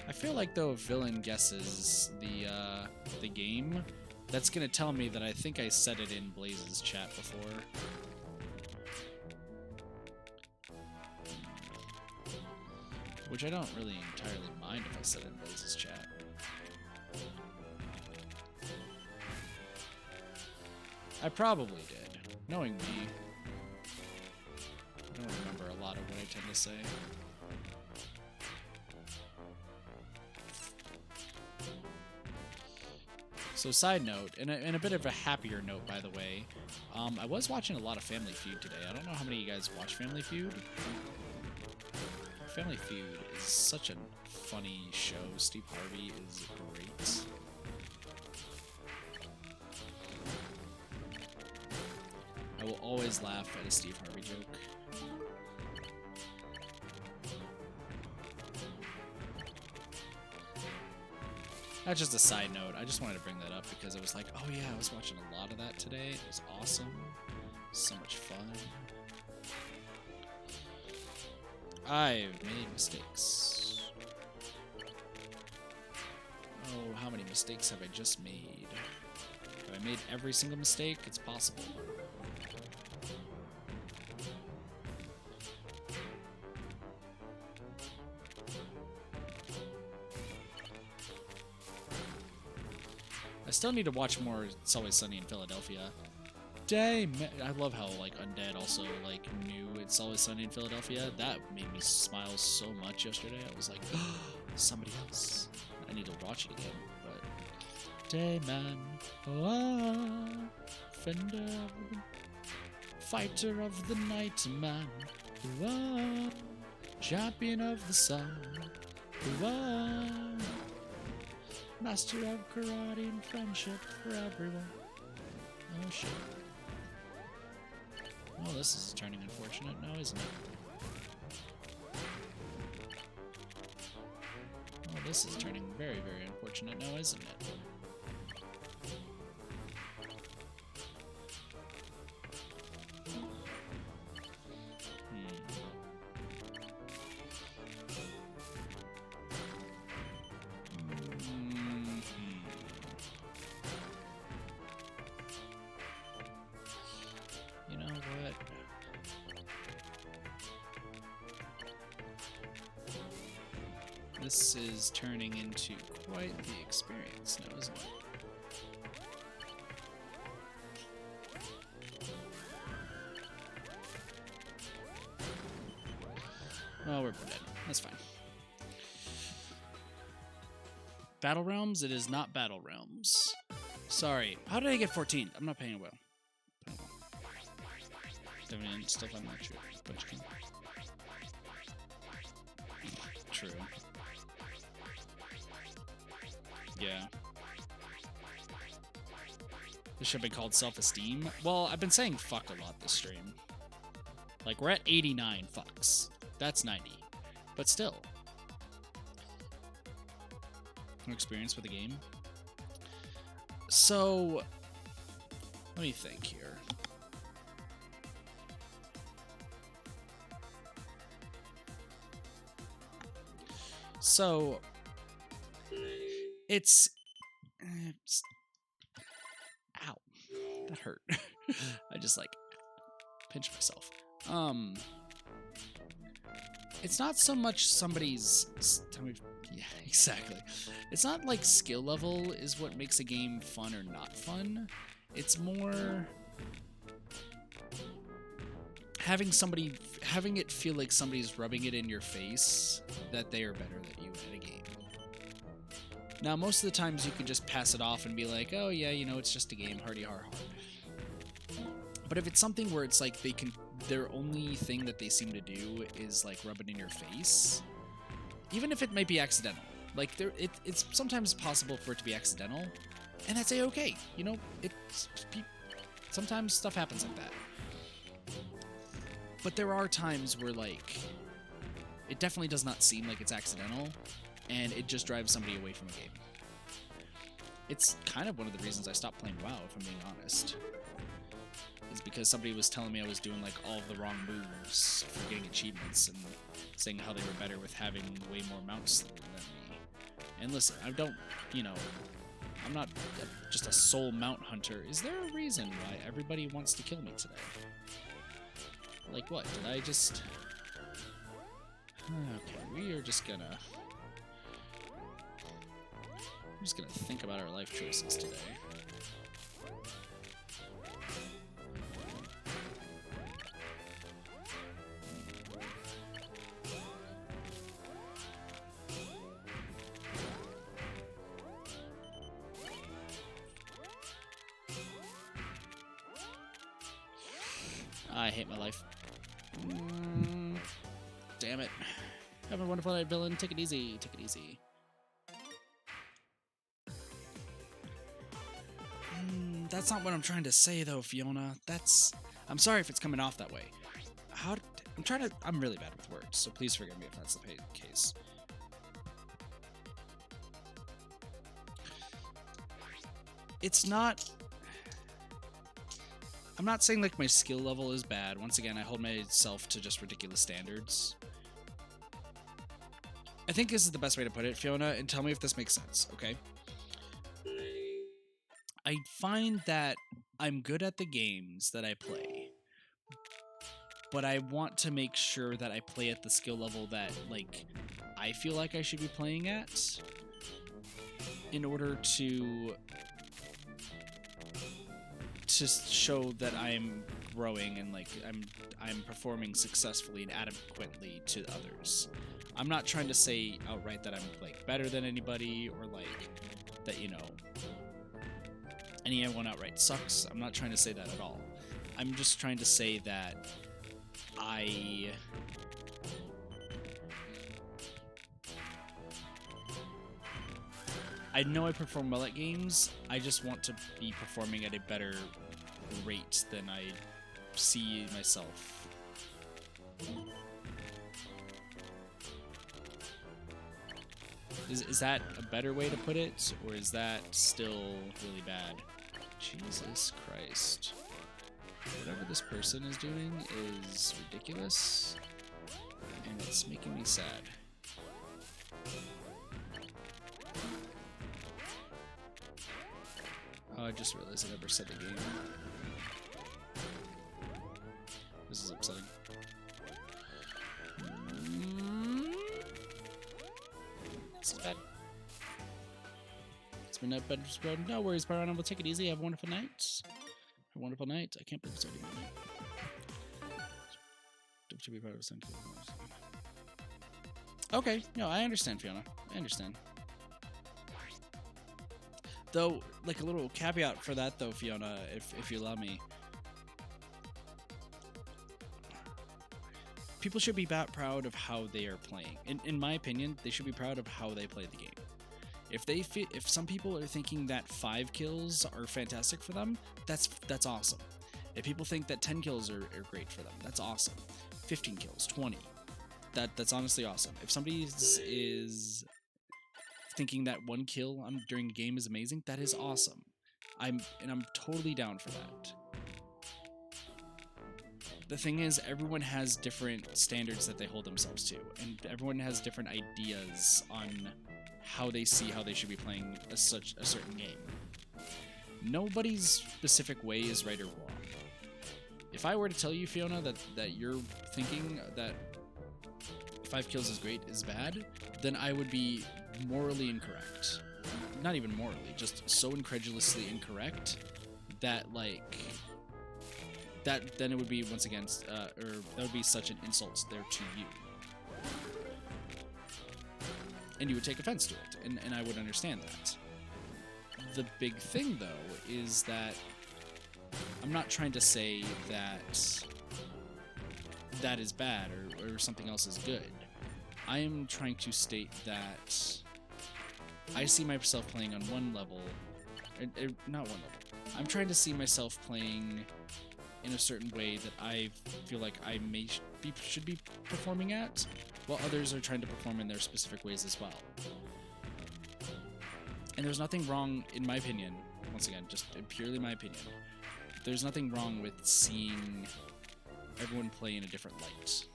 I feel like though if Villain guesses the game, that's gonna tell me that I think I said it in Blaze's chat before. Which I don't really entirely mind if I said it in Blaze's chat. I probably did. Knowing me, I don't remember a lot of what I tend to say. So side note, and a bit of a happier note, by the way, I was watching a lot of Family Feud today. I don't know how many of you guys watch Family Feud. Family Feud is such a funny show. Steve Harvey is great. I will always laugh at a Steve Harvey joke. That's just a side note. I just wanted to bring that up because I was like, oh yeah, I was watching a lot of that today. It was awesome. So much fun. I've made mistakes. Oh, how many mistakes have I just made? Have I made every single mistake? It's possible. I still need to watch more It's Always Sunny in Philadelphia. I love how like Undead also like knew It's Always Sunny in Philadelphia. That made me smile so much yesterday. I was like, oh, somebody else. I need to watch it again. But Dayman, oh, fender, fighter of the night man, oh, champion of the sun, oh, master of karate and friendship for everyone. Oh shit. Oh, this is turning unfortunate now, isn't it? Oh, this is turning very, very unfortunate now, isn't it? This is turning into quite the experience now, isn't it? Oh, we're dead. That's fine. Battle Realms? It is not Battle Realms. Sorry. How did I get 14? I'm not paying well. Still I'm not sure. True. Yeah. This should be called self-esteem. Well, I've been saying fuck a lot this stream. Like, we're at 89 fucks. That's 90. But still. No experience with the game. So, let me think here. So it's ow, that hurt. I just like pinched myself. It's not so much somebody's. Yeah, exactly. It's not like skill level is what makes a game fun or not fun. It's more having it feel like somebody's rubbing it in your face that they are better than you at a game. Now, most of the times you can just pass it off and be like, oh yeah, you know, it's just a game, hardy har har. But if it's something where it's like their only thing that they seem to do is like rub it in your face, even if it might be accidental. Like it's sometimes possible for it to be accidental, and that's a-okay. You know, sometimes stuff happens like that. But there are times where like it definitely does not seem like it's accidental, and it just drives somebody away from a game. It's kind of one of the reasons I stopped playing WoW, if I'm being honest. Is because somebody was telling me I was doing like all the wrong moves for getting achievements and saying how they were better with having way more mounts than me. And listen, I don't, you know, I'm not just a soul mount hunter. Is there a reason why everybody wants to kill me today? Like what? Did I just... Okay, we are just gonna... I'm just gonna think about our life choices today. I hate my life. Damn it. Have a wonderful night, villain. Take it easy. Take it easy. That's not what I'm trying to say, though, Fiona. I'm sorry if it's coming off that way. I'm really bad with words, so please forgive me if that's the case. It's not... I'm not saying like my skill level is bad. Once again, I hold myself to just ridiculous standards. I think this is the best way to put it, Fiona, and tell me if this makes sense, okay? I find that I'm good at the games that I play, but I want to make sure that I play at the skill level that, like, I feel like I should be playing at in order to show that I'm growing and like I'm performing successfully and adequately to others. I'm not trying to say outright that I'm like better than anybody or like that, you know, anyone outright sucks. I'm not trying to say that at all. I'm just trying to say that I know I perform well at games. I just want to be performing at a better rate than I see myself. Is that a better way to put it, or is that still really bad? Jesus Christ. Whatever this person is doing is ridiculous, and it's making me sad. Oh, I just realized I never said the game. This is upsetting. This is bad. It's midnight, bedroom spread. No worries, Byron. We'll take it easy. Have a wonderful night. Have a wonderful night. I can't believe it's already midnight. To be part of something. Okay, no, I understand, Fiona. I understand. Though, like a little caveat for that, though, Fiona, if you allow me. People should be proud of how they are playing. In my opinion, they should be proud of how they play the game. If some people are thinking that 5 kills are fantastic for them, that's awesome. If people think that 10 kills are great for them, that's awesome. 15 kills, 20. That's honestly awesome. If somebody is thinking that 1 kill during a game is amazing, that is awesome. I'm totally down for that. the thing is, everyone has different standards that they hold themselves to, and everyone has different ideas on how they see how they should be playing a certain game. Nobody's specific way is right or wrong. If I were to tell you, Fiona, that you're thinking that 5 kills is great is bad, then I would be morally incorrect. Not even morally, just so incredulously incorrect that, like, that then it would be, once again, or that would be such an insult there to you. And you would take offense to it, and I would understand that. The big thing, though, is that I'm not trying to say that that is bad or something else is good. I am trying to state that I see myself playing on one level, not one level. I'm trying to see myself playing in a certain way that I feel like I should be performing at, while others are trying to perform in their specific ways as well. And there's nothing wrong, in my opinion, once again, just purely my opinion, there's nothing wrong with seeing everyone play in a different light.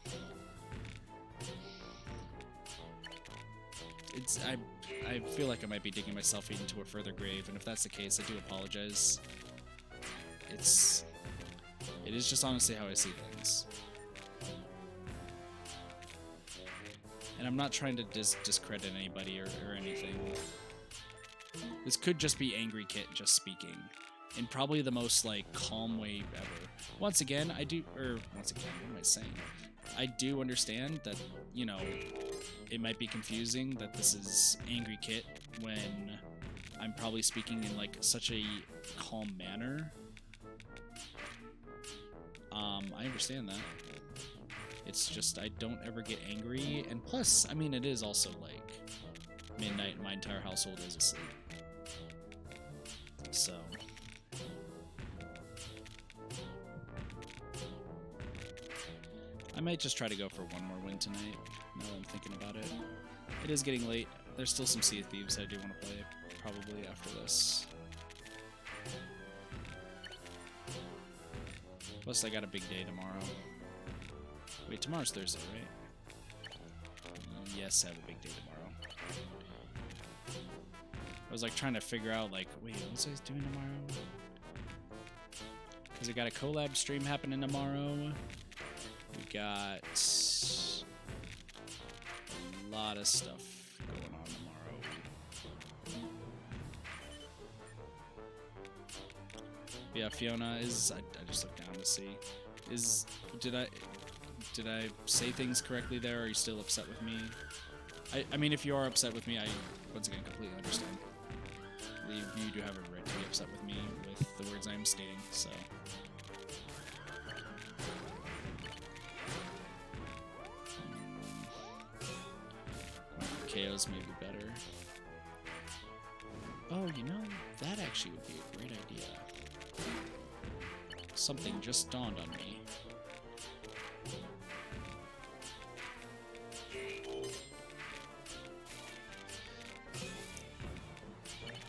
I feel like I might be digging myself into a further grave, and if that's the case, I do apologize. It is just honestly how I see things. And I'm not trying to discredit anybody or anything. This could just be Angry Kit just speaking, in probably the most, like, calm way ever. Once again, what am I saying? I do understand that, you know, it might be confusing that this is Angry Kit when I'm probably speaking in, like, such a calm manner. I understand that. It's just I don't ever get angry, and plus, I mean, it is also, like, midnight and my entire household is asleep. So I might just try to go for one more win tonight, now that I'm thinking about it. It is getting late. There's still some Sea of Thieves I do want to play, probably after this. Plus, I got a big day tomorrow. Wait, tomorrow's Thursday, right? Yes, I have a big day tomorrow. I was, like, trying to figure out, like, wait, what was I doing tomorrow? Because I got a collab stream happening tomorrow. We got a lot of stuff going on tomorrow. Yeah, Fiona is. I just looked down to see. Did I say things correctly there? Or are you still upset with me? I mean, if you are upset with me, I once again completely understand. You do have a right to be upset with me with the words I'm stating. So. KOs may be better. Oh, you know, that actually would be a great idea. Something just dawned on me.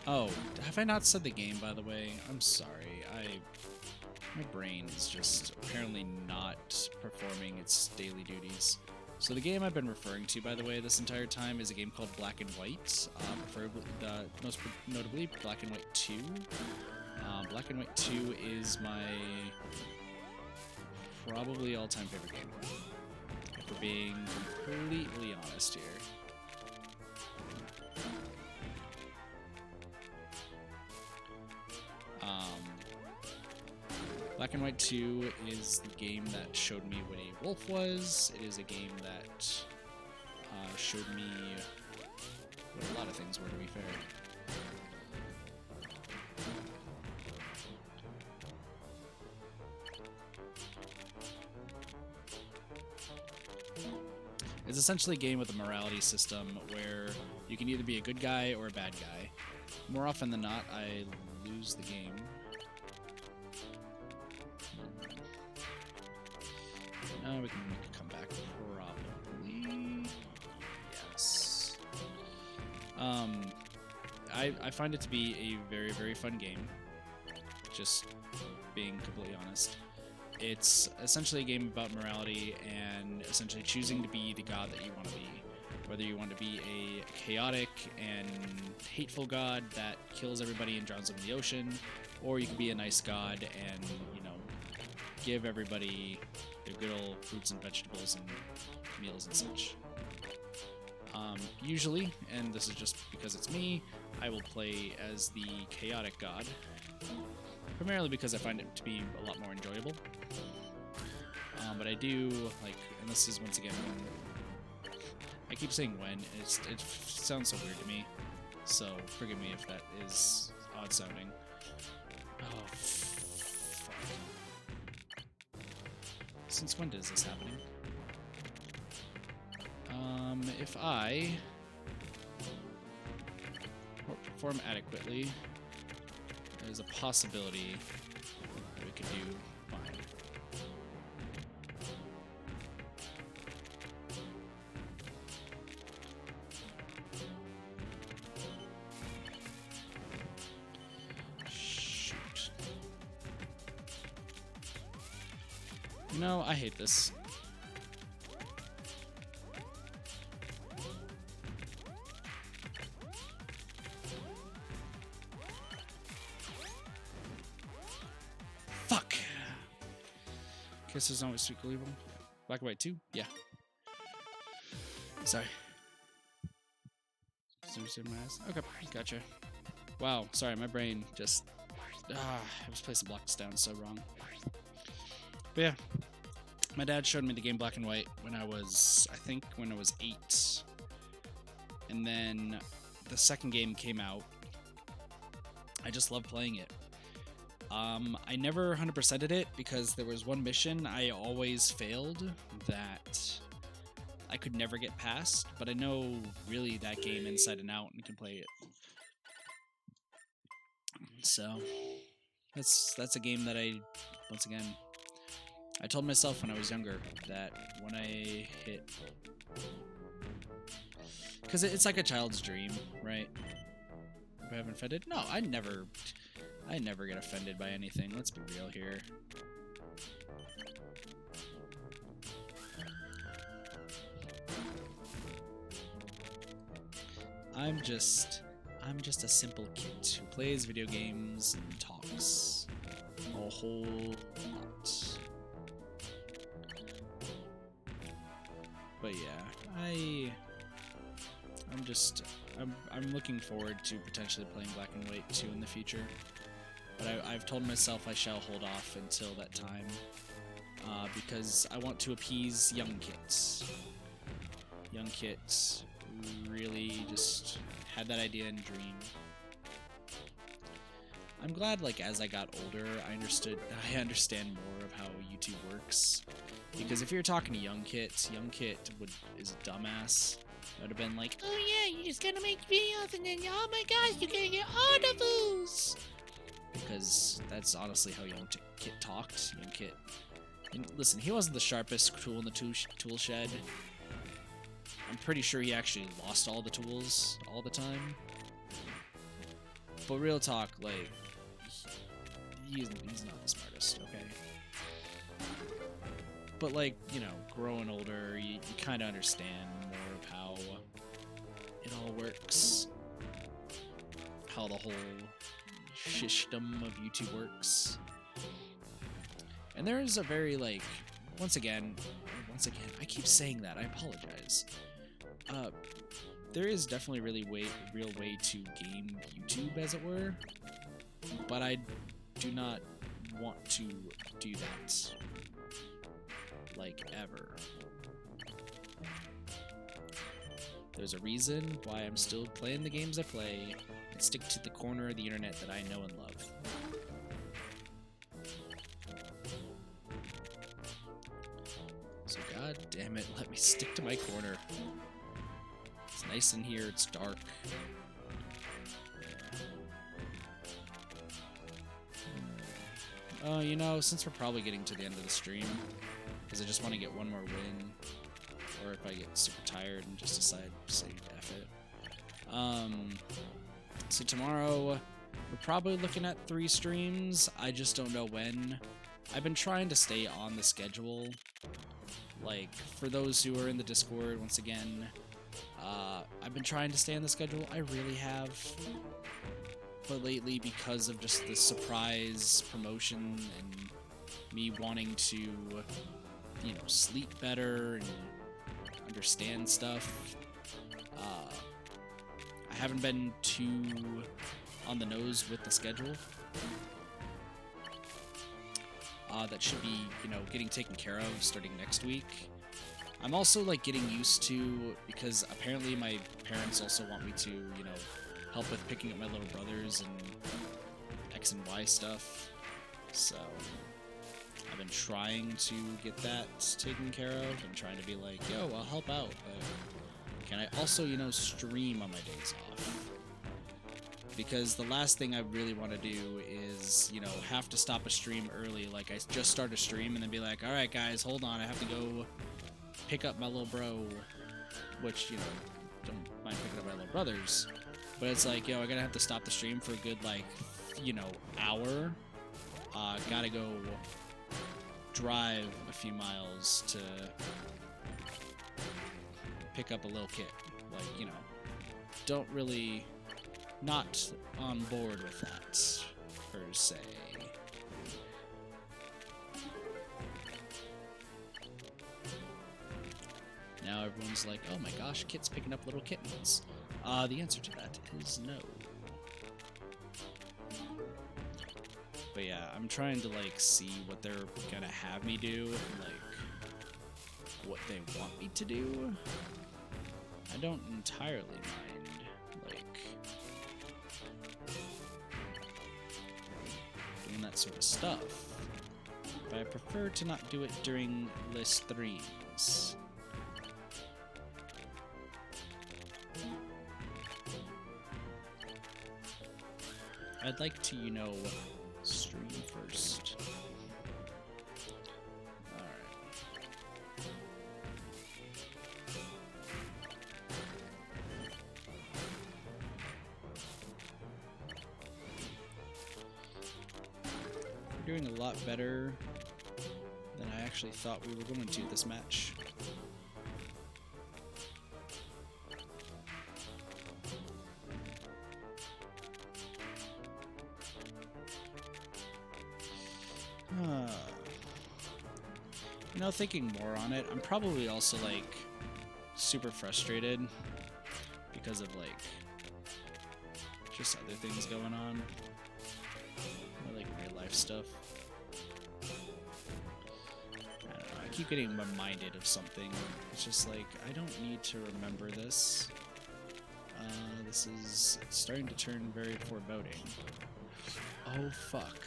Oh, have I not said the game, by the way? I'm sorry. My brain is just apparently not performing its daily duties. So the game I've been referring to, by the way, this entire time is a game called Black and White, preferably, most notably Black and White 2. Black and White 2 is my probably all-time favorite game, if we're being completely honest here. Black and White 2 is the game that showed me what a wolf was. It is a game that showed me what a lot of things were, to be fair. It's essentially a game with a morality system where you can either be a good guy or a bad guy. More often than not, I lose the game. We can make a comeback, probably. Yes. I find it to be a very, very fun game. Just being completely honest. It's essentially a game about morality and essentially choosing to be the god that you want to be. Whether you want to be a chaotic and hateful god that kills everybody and drowns them in the ocean, or you can be a nice god and, you know, give everybody their good old fruits and vegetables and meals and such. Usually, and this is just because it's me, I will play as the chaotic god, primarily because I find it to be a lot more enjoyable. But I do, like, and this is once again when, I keep saying when, it sounds so weird to me, so forgive me if that is odd sounding. Oh, fuck. Since when is this happening? If I perform adequately, there's a possibility that we could do fine. Shoot. You know, I hate this. Fuck. Guess there's always equal evil. Black and white too? Yeah. Sorry. Okay, gotcha. Wow, sorry, my brain just... I was placing blocks down so wrong. But yeah, my dad showed me the game Black and White when I was, I think, when I was 8. And then the second game came out. I just loved playing it. I never 100%ed it because there was one mission I always failed that I could never get past, but I know really that game inside and out and can play it. So that's a game that I, once again, I told myself when I was younger that when I hit, because it's like a child's dream, right? If I haven't offended, no, I never get offended by anything. Let's be real here. I'm just a simple kid who plays video games and talks a whole lot. But yeah, I'm looking forward to potentially playing Black and White 2 in the future. But I've told myself I shall hold off until that time, because I want to appease young kids. Young kids really just had that idea and dream. I'm glad, like, as I got older, I understand more of how YouTube works. Because if you're talking to young Kit is a dumbass. It would have been like, oh yeah, you just gotta make videos and then, oh my gosh, you're gonna get all the views. Because that's honestly how young Kit talked. Young Kit. And listen, he wasn't the sharpest tool in the tool shed. I'm pretty sure he actually lost all the tools all the time. But real talk, like, he's not the smartest, okay? But, like, you know, growing older, you kind of understand more of how it all works. How the whole system of YouTube works. And there is a very, like, once again, I keep saying that, I apologize. There is definitely real way to game YouTube, as it were, but I do not want to do that, like, ever. There's a reason why I'm still playing the games I play and stick to the corner of the internet that I know and love. So god damn it, let me stick to my corner. It's nice in here, it's dark. You know, since we're probably getting to the end of the stream, because I just want to get one more win, or if I get super tired and just decide to say F it. So tomorrow, we're probably looking at 3 streams. I just don't know when. I've been trying to stay on the schedule. Like, for those who are in the Discord, once again, I've been trying to stay on the schedule. I really have. But lately, because of just the surprise promotion and me wanting to, you know, sleep better and understand stuff, I haven't been too on the nose with the schedule. That should be, you know, getting taken care of starting next week. I'm also, like, getting used to, because apparently my parents also want me to, you know, help with picking up my little brothers and X and Y stuff. So I've been trying to get that taken care of and trying to be like, yo, I'll help out, but can I also, you know, stream on my days off? Because the last thing I really want to do is, you know, have to stop a stream early. Like, I just start a stream and then be like, alright guys, hold on, I have to go pick up my little bro. Which, you know, don't mind picking up my little brothers. But it's like, yo, I gotta have to stop the stream for a good, like, you know, hour. Gotta go drive a few miles to pick up a little kid. Like, you know, don't really... not on board with that, per se. Now everyone's like, oh my gosh, Kit's picking up little kittens. The answer to that is no. But yeah, I'm trying to, like, see what they're gonna have me do, like, what they want me to do. I don't entirely mind, like, doing that sort of stuff, but I prefer to not do it during list streams. I'd like to, you know, stream first. Doing a lot better than I actually thought we were going to this match. You know, thinking more on it, I'm probably also, like, super frustrated because of, like, just other things going on. Like real life stuff. I don't know, I keep getting reminded of something. It's just like, I don't need to remember this. This is starting to turn very foreboding. Oh fuck.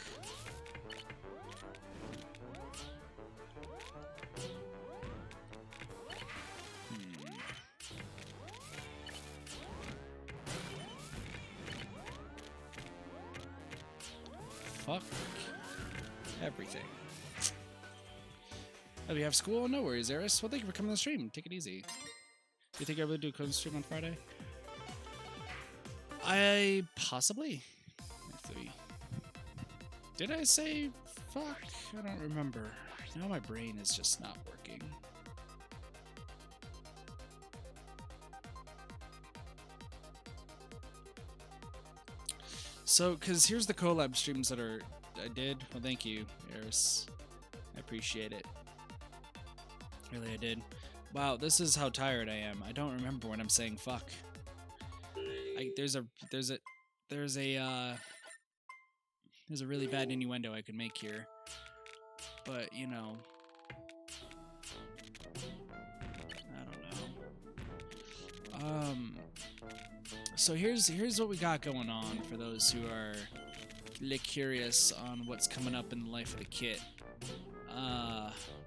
Fuck everything. Oh, we have school? No worries, Eris. Well, thank you for coming to the stream. Take it easy. Do you think I would do a code stream on Friday? I possibly. Did I say fuck? I don't remember. Now my brain is just not working. So, because here's the collab streams that I did. Well, thank you, Eris. I appreciate it. Really, I did. Wow, this is how tired I am. I don't remember when I'm saying fuck. There's a really bad innuendo I could make here. But, you know, I don't know. So here's what we got going on for those who are curious on what's coming up in the life of the kit.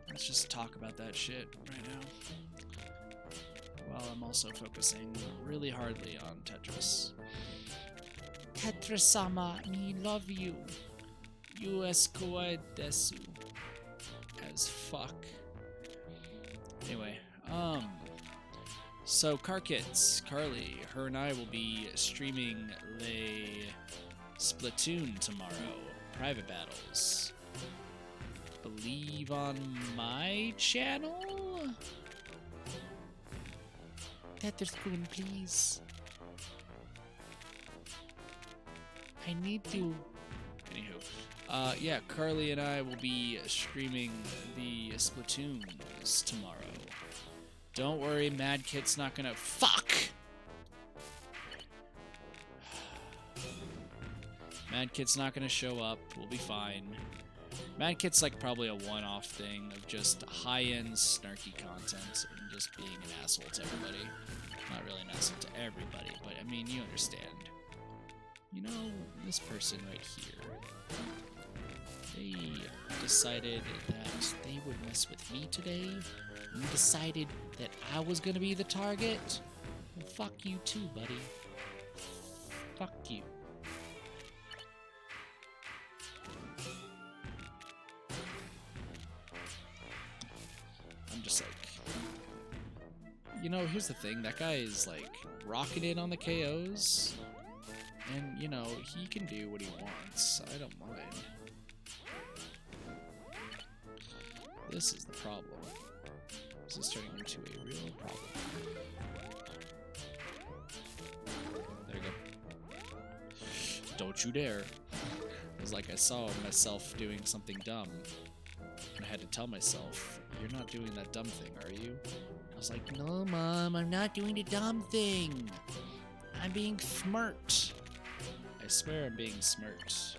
Let's just talk about that shit right now. While I'm also focusing really hardly on Tetris. Tetris-sama, me love you. US kawaii desu. As fuck. Anyway, so Car Kits, Carly, her and I will be streaming the Splatoon tomorrow. Private battles. believe on my channel. Tetris Queen, please. I need to. Anywho, yeah, Carly and I will be streaming the Splatoons tomorrow. Don't worry, Mad Kit's not gonna. Fuck! Mad Kit's not gonna show up. We'll be fine. Mad Kit's like probably a one-off thing of just high-end snarky content and just being an asshole to everybody. Not really an asshole to everybody, but I mean, you understand. You know, this person right here, they decided that they would mess with me today, and decided that I was gonna be the target. Well, fuck you too, buddy. Fuck you. I'm just like, you know, here's the thing, that guy is like rocking in on the KOs, and you know, he can do what he wants. I don't mind. This is the problem. This is turning into a real problem. There you go. Don't you dare. It was like I saw myself doing something dumb, and I had to tell myself, you're not doing that dumb thing, are you? I was like, no, Mom, I'm not doing the dumb thing. I'm being smart. I swear I'm being smart.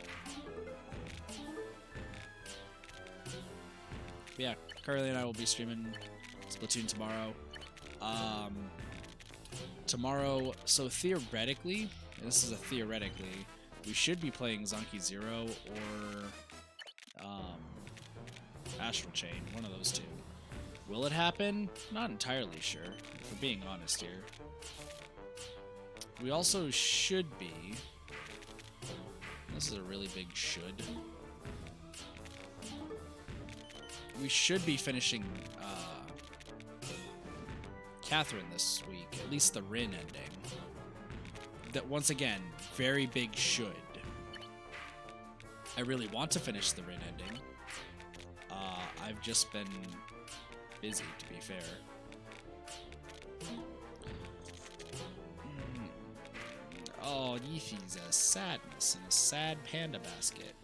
Yeah, Carly and I will be streaming Splatoon tomorrow. Tomorrow, so theoretically, and this is a theoretically, we should be playing Zonky Zero or Astral Chain, one of those two. Will it happen? Not entirely sure, if we're being honest here. We also should be, this is a really big should, we should be finishing Catherine this week, at least the Rin ending. That, once again, very big should. I really want to finish the Rin ending. I've just been busy, to be fair. Oh, Yifi's a sadness in a sad panda basket.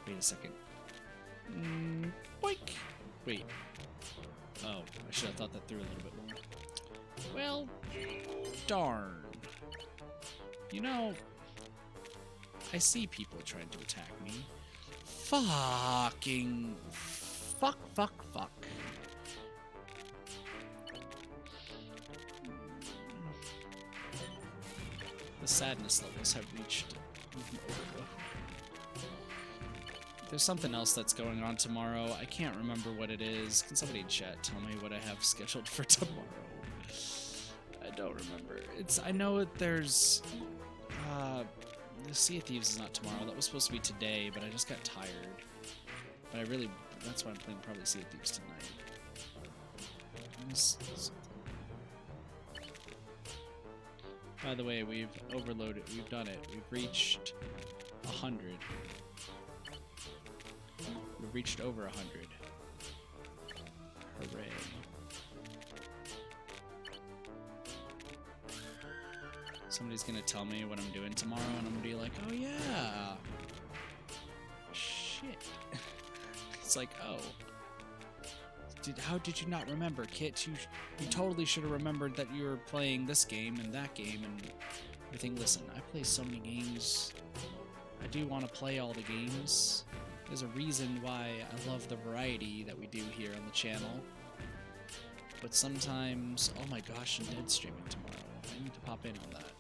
Wait a second. Boink! Wait. Oh, I should have thought that through a little bit more. Well, darn. You know, I see people trying to attack me. Fucking... Fuck. The sadness levels have reached... There's something else that's going on tomorrow. I can't remember what it is. Can somebody in chat tell me what I have scheduled for tomorrow? I don't remember. I know that there's... the Sea of Thieves is not tomorrow. That was supposed to be today, but I just got tired. But I really... That's why I'm playing probably Sea of Thieves tonight. By the way, we've overloaded. We've done it. We've reached 100. We've reached over 100. Hooray. Somebody's gonna tell me what I'm doing tomorrow, and I'm gonna be like, oh yeah. Shit. It's like, oh. How did you not remember, Kit? You totally should have remembered that you were playing this game and that game and everything. Listen, I play so many games. I do want to play all the games. There's a reason why I love the variety that we do here on the channel. But sometimes, oh my gosh, I'm dead streaming tomorrow. I need to pop in on that.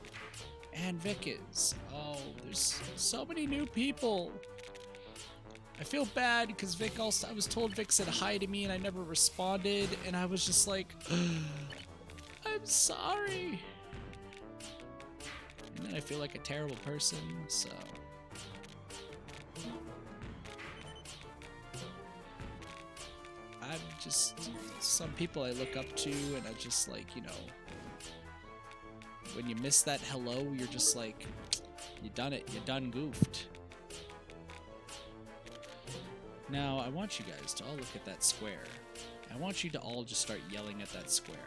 And Vic is. Oh, there's so many new people. I feel bad because Vic also, I was told Vic said hi to me and I never responded, and I was just like, I'm sorry. And then I feel like a terrible person, so. I'm just, some people I look up to, and I just like, you know, when you miss that hello, you're just like, you done it, you done goofed. Now, I want you guys to all look at that square. I want you to all just start yelling at that square.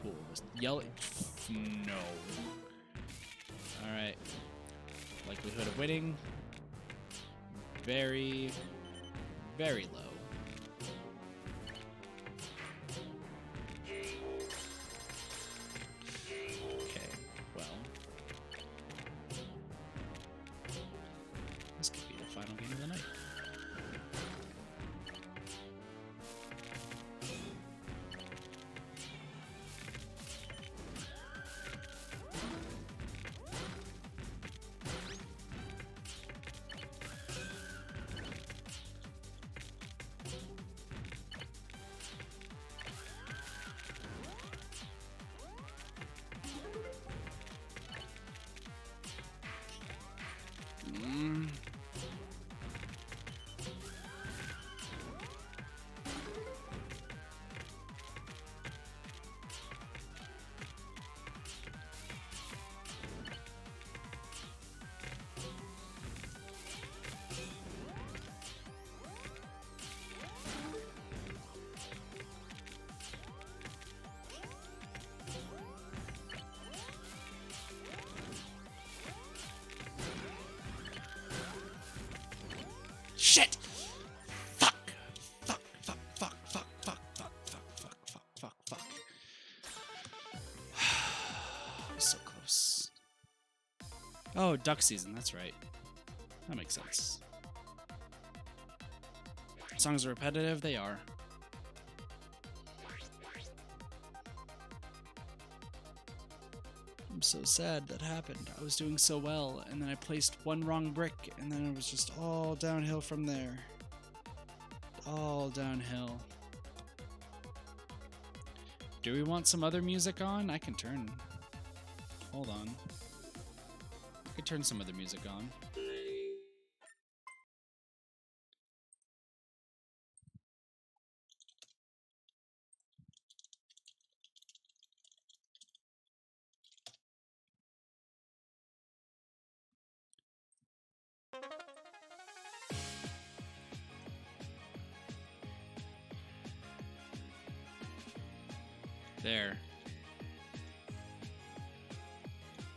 Cool. Just yell. No. Alright. Likelihood of winning. Very, very low. Okay, well. This could be the final game of the night. Shit! Fuck! Fuck, fuck, fuck, fuck, fuck, fuck, fuck, fuck, fuck, fuck, fuck. So close. Oh, duck season, that's right. That makes sense. Songs are repetitive, they are. I'm so sad that happened. I was doing so well, and then I placed one wrong brick, and then it was just all downhill from there. All downhill. Do we want some other music on? I can turn. Hold on. I can turn some other music on. There.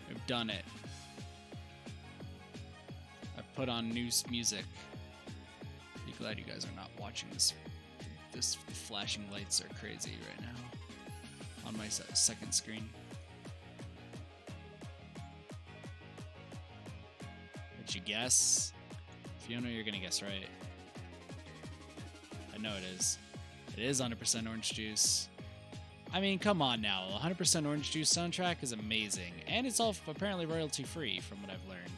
I've done it. I've put on new music. Be glad you guys are not watching this. This flashing lights are crazy right now on my second screen. Did you guess? If you don't know, you're gonna guess right. I know it is. It is 100% orange juice. I mean, come on now. 100% Orange Juice soundtrack is amazing. And it's all apparently royalty free from what I've learned.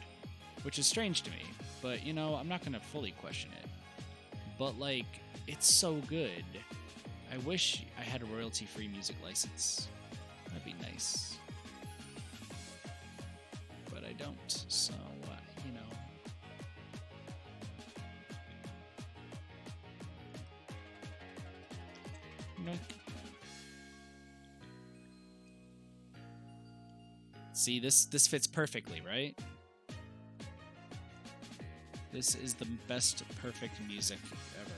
Which is strange to me. But, you know, I'm not going to fully question it. But, like, it's so good. I wish I had a royalty free music license. That'd be nice. But I don't. So, you know. Nope. See, this fits perfectly, right? This is the best perfect music ever.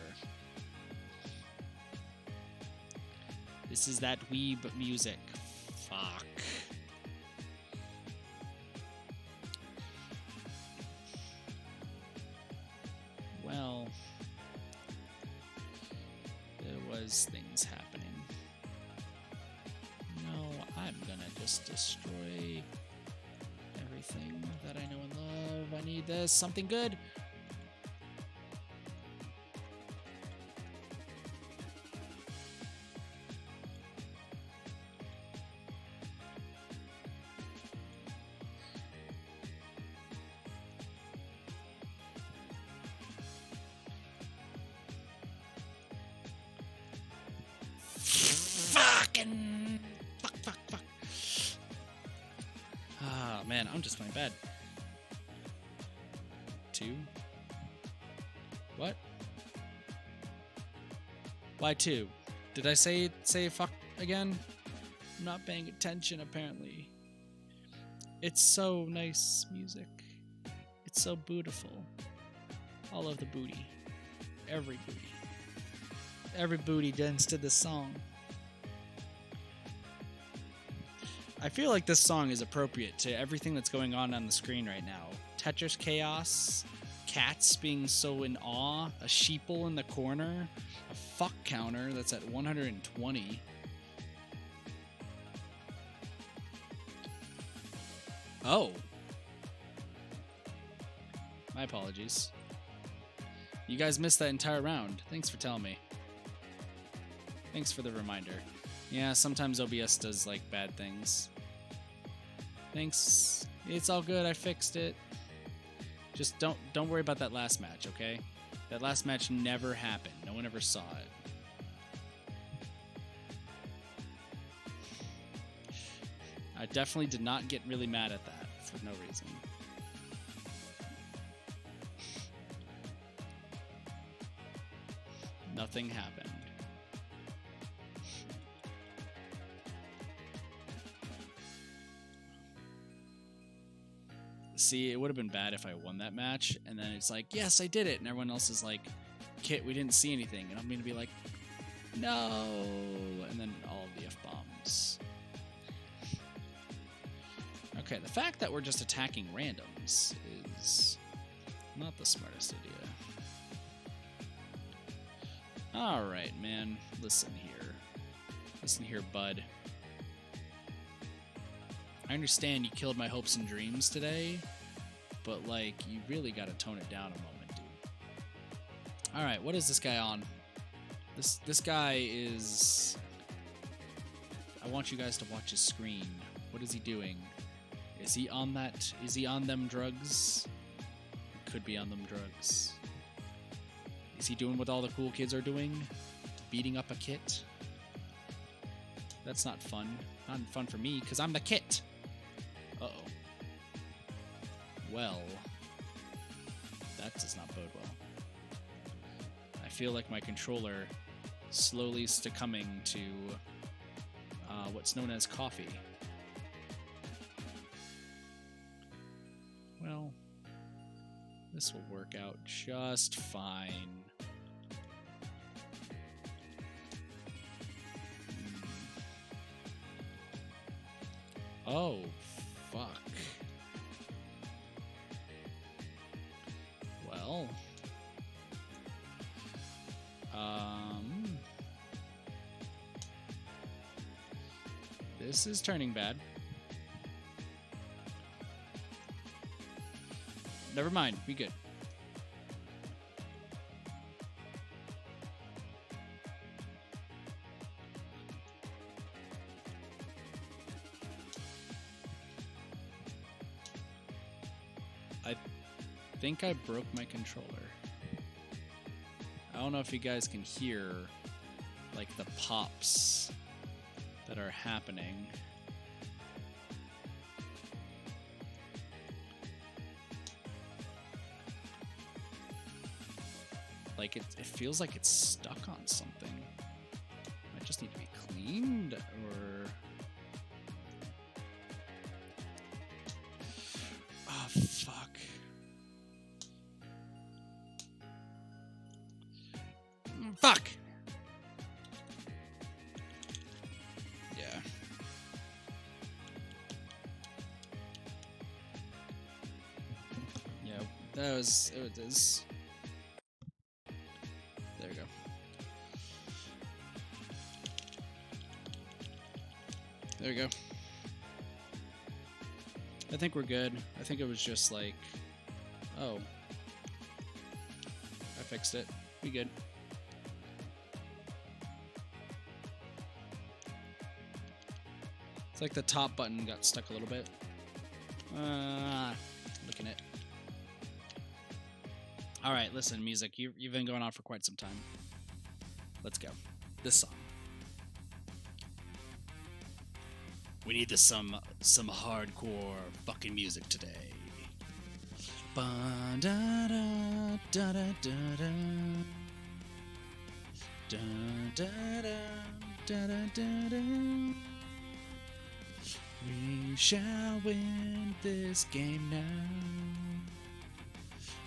This is that weeb music. Fuck. Well, there was things happening. No, I'm gonna just destroy everything that I know and love. I need this. Something good. Fuck. Ah, man, I'm just playing bad. 2? What? Why 2? Did I say fuck again? I'm not paying attention, apparently. It's so nice music. It's so beautiful. All of the booty. Every booty. Every booty dance to this song. I feel like this song is appropriate to everything that's going on the screen right now. Tetris chaos, cats being so in awe, a sheeple in the corner, a fuck counter that's at 120. Oh. My apologies. You guys missed that entire round. Thanks for telling me. Thanks for the reminder. Yeah, sometimes OBS does, like, bad things. Thanks. It's all good. I fixed it. Just don't worry about that last match, okay? That last match never happened. No one ever saw it. I definitely did not get really mad at that for no reason. Nothing happened. See, it would have been bad if I won that match, and then it's like, yes, I did it, and everyone else is like, Kit, we didn't see anything, and I'm going to be like, no, and then all of the F-bombs. Okay, the fact that we're just attacking randoms is not the smartest idea. Alright, man, listen here. Listen here, bud. I understand you killed my hopes and dreams today, but, like, you really gotta tone it down a moment, dude. Alright, what is this guy on? This guy is... I want you guys to watch his screen. What is he doing? Is he on that? Is he on them drugs? He could be on them drugs. Is he doing what all the cool kids are doing? Beating up a Kit? That's not fun. Not fun for me, because I'm the Kit. Uh-oh. Well, that does not bode well. I feel like my controller slowly succumbing to what's known as coffee. Well, this will work out just fine. Oh, fuck. Well. This is turning bad. Never mind, we good. I think I broke my controller. I don't know if you guys can hear, like, the pops that are happening. Like, it feels like it's stuck on something. Might just need to be cleaned, or... Oh, fuck. Fuck! Yeah. Yeah, that was... It is. There we go. There we go. I think we're good. I think it was just like... Oh. I fixed it. We good. It's like the top button got stuck a little bit. Looking at. Alright, listen, music. You've been going on for quite some time. Let's go. This song. We need some hardcore fucking music today. We shall win this game now.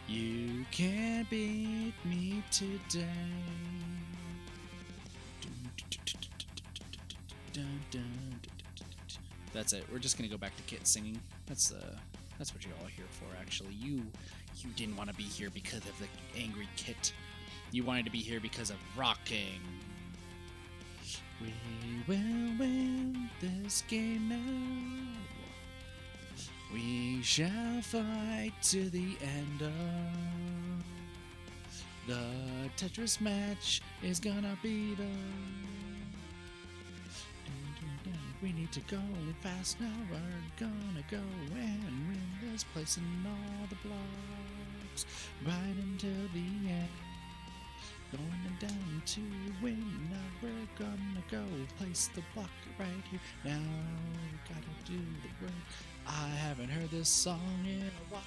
You can't beat me today. That's it. We're just gonna go back to Kit singing. That's what you're all here for. Actually, you didn't want to be here because of the angry Kit. You wanted to be here because of rocking. We will win this game now. We shall fight to the end of the Tetris match is gonna be the. We need to go fast now. We're gonna go and win this place in all the blocks right until the end. Going down to win. Now we're gonna go place the block right here. Now we gotta do the work. I haven't heard this song in a while.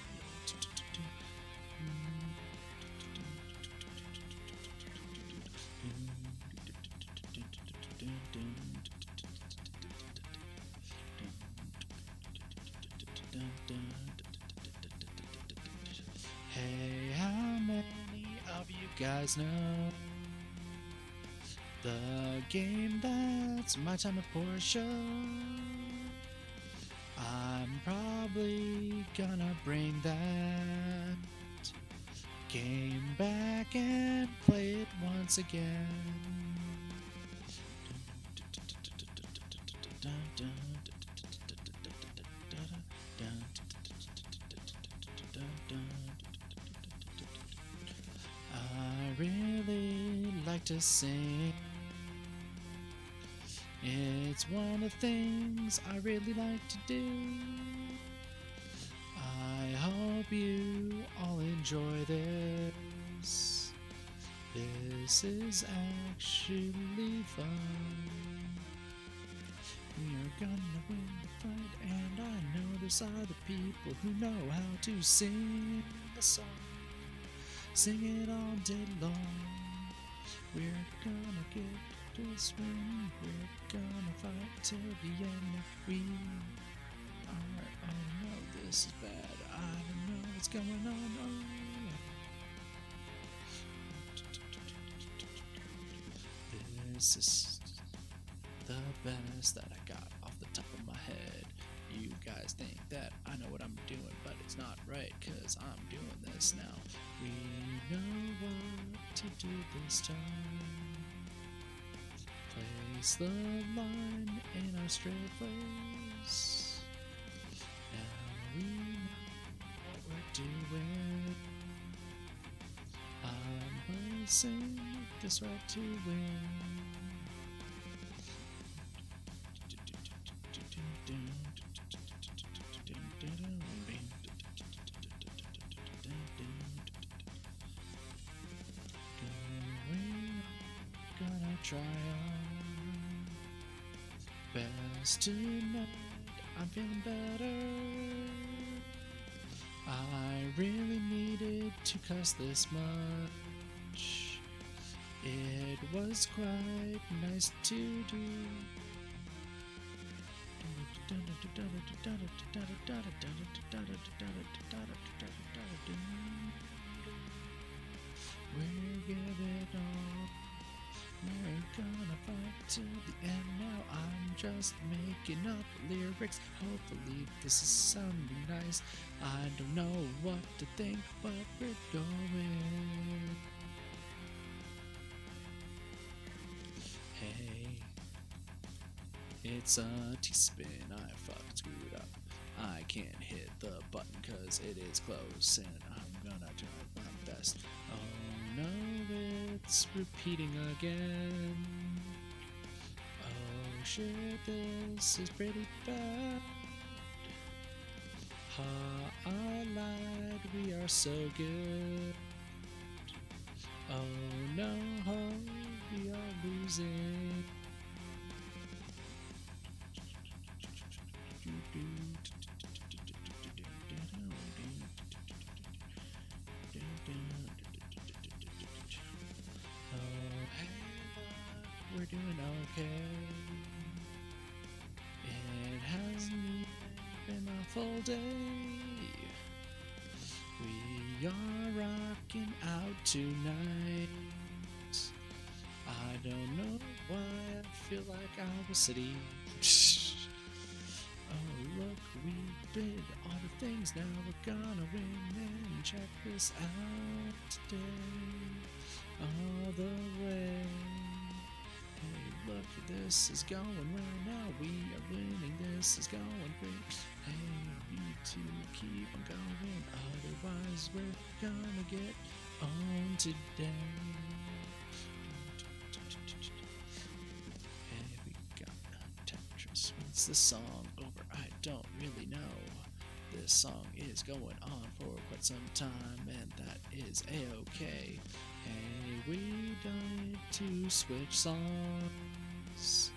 Hey, how many of you guys know the game that's my time of Porsche? I'm probably gonna bring that game back and play it once again. I really like to sing. It's one of the things I really like to do. I hope you all enjoy this. This is actually fun. We are gonna win the fight, and I know there's other people who know how to sing the song. Sing it all day long. We're gonna get this win. We're gonna fight till the end. We are. Oh no, this is bad. I don't know what's going on. Oh. This is the best that I got off the top of my head. You guys think that I know what I'm doing, but it's not right, cause I'm doing this now. We know what to do this time. Place the line in our straight place. Now we know what we're doing. I'm placing this right to win. Gonna try on best tonight. I'm feeling better. I really needed to cuss this much. It was quite nice to do. We'll give it all. We're gonna fight to the end now. I'm just making up lyrics. Hopefully this is sounding nice. I don't know what to think, but we're going. Hey, it's a T-spin. I fucked screwed up. I can't hit the button cause it is close, and I'm gonna try my best. Oh no, it's repeating again. Oh shit, this is pretty bad. Ha, I lied, we are so good. Oh no, we are losing. We're doing okay. It hasn't even been a full day. We are rocking out tonight. I don't know why I feel like I was city. Oh, look, we did all the things, now we're gonna win and check this out today. All the way. Hey, look, this is going well now. We are winning, this is going great. Hey, we need to keep on going, otherwise we're gonna get on today. Hey, we got Tetris. When's the song over? I don't really know. This song is going on for quite some time, and that is a-okay. Hey, we don't need to switch songs.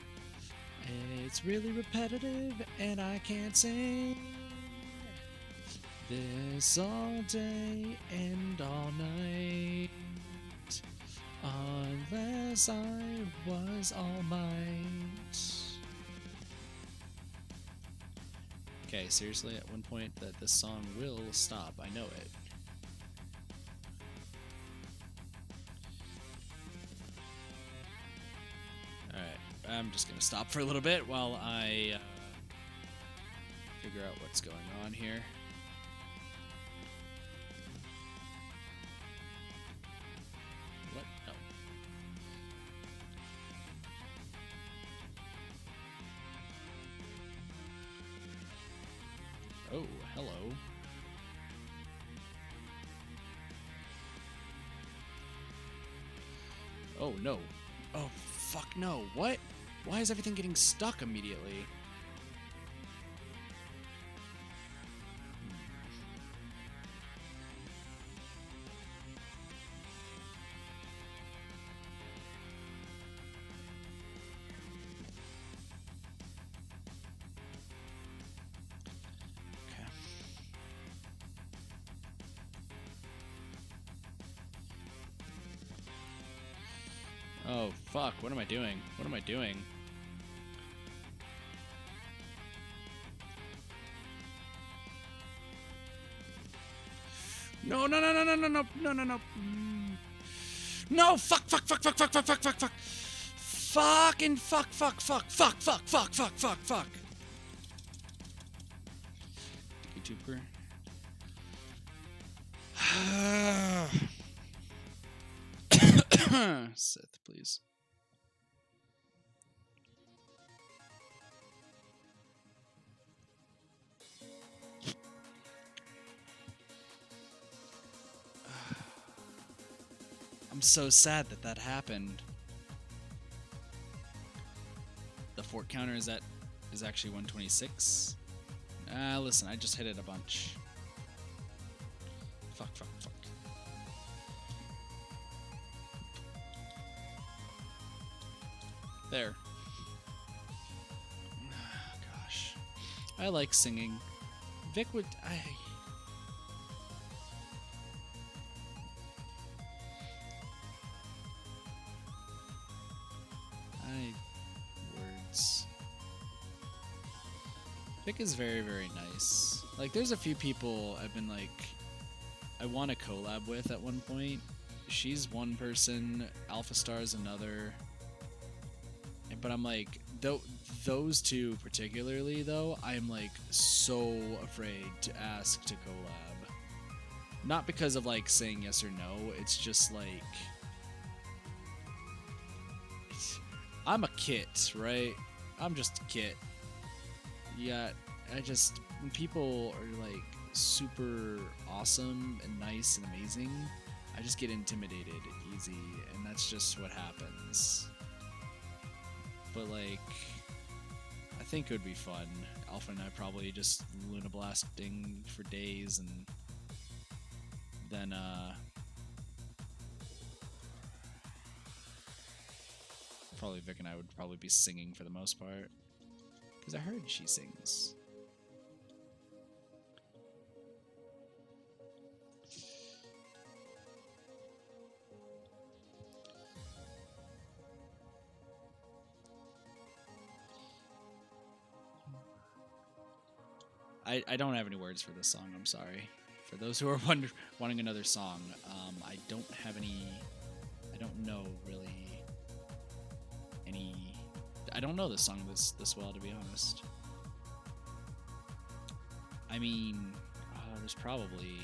It's really repetitive, and I can't sing this all day and all night, unless I was All Might. Okay, seriously, at one point that this song will stop. I know it. Alright, I'm just gonna stop for a little bit while I figure out what's going on here. What? No. Oh, hello. Oh, no. Oh, fuck no. What? Why is everything getting stuck immediately? Oh, fuck. What am I doing? What am I doing? No, no, no, no, no, no, no, no, no, no. No, fuck, fuck, fuck, fuck, fuck, fuck, fuck, fuck, fuck. Fucking fuck, fuck, fuck, fuck, fuck, fuck, fuck, fuck, fuck. YouTuber. Sith, please. I'm so sad that that happened. The fort counter is actually 126. Listen, I just hit it a bunch. Fuck, fuck, fuck. There. Gosh. I like singing. Vic would... words. Vic is very, very nice. Like, there's a few people I've been like... I want to collab with at one point. She's one person, Alpha Star is another. But I'm like, those two particularly, though, I'm like so afraid to ask to collab. Not because of like saying yes or no, it's just like, I'm a kit, right? I'm just a kit. Yeah, when people are like super awesome and nice and amazing, I just get intimidated easy, and that's just what happens. But like, I think it would be fun. Alpha and I probably just Luna blasting for days, and then probably Vic and I would probably be singing for the most part, because I heard she sings. I don't have any words for this song, I'm sorry. For those who are wanting another song, I don't have any. I don't know really any. I don't know this song this well, to be honest. I mean, there's probably.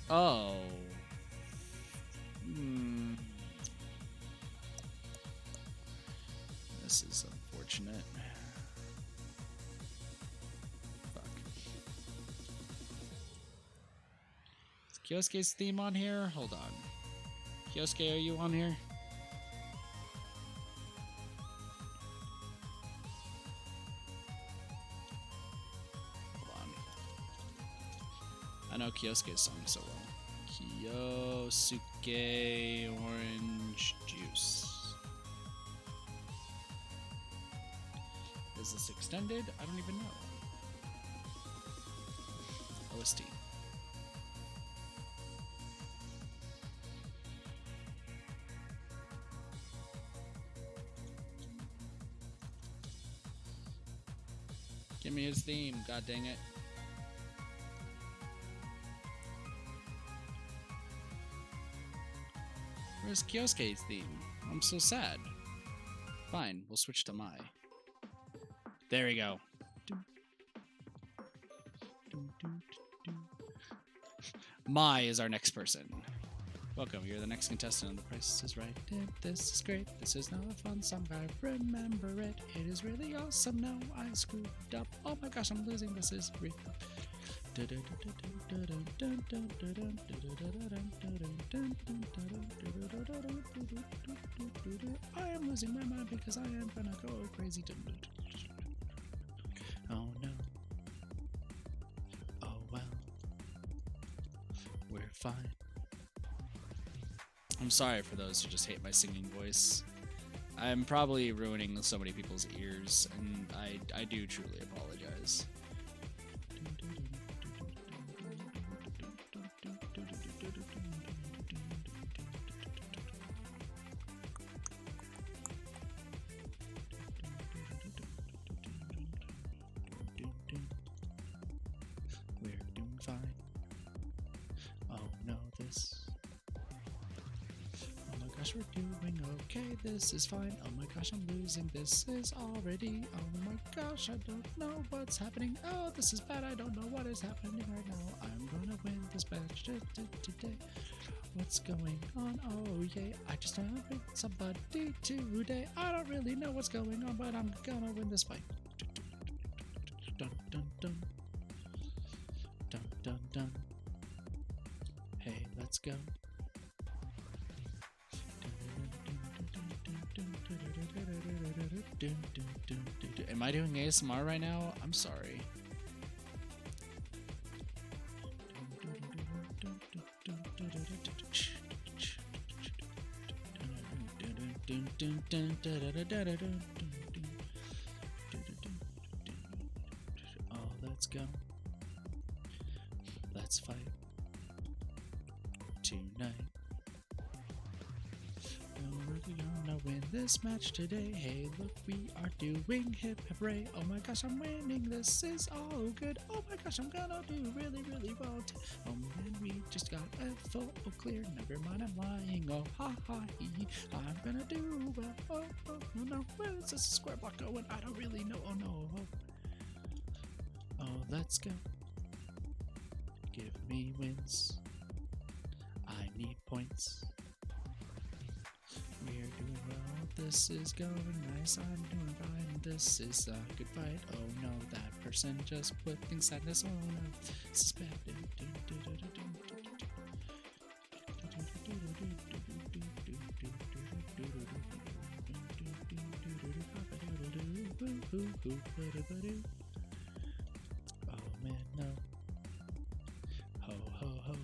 Oh. This is unfortunate. Fuck. Is Kyosuke's theme on here? Hold on. Kyosuke, are you on here? Hold on. I know Kyosuke's song so well. Kyosuke Orange Juice. Is this extended? I don't even know. OST. Give me his theme, god dang it. Where's Kyosuke's theme? I'm so sad. Fine, we'll switch to Mai. There we go. Mai is our next person. Welcome, you're the next contestant on The Price is Right. This is great. This is not a fun song. I remember it. It is really awesome. Now I screwed up. Oh my gosh, I'm losing. This is great. I am losing my mind because I am gonna go crazy. Oh no. Oh well. We're fine. I'm sorry for those who just hate my singing voice. I'm probably ruining so many people's ears, and I do truly apologize. We're doing fine. Oh no, this. Oh my gosh, we're doing okay. This is fine. Oh my gosh, I'm losing. This is already. Oh my gosh, I don't know what's happening. Oh, this is bad. I don't know what is happening right now. I'm gonna win this match today. What's going on? Oh yeah, I just want to beat somebody today. I don't really know what's going on, but I'm gonna win this fight. Dun dun dun. Dun dun dun. Hey, let's go. Am I doing ASMR right now? I'm sorry. Oh, let's go. Let's fight tonight. We're gonna win this match today. Hey, look, we are doing hip hooray. Oh my gosh, I'm winning. This is all good. Oh my gosh, I'm gonna do really, really well. Oh man, we just got a full clear. Never mind, I'm lying. Oh ha ha hee. I'm gonna do well. Oh no, where is this square block going? I don't really know. Oh no. Oh, let's go. Give me wins. I need points. We're doing well, this is going nice, I'm doing fine, this is a good fight. Oh no, that person just put things sadness on. Oh no, this is bad. Oh man, no. Ho ho ho.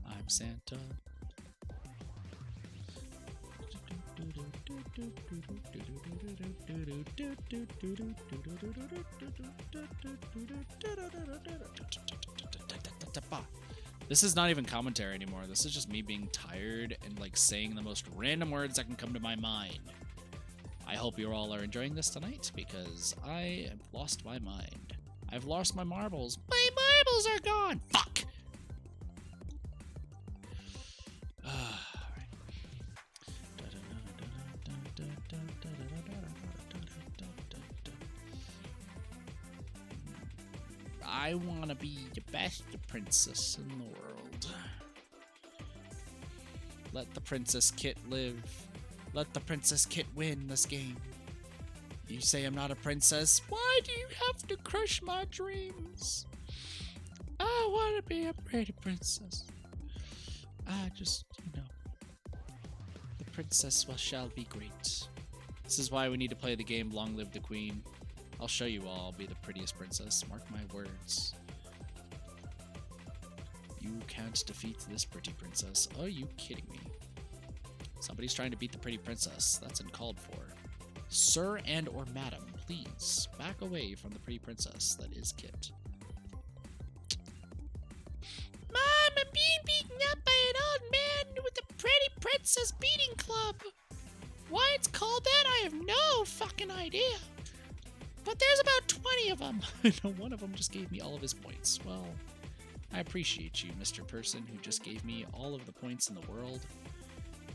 I'm Santa. This is not even commentary anymore. This is just me being tired and like saying the most random words that can come to my mind. I hope you all are enjoying this tonight because I have lost my mind. I've lost my marbles. My marbles are gone! Fuck! I want to be the best princess in the world. Let the Princess Kit live. Let the Princess Kit win this game. You say I'm not a princess? Why do you have to crush my dreams? I want to be a pretty princess. I just, the princess shall be great. This is why we need to play the game Long Live the Queen. I'll show you all. I'll be the prettiest princess. Mark my words. You can't defeat this pretty princess. Are you kidding me? Somebody's trying to beat the pretty princess. That's uncalled for. Sir and or madam, please back away from the pretty princess that is Kit. Mom, I'm being beaten up by an old man with a pretty princess beating club. Why it's called that, I have no fucking idea. But there's about 20 of them. One of them just gave me all of his points. Well, I appreciate you, Mr. Person, who just gave me all of the points in the world.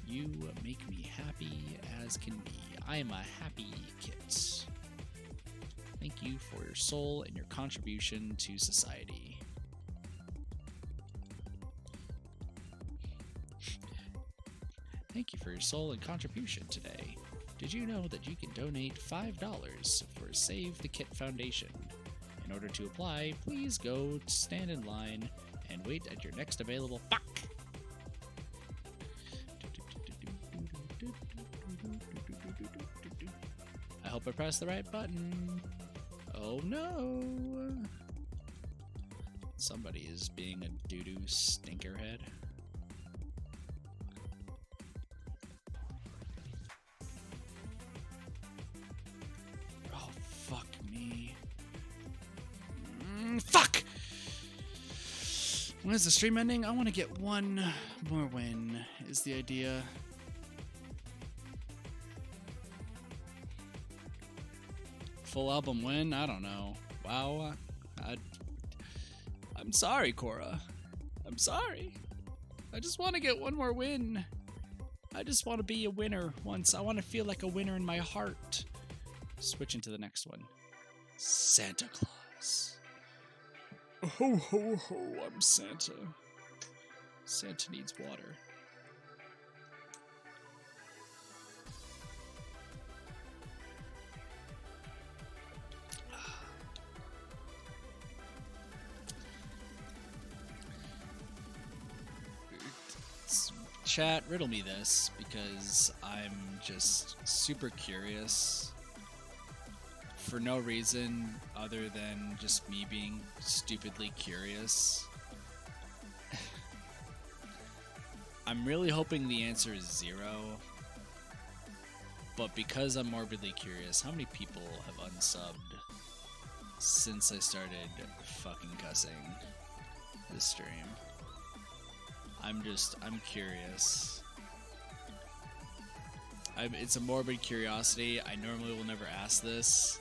You make me happy as can be. I am a happy Kit. Thank you for your soul and your contribution to society. Thank you for your soul and contribution today. Did you know that you can donate $5 for Save the Kit Foundation? In order to apply, please go stand in line and wait at your next available fuck. I hope I pressed the right button. Oh no! Somebody is being a doo-doo stinkerhead. Oh, fuck me. Fuck! When is the stream ending? I want to get one more win, is the idea. Full album win? I don't know. Wow. I'm sorry, Cora. I'm sorry. I just want to get one more win. I just want to be a winner once. I want to feel like a winner in my heart. Switching to the next one. Santa Claus. Ho, ho, ho, I'm Santa. Santa needs water. Chat, riddle me this, because I'm just super curious for no reason other than just me being stupidly curious. I'm really hoping the answer is 0, but because I'm morbidly curious, how many people have unsubbed since I started fucking cussing this stream? I'm curious. It's a morbid curiosity. I normally will never ask this,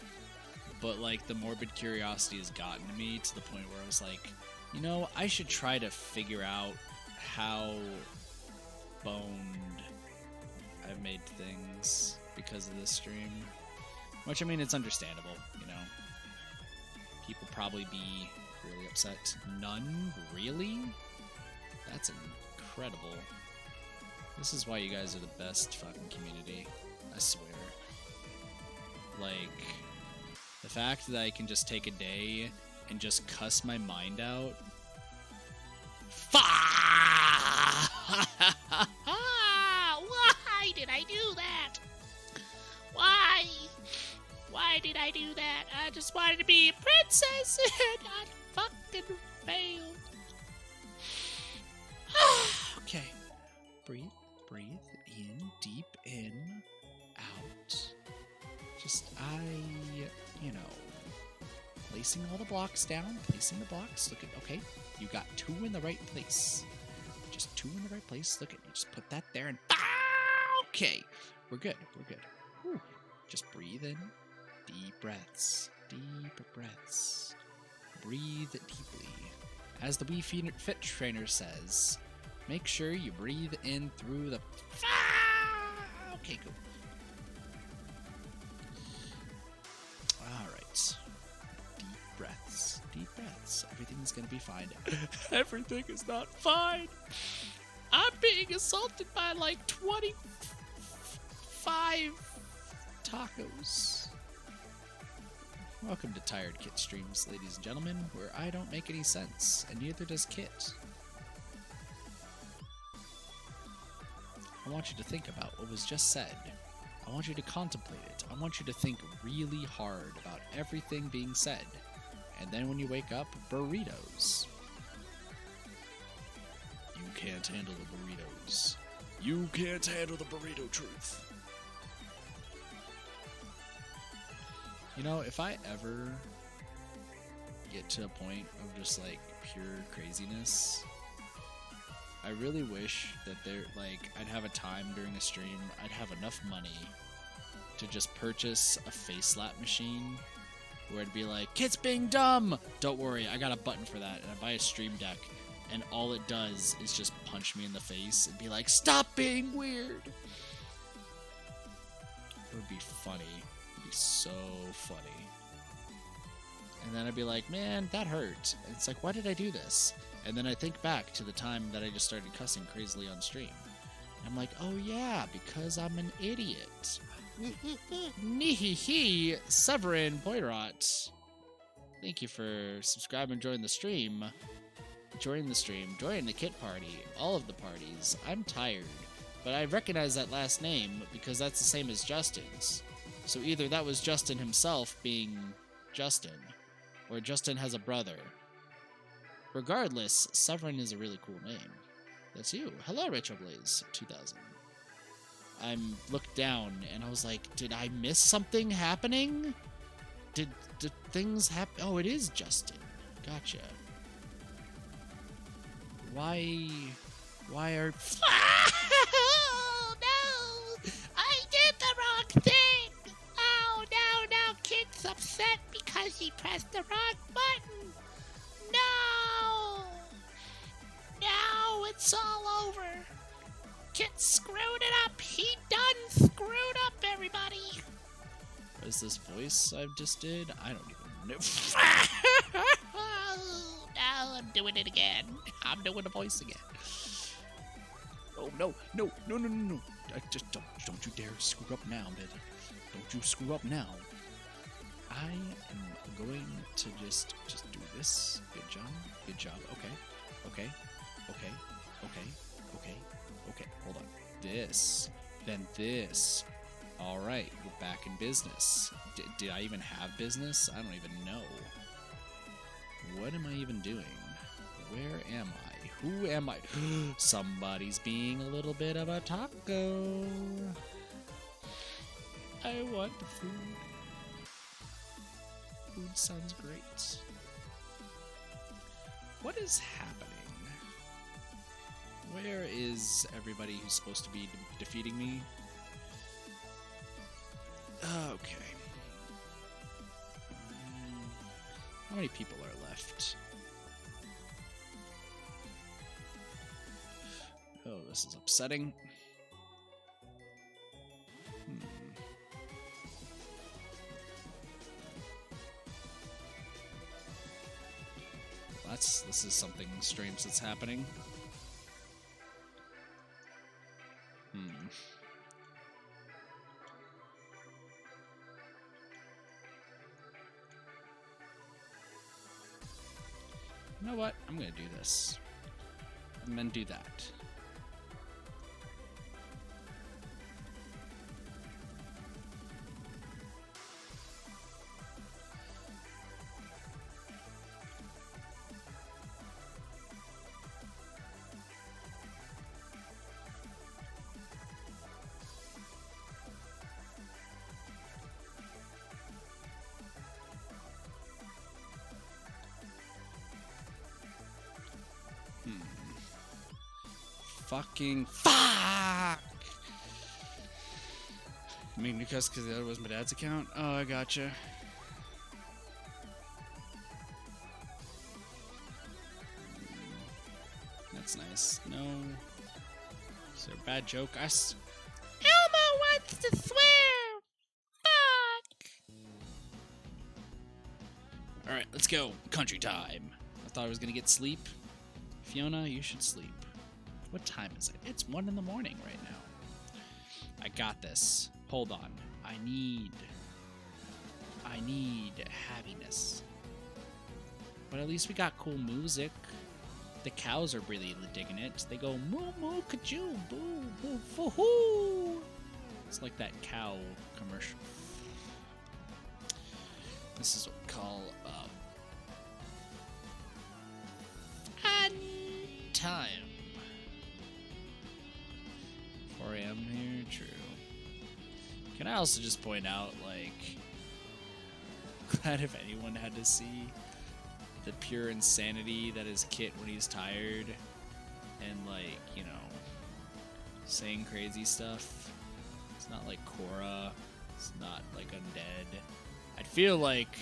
but like the morbid curiosity has gotten to me to the point where I was like, you know, I should try to figure out how boned I've made things because of this stream. Which, I mean, it's understandable, you know. People probably be really upset. None? Really? That's incredible. This is why you guys are the best fucking community. I swear. Like, the fact that I can just take a day and just cuss my mind out. Why did I do that? Why? Why did I do that? I just wanted to be a princess and I fucking failed. Okay. Breathe in, deep in, out. Just, placing all the blocks down, placing the blocks. Look at, okay, you got 2 in the right place. Just 2 in the right place. Look at, you just put that there and, okay. We're good. Whew. Just breathe in, deep breaths, deep breaths. breathe deeply. As the Wii Fit trainer says, make sure you breathe in through the... Okay, cool. Alright. Deep breaths. Deep breaths. Everything's gonna be fine. Everything is not fine. I'm being assaulted by like 25 tacos. Welcome to Tired Kit Streams, ladies and gentlemen, where I don't make any sense, and neither does Kit. I want you to think about what was just said. I want you to contemplate it. I want you to think really hard about everything being said. And then when you wake up, burritos. You can't handle the burritos. You can't handle the burrito truth. You know, if I ever get to a point of just like pure craziness, I really wish that I'd have a time during a stream, I'd have enough money to just purchase a face slap machine where it'd be like, Kit's being dumb! Don't worry, I got a button for that, and I buy a stream deck, and all it does is just punch me in the face and be like, stop being weird! It would be funny. It would be so funny. And then I'd be like, man, that hurt. And it's like, why did I do this? And then I think back to the time that I just started cussing crazily on stream. And I'm like, oh yeah, because I'm an idiot. Nihihi, Severin Poirot. Thank you for subscribing and joining the stream. Join the kit party, all of the parties. I'm tired, but I recognize that last name because that's the same as Justin's. So either that was Justin himself being Justin, or Justin has a brother. Regardless, Severin is a really cool name. That's you. Hello, Retroblaze 2000. I looked down and I was like, did I miss something happening? Did things happen? Oh, it is Justin. Gotcha. Why are... Oh, no! I did the wrong thing! Oh, no, Kid's upset because he pressed the wrong button! No! Now it's all over! Kid screwed it up! He done screwed up, everybody! What is this voice I just did? I don't even know. No, I'm doing it again. I'm doing the voice again. Oh, no. I just don't you dare screw up now, baby. Don't you screw up now. I am going to just do this. Good job. Okay. Hold on. This. Then this. All right, we're back in business. Did I even have business? I don't even know. What am I even doing? Where am I? Who am I? Somebody's being a little bit of a taco. I want food. Food sounds great. What is happening? Where is everybody who's supposed to be defeating me? Okay. How many people are left? Oh, this is upsetting. This is something strange that's happening. You know what? I'm gonna do this. And then do that. Fucking fuck! I mean, because the other was my dad's account? Oh, I gotcha. That's nice. No. Is there a bad joke? Elmo wants to swear! Fuck! Alright, let's go. Country time. I thought I was gonna get sleep. Fiona, you should sleep. What time is it? It's 1 in the morning right now. I got this. Hold on. I need happiness. But at least we got cool music. The cows are really digging it. They go moo moo kachoo boo boo foo hoo. It's like that cow commercial. This is what we call fun time. 4 a.m. here, true. Can I also just point out, like, glad if anyone had to see the pure insanity that is Kit when he's tired and, like, you know, saying crazy stuff. It's not like Korra. It's not like undead. I'd feel like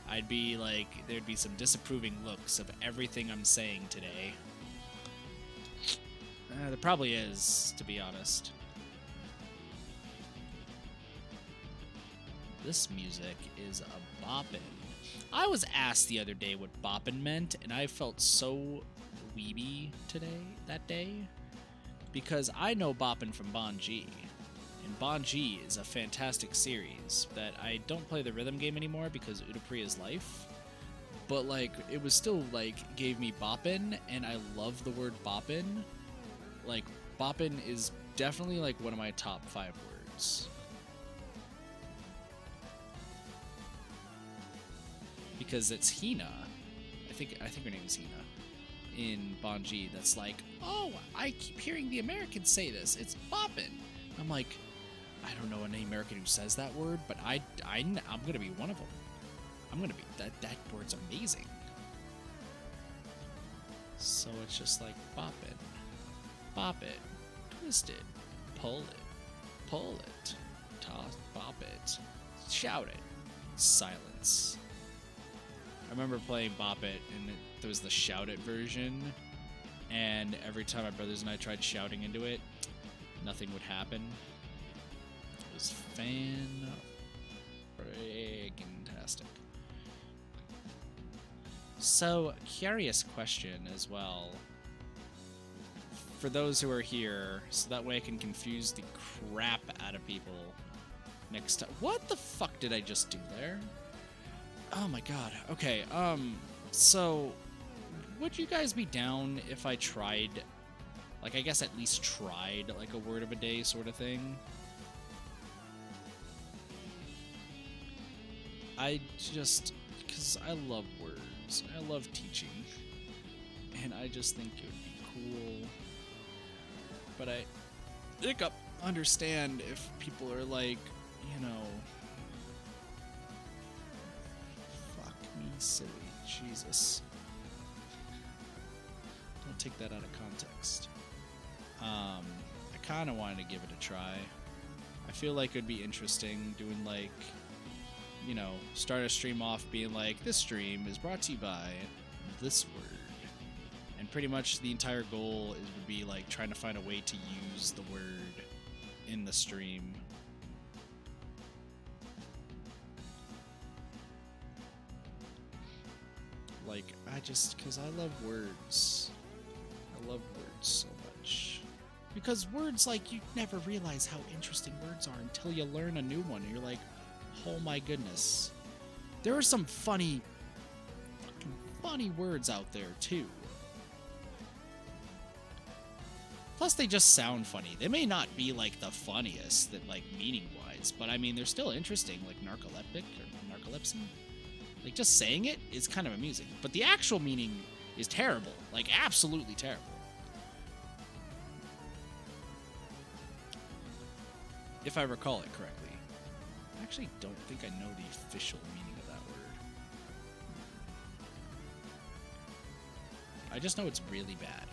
I'd be like, there'd be some disapproving looks of everything I'm saying today. There probably is, to be honest. This music is a boppin'. I was asked the other day what boppin' meant, and I felt so weeby that day, because I know boppin' from Bon-G, and Bon-G is a fantastic series that I don't play the rhythm game anymore because Udapri is life, but like it was still like gave me boppin', and I love the word boppin'. Like boppin' is definitely like one of my top 5 words. Because it's Hina, I think her name is Hina, in Bon-G, that's like, oh, I keep hearing the Americans say this, it's boppin'. I'm like, I don't know any American who says that word, but I'm gonna be one of them. I'm gonna be, that word's amazing. So it's just like, boppin', bop it, twist it, pull it, toss, bop it, shout it, silence. I remember playing Bop It, and there was the Shout It version, and every time my brothers and I tried shouting into it, nothing would happen. It was fan-friggin-tastic. So, curious question as well. For those who are here, so that way I can confuse the crap out of people next time. What the fuck did I just do there? Oh my god. Okay, so would you guys be down if I tried, like, I guess at least tried, like, a word of a day sort of thing? I just, because I love words. I love teaching. And I just think it would be cool. But I understand if people are like, you know, silly. Jesus. Don't take that out of context. I kind of wanted to give it a try. I feel like it would be interesting doing, like, you know, start a stream off being like, this stream is brought to you by this word. And pretty much the entire goal would be, like, trying to find a way to use the word in the stream. Like, because I love words. I love words so much. Because words, like, you never realize how interesting words are until you learn a new one. And you're like, oh my goodness. There are some fucking funny words out there, too. Plus, they just sound funny. They may not be, like, the funniest, that, like, meaning-wise, but, I mean, they're still interesting, like narcoleptic or narcolepsy. Like, just saying it is kind of amusing. But the actual meaning is terrible. Like, absolutely terrible. If I recall it correctly. I actually don't think I know the official meaning of that word. I just know it's really bad.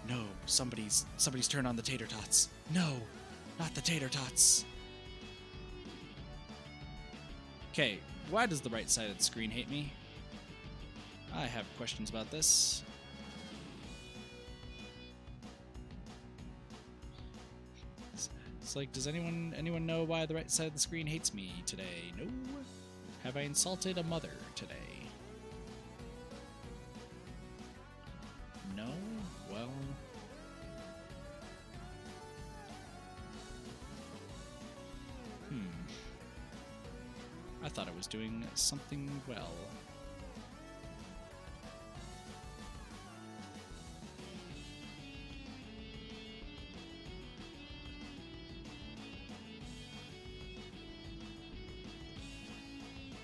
No, somebody's turned on the tater tots. No, not the tater tots. Okay. Why does the right side of the screen hate me? I have questions about this. It's like, does anyone know why the right side of the screen hates me today? No. Have I insulted a mother today? No? Well... I thought I was doing something well.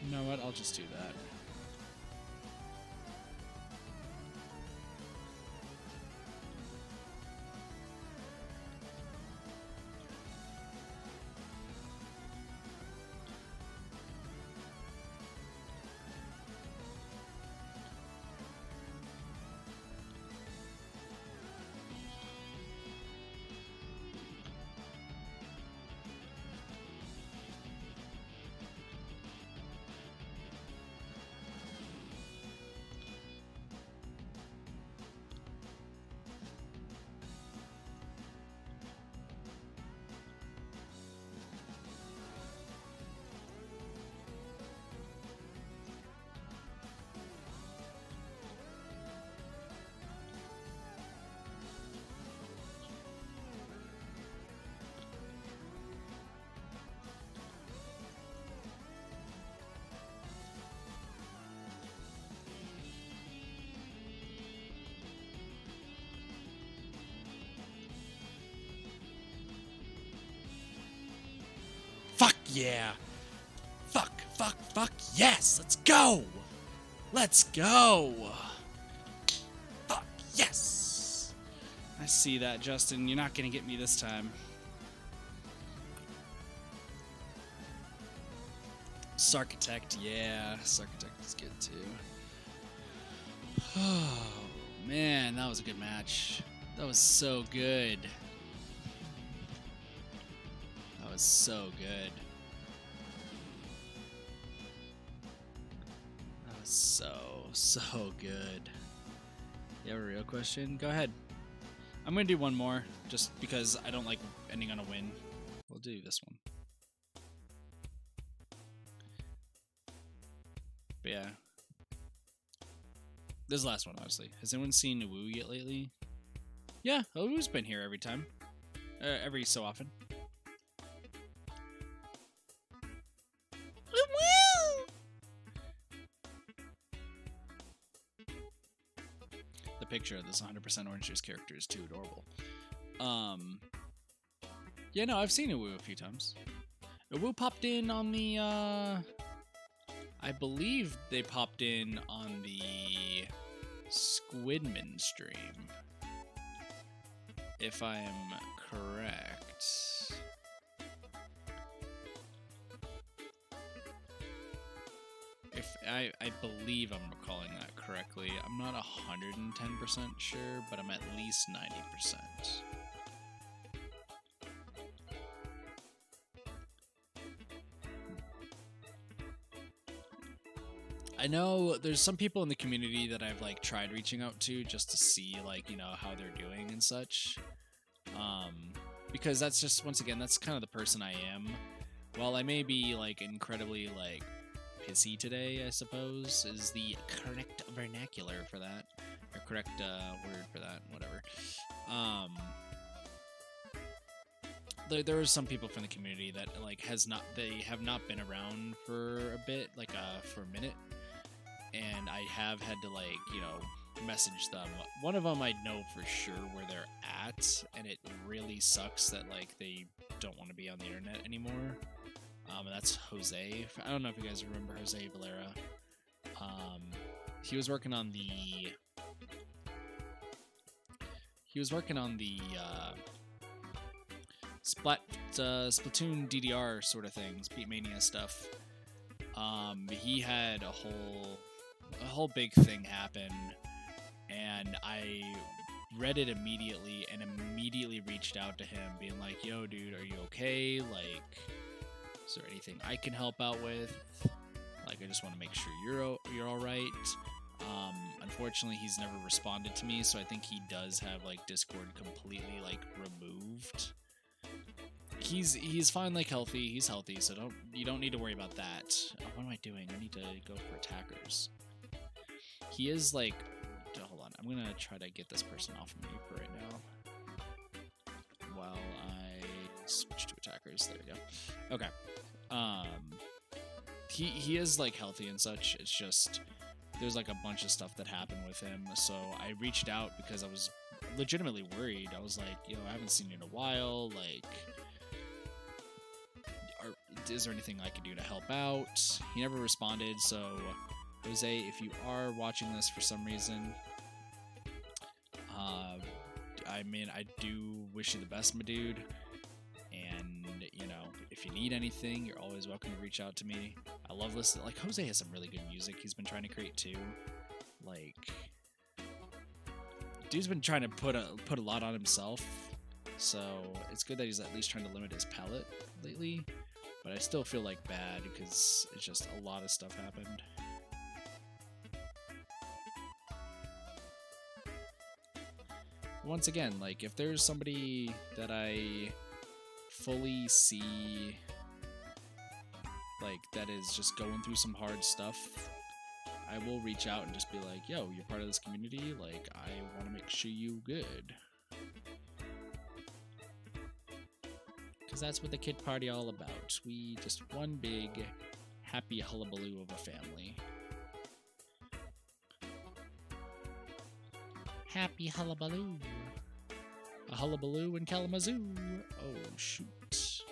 You know what? I'll just do that. Fuck yeah! Fuck yes! Let's go! Let's go! Fuck yes! I see that, Justin. You're not gonna get me this time. Sarchitect, yeah. Sarchitect is good too. Oh, man, that was a good match. That was so good. That was so good. That was so good. You have a real question? Go ahead. I'm gonna do one more, just because I don't like ending on a win. We'll do this one. But yeah. This is the last one, obviously. Has anyone seen Wu yet lately? Yeah, Wu's been here every time. Every so often. The picture of this 100% orange juice character is too adorable. Yeah, no, I've seen Wu a few times. Wu popped in on the, I believe they popped in on the Squidman stream, if I am correct. If I believe I'm recalling that correctly. I'm not 110% sure, but I'm at least 90%. I know there's some people in the community that I've like tried reaching out to just to see like, you know, how they're doing and such. Because that's just, once again, that's kind of the person I am. While I may be like incredibly like pissy today, I suppose, is the correct vernacular for that, or correct word for that, whatever. There are some people from the community that like they have not been around for a bit, like for a minute, and I have had to like, you know, message them. One of them I know for sure where they're at, and it really sucks that like they don't want to be on the internet anymore. And that's Jose. I don't know if you guys remember Jose Valera. He was working on the Splatoon DDR sort of things, Beatmania stuff. He had a whole big thing happen, and I read it immediately and immediately reached out to him, being like, "Yo, dude, are you okay? Like, is there anything I can help out with? Like, I just want to make sure you're all right." Unfortunately, he's never responded to me, so I think he does have like Discord completely like removed. he's fine, like healthy. He's healthy, so you don't need to worry about that. Oh, what am I doing? I need to go for attackers. He is like, hold on. I'm gonna try to get this person off of me for right now while I switch to attackers. There we go. Okay. He is like healthy and such. It's just there's like a bunch of stuff that happened with him. So I reached out because I was legitimately worried. I was like, I haven't seen you in a while. Like, is there anything I can do to help out? He never responded. So, Jose, if you are watching this for some reason, I mean, I do wish you the best, my dude. And, if you need anything, you're always welcome to reach out to me. I love listening. Like, Jose has some really good music he's been trying to create too. Like, dude's been trying to put a lot on himself. So it's good that he's at least trying to limit his palette lately. But I still feel like bad because it's just a lot of stuff happened. Once again, like, if there's somebody that I fully see, like, that is just going through some hard stuff, I will reach out and just be like, yo, you're part of this community, like, I want to make sure you good. Because that's what the kid party all about. We just one big happy hullabaloo of a family. Happy hullabaloo. A hullabaloo in Kalamazoo. Oh, shoot.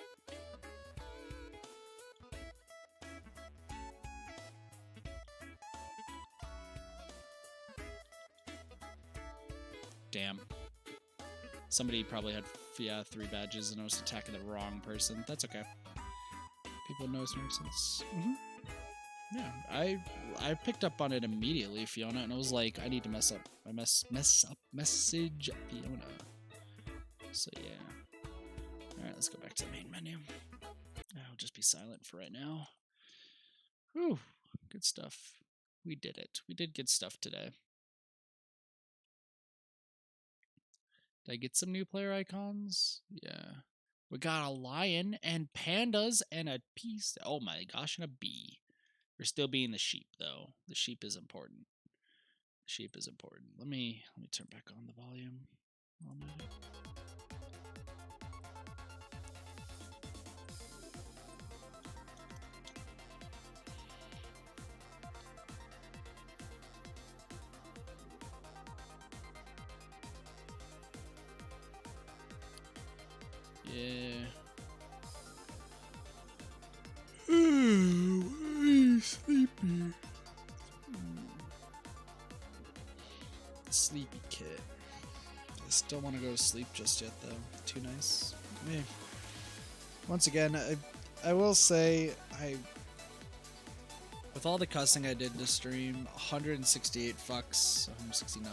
Damn. Somebody probably had 3 badges and I was attacking the wrong person. That's okay. People know some sense. Yeah, I picked up on it immediately, Fiona, and I was like, I need to mess up message Fiona. So yeah. Alright, let's go back to the main menu. I'll just be silent for right now. Whew, good stuff. We did it. We did good stuff today. Did I get some new player icons? Yeah. We got a lion and pandas and a piece. Oh my gosh, and a bee. We're still being the sheep, though. The sheep is important. The sheep is important. Let me turn back on the volume. Yeah. I'm sleepy. Sleepy kid. I still want to go to sleep just yet, though. Too nice. Yeah. Once again, I will say, with all the cussing I did to stream, 168 fucks, 169.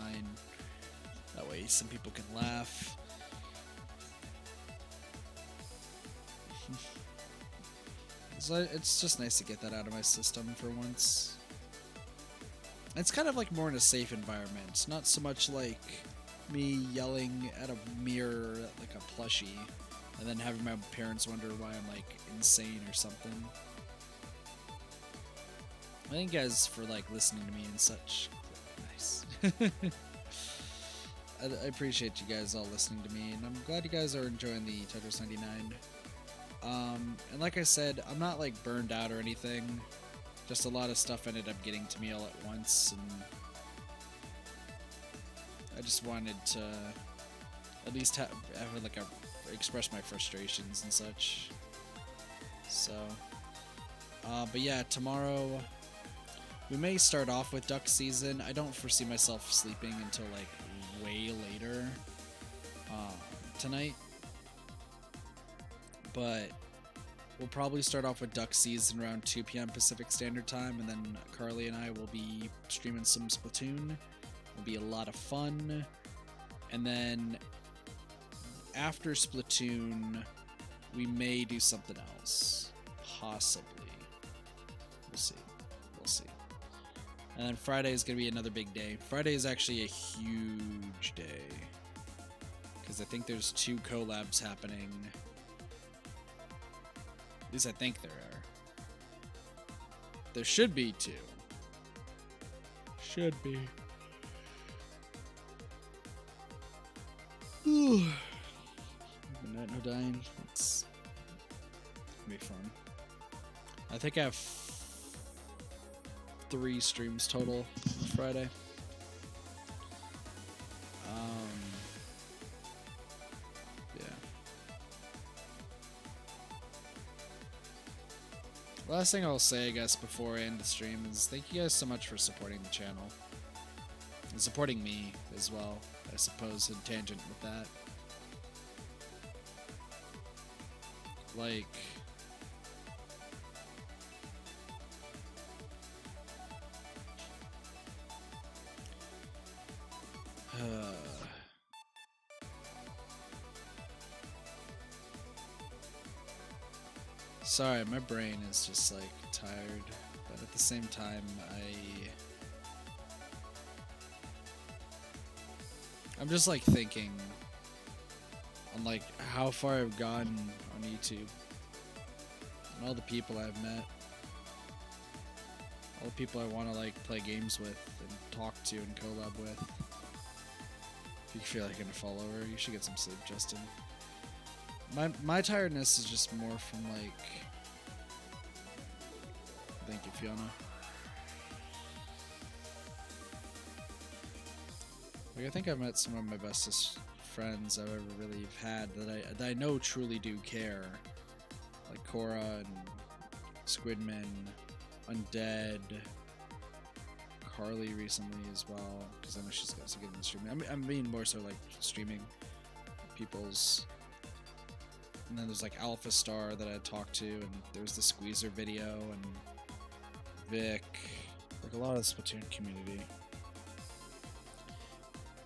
That way some people can laugh. So it's just nice to get that out of my system for once. It's kind of like more in a safe environment, not so much like me yelling at a mirror like a plushie and then having my parents wonder why I'm like insane or something. Thank you guys for like listening to me and such. Nice. I appreciate you guys all listening to me, and I'm glad you guys are enjoying the Tetris 99. And like I said, I'm not like burned out or anything. Just a lot of stuff ended up getting to me all at once, and I just wanted to at least have like express my frustrations and such. So, but yeah, tomorrow we may start off with duck season. I don't foresee myself sleeping until like way later tonight. But we'll probably start off with duck season around 2 p.m. Pacific Standard Time, and then Carly and I will be streaming some Splatoon. It'll be a lot of fun. And then after Splatoon, we may do something else. Possibly. We'll see. We'll see. And then Friday is going to be another big day. Friday is actually a huge day, because I think there's 2 collabs happening. least I think there are. There should be 2. Should be. Ooh. Midnight No Dying. It's gonna be fun. I think I have 3 streams total Friday. Yeah. Last thing I'll say, I guess, before I end the stream is thank you guys so much for supporting the channel. And supporting me as well, I suppose, in tangent with that. Like... Sorry, my brain is just like tired, but at the same time, I'm just like thinking on like how far I've gotten on YouTube and all the people I've met, all the people I want to like play games with and talk to and collab with. If you feel like you're gonna fall over, you should get some sleep, Justin. My tiredness is just more from like... Thank you, Fiona. Like, I think I've met some of my bestest friends I've ever really had that I know truly do care. Like Cora and Squidman, Undead, Carly recently as well, because I know she's got to get in the streaming. I mean more so like streaming people's. And then there's like Alpha Star that I talked to, and there's the Squeezer video, and Vic, like a lot of the Splatoon community.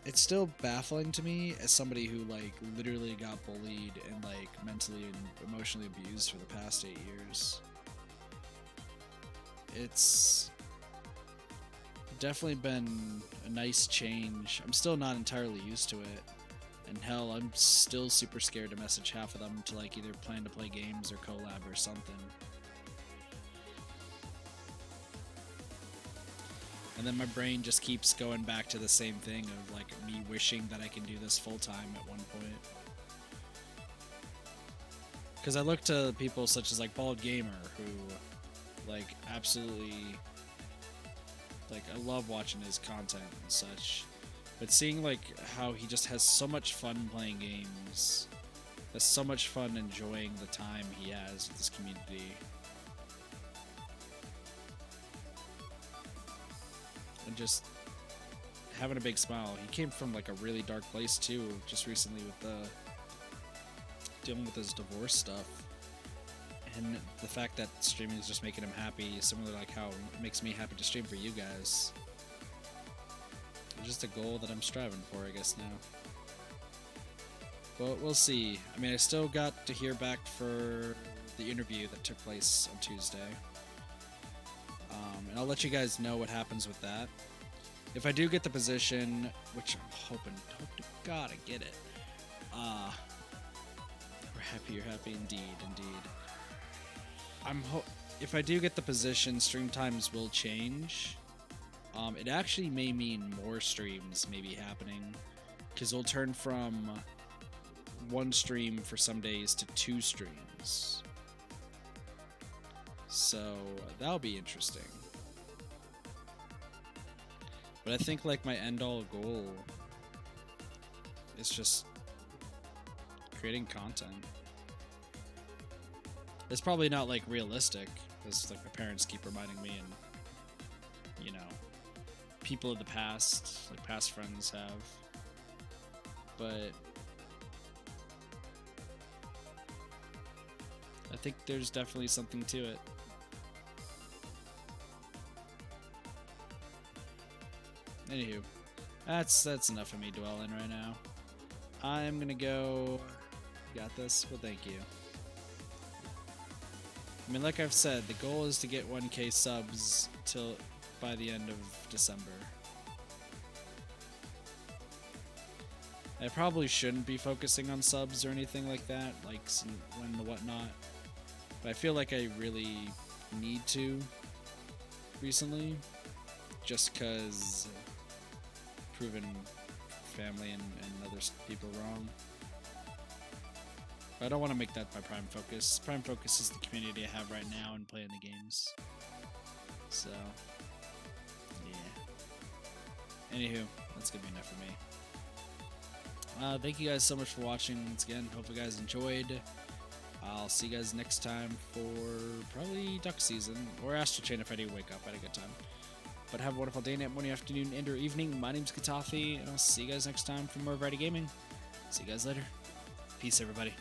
It's still baffling to me as somebody who like literally got bullied and like mentally and emotionally abused for the past 8 years. It's definitely been a nice change. I'm still not entirely used to it. And hell, I'm still super scared to message half of them to like either plan to play games or collab or something. And then my brain just keeps going back to the same thing of like me wishing that I can do this full time at one point. Because I look to people such as like Bald Gamer, who like absolutely, like I love watching his content and such. But seeing like how he just has so much fun playing games, has so much fun enjoying the time he has with this community, and just having a big smile. He came from like a really dark place too, just recently with the dealing with his divorce stuff, and the fact that streaming is just making him happy, similar like how it makes me happy to stream for you guys. It's just a goal that I'm striving for, I guess, now. But we'll see. I mean, I still got to hear back for the interview that took place on Tuesday. And I'll let you guys know what happens with that. If I do get the position, which I'm hope to God I get it. You're happy, indeed. If I do get the position, stream times will change. It actually may mean more streams may be happening, because it'll turn from 1 stream for some days to 2 streams. So that'll be interesting. But I think like my end-all goal is just creating content. It's probably not like realistic, because like my parents keep reminding me, and you know, people of the past, like past friends have, but I think there's definitely something to it. Anywho, that's enough of me dwelling right now. I'm gonna go. Got this? Well, thank you. I mean, like I've said, the goal is to get 1K subs by the end of December. I probably shouldn't be focusing on subs or anything like that, like when the whatnot. But I feel like I really need to recently, just because proven family and other people wrong. But I don't want to make that my prime focus. Prime focus is the community I have right now and playing the games. So, yeah. Anywho, that's going to be enough for me. Thank you guys so much for watching once again. Hope you guys enjoyed. I'll see you guys next time for probably duck season or Astral Chain if I do wake up at a good time. But have a wonderful day, night, morning, afternoon, and or evening. My name's Katafi, and I'll see you guys next time for more Variety Gaming. See you guys later. Peace, everybody.